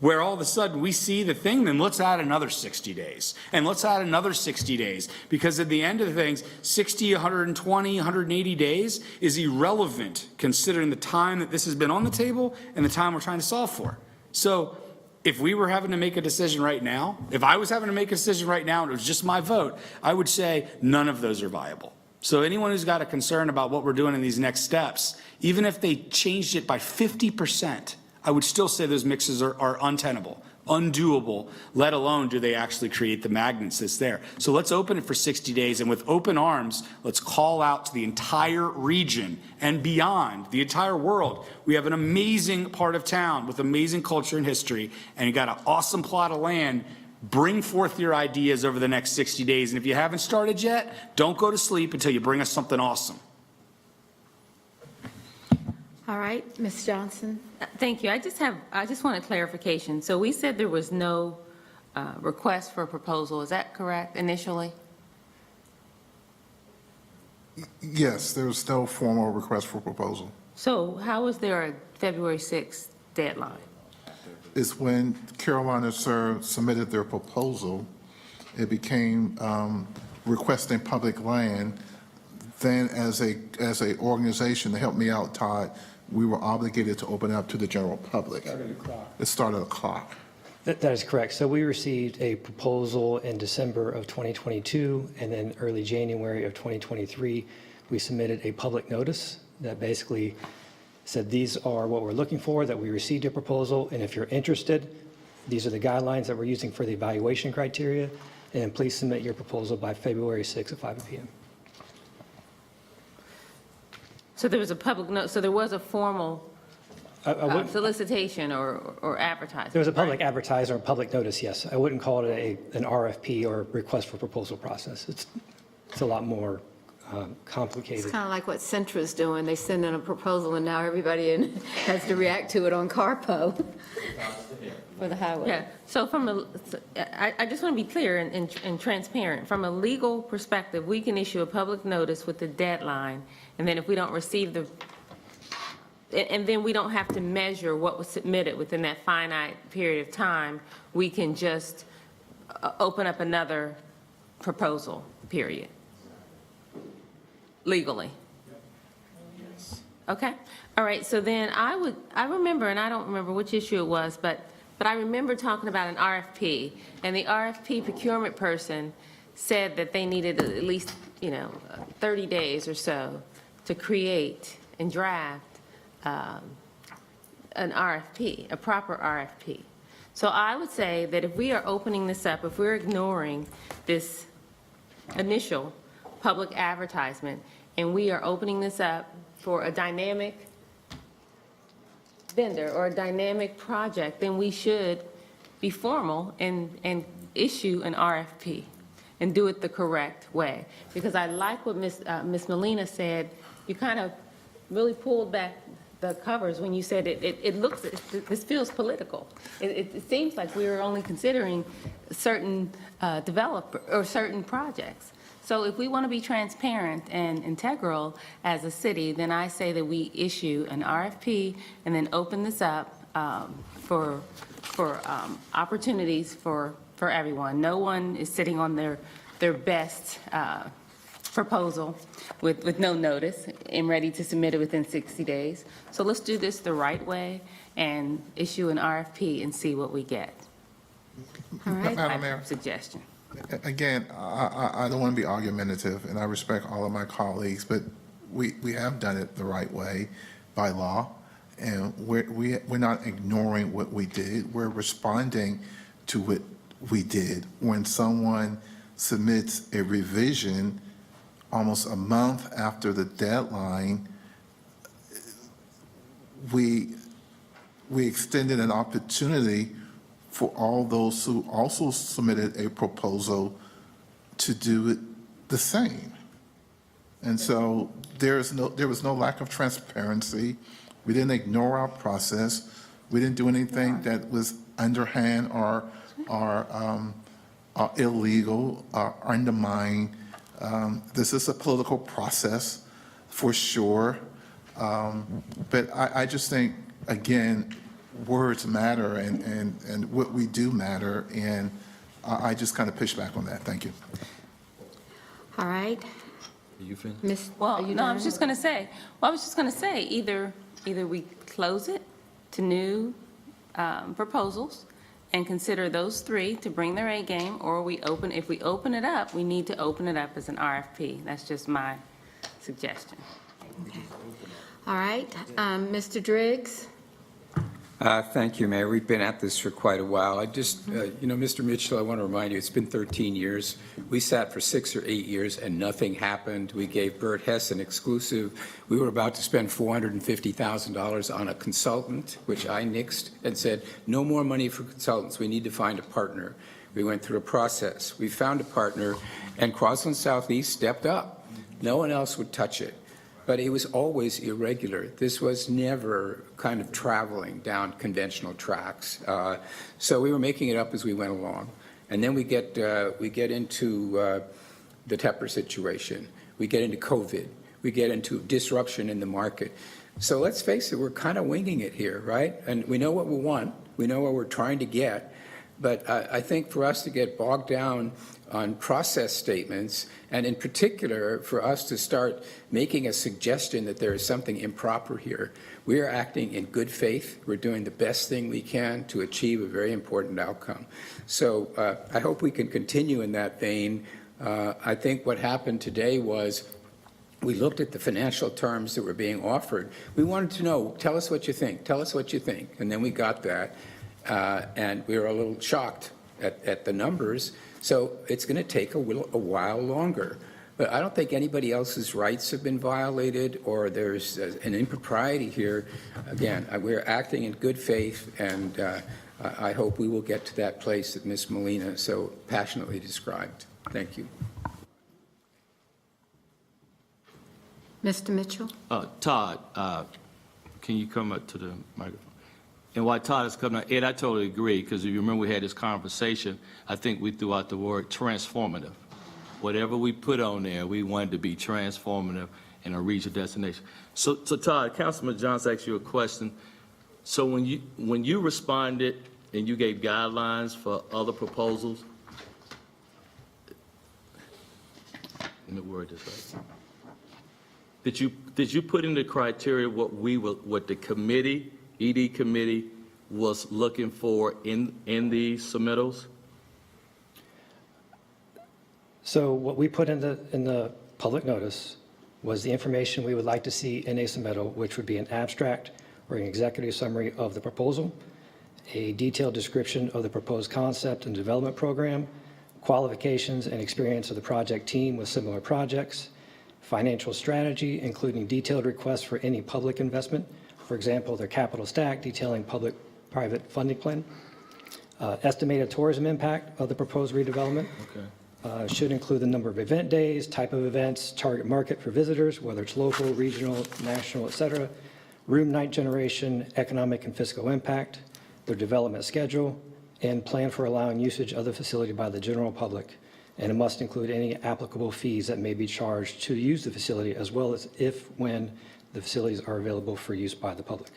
where all of a sudden we see the thing, then let's add another 60 days. And let's add another 60 days. Because at the end of the things, 60, 120, 180 days is irrelevant considering the time that this has been on the table and the time we're trying to solve for. So if we were having to make a decision right now, if I was having to make a decision right now and it was just my vote, I would say none of those are viable. So anyone who's got a concern about what we're doing in these next steps, even if they changed it by 50%, I would still say those mixes are untenable, undoable, let alone do they actually create the magnets that's there. So let's open it for 60 days, and with open arms, let's call out to the entire region and beyond, the entire world. We have an amazing part of town with amazing culture and history, and you got an awesome plot of land. Bring forth your ideas over the next 60 days. And if you haven't started yet, don't go to sleep until you bring us something awesome. All right, Ms. Johnson. Thank you. I just want a clarification. So we said there was no request for a proposal. Is that correct initially? Yes, there was no formal request for proposal. So how was there a February 6th deadline? Is when Carolina submitted their proposal, it became requesting public land. Then as a organization, to help me out, Todd, we were obligated to open it up to the general public. It started a clock. That is correct. So we received a proposal in December of 2022, and then early January of 2023, we submitted a public notice that basically said these are what we're looking for, that we received a proposal, and if you're interested, these are the guidelines that we're using for the evaluation criteria, and please submit your proposal by February 6th at 5 p.m. So there was a public note, so there was a formal solicitation or advertising? There was a public right? advertising or public notice, yes. I wouldn't call it an RFP or request for proposal process. It's a lot more complicated. It's kind of like what Centra's doing. They send in a proposal and now everybody has to react to it on Carpo for the highway. Yeah, so I just want to be clear and transparent. From a legal perspective, we can issue a public notice with the deadline, and then if we don't receive and then we don't have to measure what was submitted within that finite period of time, we can just open up another proposal, period. Legally. Okay, all right, so then I remember, and I don't remember which issue it was, but I remember talking about an RFP, and the RFP procurement person said that they needed at least, 30 days or so to create and draft an RFP, a proper RFP. So I would say that if we are opening this up, if we're ignoring this initial public advertisement, and we are opening this up for a dynamic vendor or a dynamic project, then we should be formal and issue an RFP and do it the correct way. Because I like what Ms. Molina said. You kind of really pulled back the covers when you said this feels political. It seems like we were only considering certain developer or certain projects. So if we want to be transparent and integral as a city, then I say that we issue an RFP and then open this up for opportunities for everyone. No one is sitting on their best proposal with no notice and ready to submit it within 60 days. So let's do this the right way and issue an RFP and see what we get. All right, Madam Mayor. suggestion. Again, I don't want to be argumentative, and I respect all of my colleagues, but we have done it the right way by law, and we're not ignoring what we did. We're responding to what we did. When someone submits a revision almost a month after the deadline, we extended an opportunity for all those who also submitted a proposal to do it the same. And so there was no lack of transparency. We didn't ignore our process. We didn't do anything that was underhand or illegal or undermine. This is a political process for sure. But I just think, again, words matter and what we do matter, and I just kind of push back on that. Thank you. All right. Are you finished? Miss, Well, are you no, I done? was just going to say, either we close it to new proposals and consider those three to bring their A game, or if we open it up, we need to open it up as an RFP. That's just my suggestion. All right, Mr. Driggs? Thank you, Mayor. We've been at this for quite a while. I just, Mr. Mitchell, I want to remind you, it's been 13 years. We sat for 6 or 8 years and nothing happened. We gave Bert Hess an exclusive. We were about to spend $450,000 on a consultant, which I nixed and said, no more money for consultants. We need to find a partner. We went through a process. We found a partner, and Crossland Southeast stepped up. No one else would touch it. But it was always irregular. This was never kind of traveling down conventional tracks. So we were making it up as we went along. And then we get into the Tepper situation. We get into COVID. We get into disruption in the market. So let's face it, we're kind of winging it here, right? And we know what we want. We know what we're trying to get. But I think for us to get bogged down on process statements, and in particular for us to start making a suggestion that there is something improper here, we are acting in good faith. We're doing the best thing we can to achieve a very important outcome. So I hope we can continue in that vein. I think what happened today was we looked at the financial terms that were being offered. We wanted to know, tell us what you think, tell us what you think. And then we got that. And we were a little shocked at the numbers. So it's going to take a while longer. But I don't think anybody else's rights have been violated or there's an impropriety here. Again, we're acting in good faith, and I hope we will get to that place that Ms. Molina so passionately described. Thank you. Mr. Mitchell? Todd, can you come up to the microphone? And while Todd is coming up, Ed, I totally agree, because if you remember we had this conversation, I think we threw out the word transformative. Whatever we put on there, we wanted to be transformative and reach a destination. So Todd, Councilman Johnson asked you a question. So when you responded and you gave guidelines for other proposals, let me word this right. Did you put in the criteria what the committee, ED committee, was looking for in the submittals? So what we put in the public notice was the information we would like to see in a submittal, which would be an abstract or an executive summary of the proposal, a detailed description of the proposed concept and development program, qualifications and experience of the project team with similar projects, financial strategy, including detailed requests for any public investment, for example, their capital stack detailing public-private funding plan, Estimated tourism impact of the proposed redevelopment. Should include the number of event days, type of events, target market for visitors, whether it's local, regional, national, et cetera, room night generation, economic and fiscal impact, their development schedule, and plan for allowing usage of the facility by the general public. And it must include any applicable fees that may be charged to use the facility, as well as if, when the facilities are available for use by the public.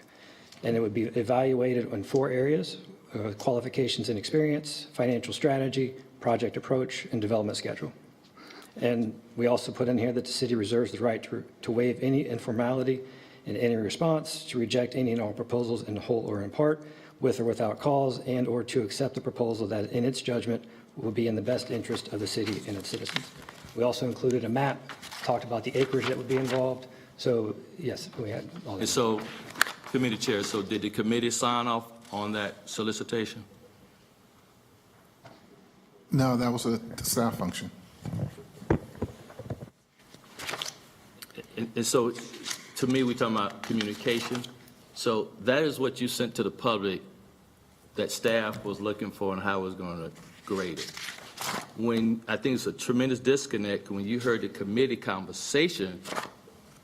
And it would be evaluated in 4 areas: qualifications and experience, financial strategy, project approach, and development schedule. And we also put in here that the city reserves the right to waive any informality in any response, to reject any and all proposals in whole or in part, with or without cause, and or to accept the proposal that in its judgment will be in the best interest of the city and its citizens. We also included a map, talked about the acreage that would be involved. So yes, we had all And that. so, Committee Chair, so did the committee sign off on that solicitation? No, that was a staff function. And so, to me, we're talking about communication. So that is what you sent to the public that staff was looking for and how it was going to grade it. When, I think it's a tremendous disconnect, when you heard the committee conversation,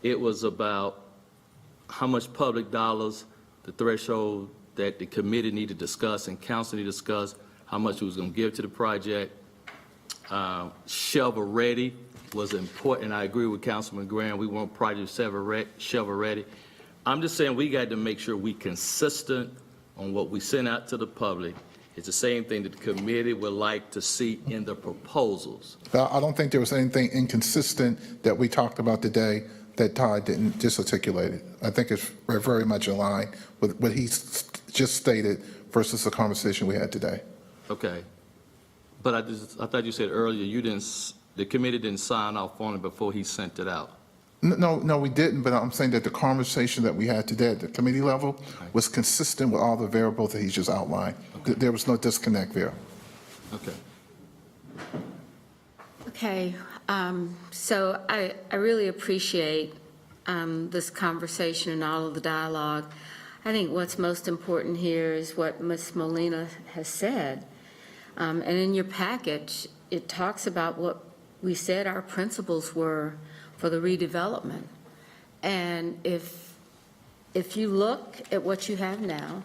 it was about how much public dollars, the threshold that the committee needed to discuss and council needed to discuss, how much it was going to give to the project. Shovel ready was important. I agree with Councilman Graham. We want project shovel ready. I'm just saying we got to make sure we consistent on what we send out to the public. It's the same thing that the committee would like to see in the proposals. I don't think there was anything inconsistent that we talked about today that Todd didn't just articulate it. I think it's very much in line with what he just stated versus the conversation we had today. Okay. But I thought you said earlier the committee didn't sign off on it before he sent it out. No, we didn't, but I'm saying that the conversation that we had today at the committee level was consistent with all the variables that he just outlined. There was no disconnect there. Okay. Okay, so I really appreciate this conversation and all of the dialogue. I think what's most important here is what Ms. Molina has said. And in your package, it talks about what we said our principles were for the redevelopment. And if you look at what you have now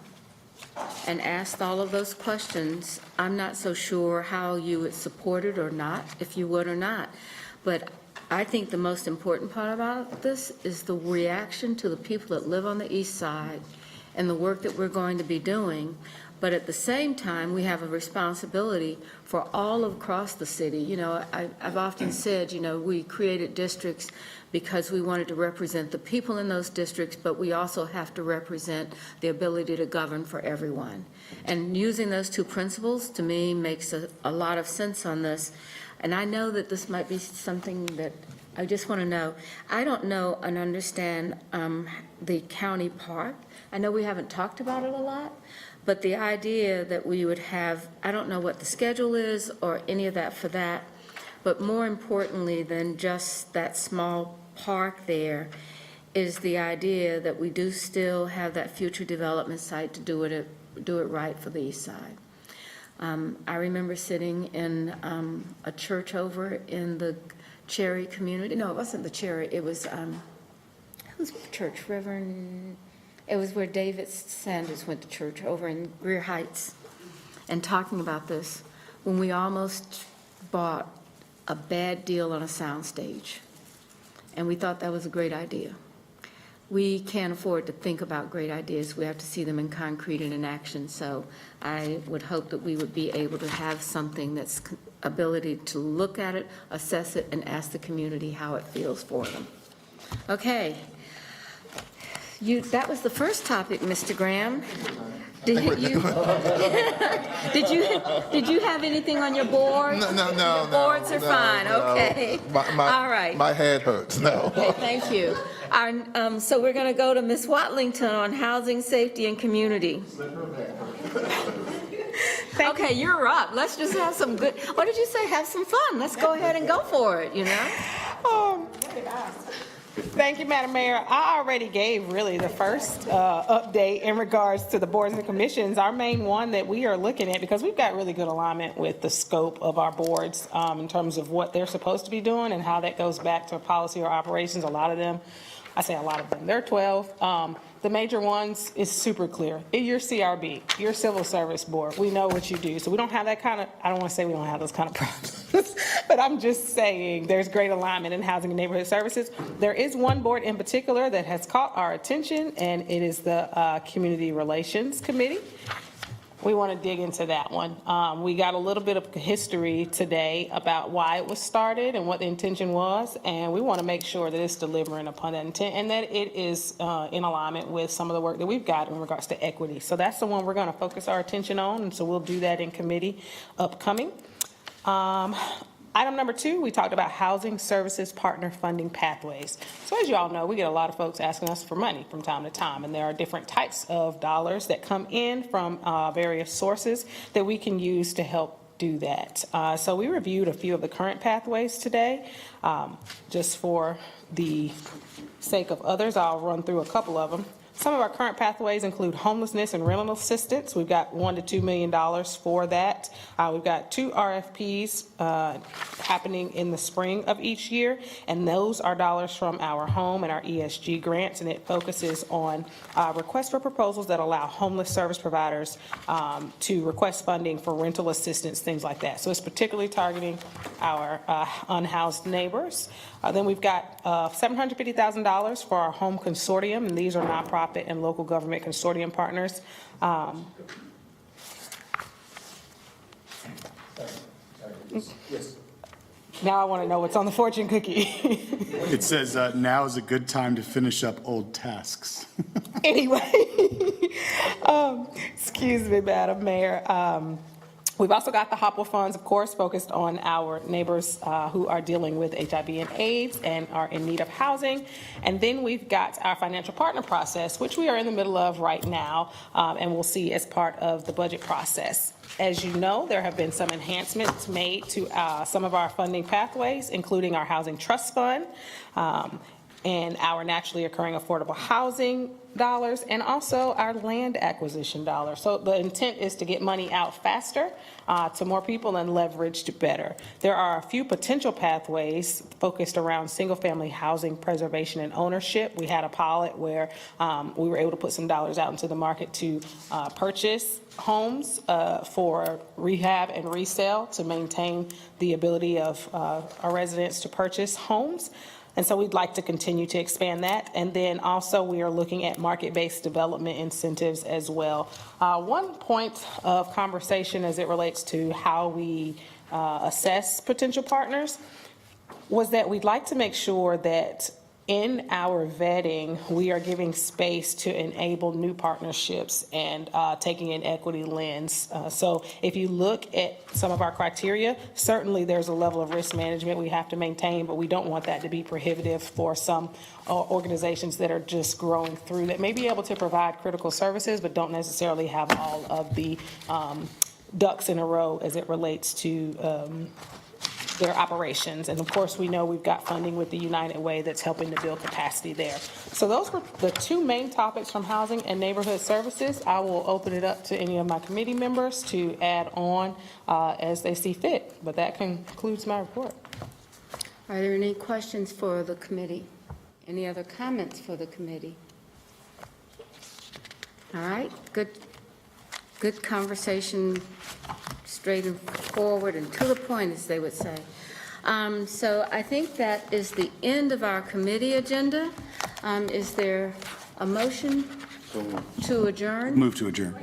and asked all of those questions, I'm not so sure how you would support it or not, if you would or not. But I think the most important part about this is the reaction to the people that live on the east side and the work that we're going to be doing. But at the same time, we have a responsibility for all across the city. You know, I've often said, you know, we created districts because we wanted to represent the people in those districts, but we also have to represent the ability to govern for everyone. And using those two principles, to me, makes a lot of sense on this. And I know that this might be something that I just want to know. I don't know and understand the county park. I know we haven't talked about it a lot, but the idea that we would have, I don't know what the schedule is or any of that for that, but more importantly than just that small park there is the idea that we do still have that future development site to do it right for the east side. I remember sitting in a church over in the Cherry community. No, it wasn't the Cherry. It was, whose church? Reverend, it was where David Sanders went to church over in Greer Heights, and talking about this when we almost bought a bad deal on a soundstage. And we thought that was a great idea. We can't afford to think about great ideas. We have to see them in concrete and in action. So I would hope that we would be able to have something that's ability to look at it, assess it, and ask the community how it feels for them. Okay. That was the first topic, Mr. Graham. Did you have anything on your board? No. Your boards are fine, okay. All right. My head hurts, no. Okay, thank you. So we're going to go to Ms. Watlington on housing, safety, and community. Okay, you're up. Let's just have some good, what did you say? Have some fun. Let's go ahead and go for it, you know? Thank you, Madam Mayor. I already gave really the first update in regards to the boards and commissions. Our main one that we are looking at, because we've got really good alignment with the scope of our boards in terms of what they're supposed to be doing and how that goes back to policy or operations. A lot of them, I say a lot of them, there are 12. The major ones is super clear. Your CRB, your civil service board, we know what you do. So we don't have that kind of, I don't want to say we don't have those kind of problems, but I'm just saying there's great alignment in housing and neighborhood services. There is one board in particular that has caught our attention, and it is the Community Relations Committee. We want to dig into that one. We got a little bit of history today about why it was started and what the intention was, and we want to make sure that it's delivering upon that intent and that it is in alignment with some of the work that we've got in regards to equity. So that's the one we're going to focus our attention on, and so we'll do that in committee upcoming. Item number 2, we talked about housing services partner funding pathways. So as you all know, we get a lot of folks asking us for money from time to time, and there are different types of dollars that come in from various sources that we can use to help do that. So we reviewed a few of the current pathways today. Just for the sake of others, I'll run through a couple of them. Some of our current pathways include homelessness and rental assistance. We've got $1 to $2 million for that. We've got 2 RFPs happening in the spring of each year, and those are dollars from our home and our ESG grants, and it focuses on requests for proposals that allow homeless service providers to request funding for rental assistance, things like that. So it's particularly targeting our unhoused neighbors. Then we've got $750,000 for our home consortium, and these are nonprofit and local government consortium partners. Now I want to know what's on the fortune cookie. It says, now is a good time to finish up old tasks. Anyway, excuse me, Madam Mayor. We've also got the HOPWA funds, of course, focused on our neighbors who are dealing with HIV and AIDS and are in need of housing. And then we've got our financial partner process, which we are in the middle of right now, and we'll see as part of the budget process. As you know, there have been some enhancements made to some of our funding pathways, including our housing trust fund, and our naturally occurring affordable housing dollars, and also our land acquisition dollars. So the intent is to get money out faster to more people and leveraged better. There are a few potential pathways focused around single-family housing preservation and ownership. We had a pilot where we were able to put some dollars out into the market to purchase homes for rehab and resale to maintain the ability of our residents to purchase homes. And so we'd like to continue to expand that. And then also we are looking at market-based development incentives as well. One point of conversation as it relates to how we assess potential partners was that we'd like to make sure that in our vetting, we are giving space to enable new partnerships and taking an equity lens. So if you look at some of our criteria, certainly there's a level of risk management we have to maintain, but we don't want that to be prohibitive for some organizations that are just growing through that may be able to provide critical services, but don't necessarily have all of the ducks in a row as it relates to their operations. And of course, we know we've got funding with the United Way that's helping to build capacity there. So those were the 2 main topics from housing and neighborhood services. I will open it up to any of my committee members to add on as they see fit. But that concludes my report. Are there any questions for the committee? Any other comments for the committee? All right, good conversation, straight and forward and to the point, as they would say. So I think that is the end of our committee agenda. Is there a motion to adjourn? Move to adjourn.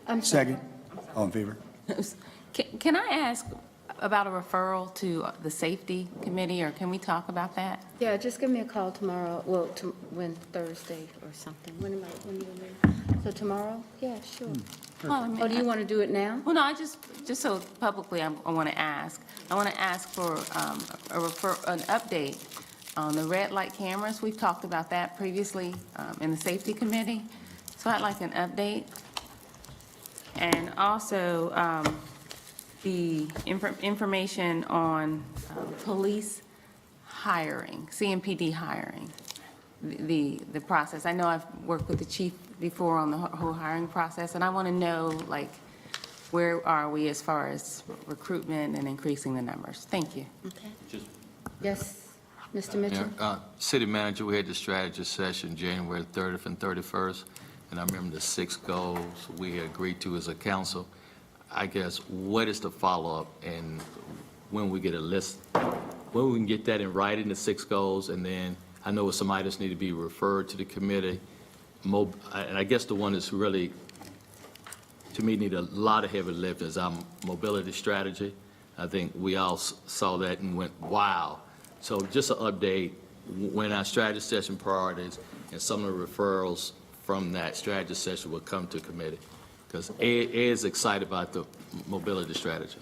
I'm sorry. Second. All in favor? Can I ask about a referral to the safety committee, or can we talk about that? Yeah, just give me a call tomorrow, well, Thursday or something. When do you leave? So tomorrow? Yeah, sure. Oh, do you want to do it now? Well, no, I just so publicly, I want to ask. I want to ask for an update on the red light cameras. We've talked about that previously in the safety committee. So I'd like an update. And also the information on police hiring, CMPD hiring, the process. I know I've worked with the chief before on the whole hiring process, and I want to know, like, where are we as far as recruitment and increasing the numbers? Thank you. Yes, Mr. Mitchell? City manager, we had the strategy session January 30th and 31st, and I remember the 6 goals we had agreed to as a council. I guess, what is the follow-up, and when we get a list, when we can get that in writing, the 6 goals, and then I know some items need to be referred to the committee. And I guess the one that's really, to me, need a lot of heavy lift is our mobility strategy. I think we all saw that and went, wow. So just an update, when our strategy session priorities and some of the referrals from that strategy session will come to committee. Because Ed is excited about the mobility strategy.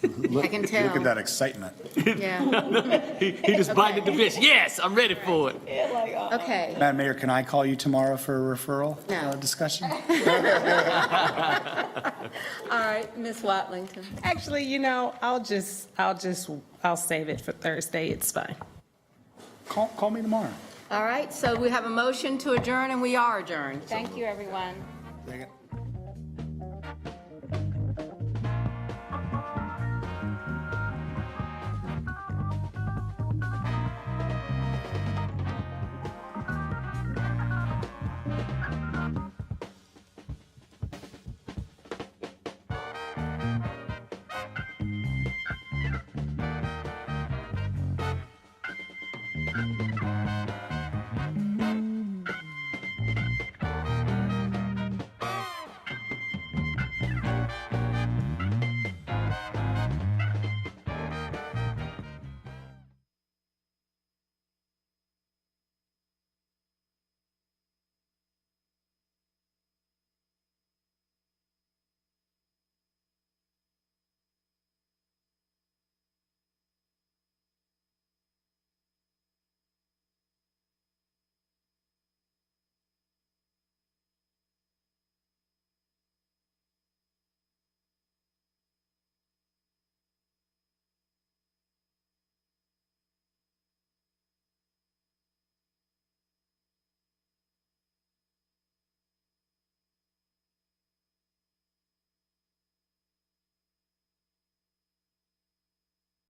I can tell. Look at that excitement. Yeah, He just bited the fish. Yes, I'm ready for it. okay. Madam Mayor, can I call you tomorrow for a referral No. discussion? All right, Ms. Watlington. Actually, I'll save it for Thursday. It's fine. Call me tomorrow. All right, so we have a motion to adjourn, and we are adjourned. Thank you, everyone. Second.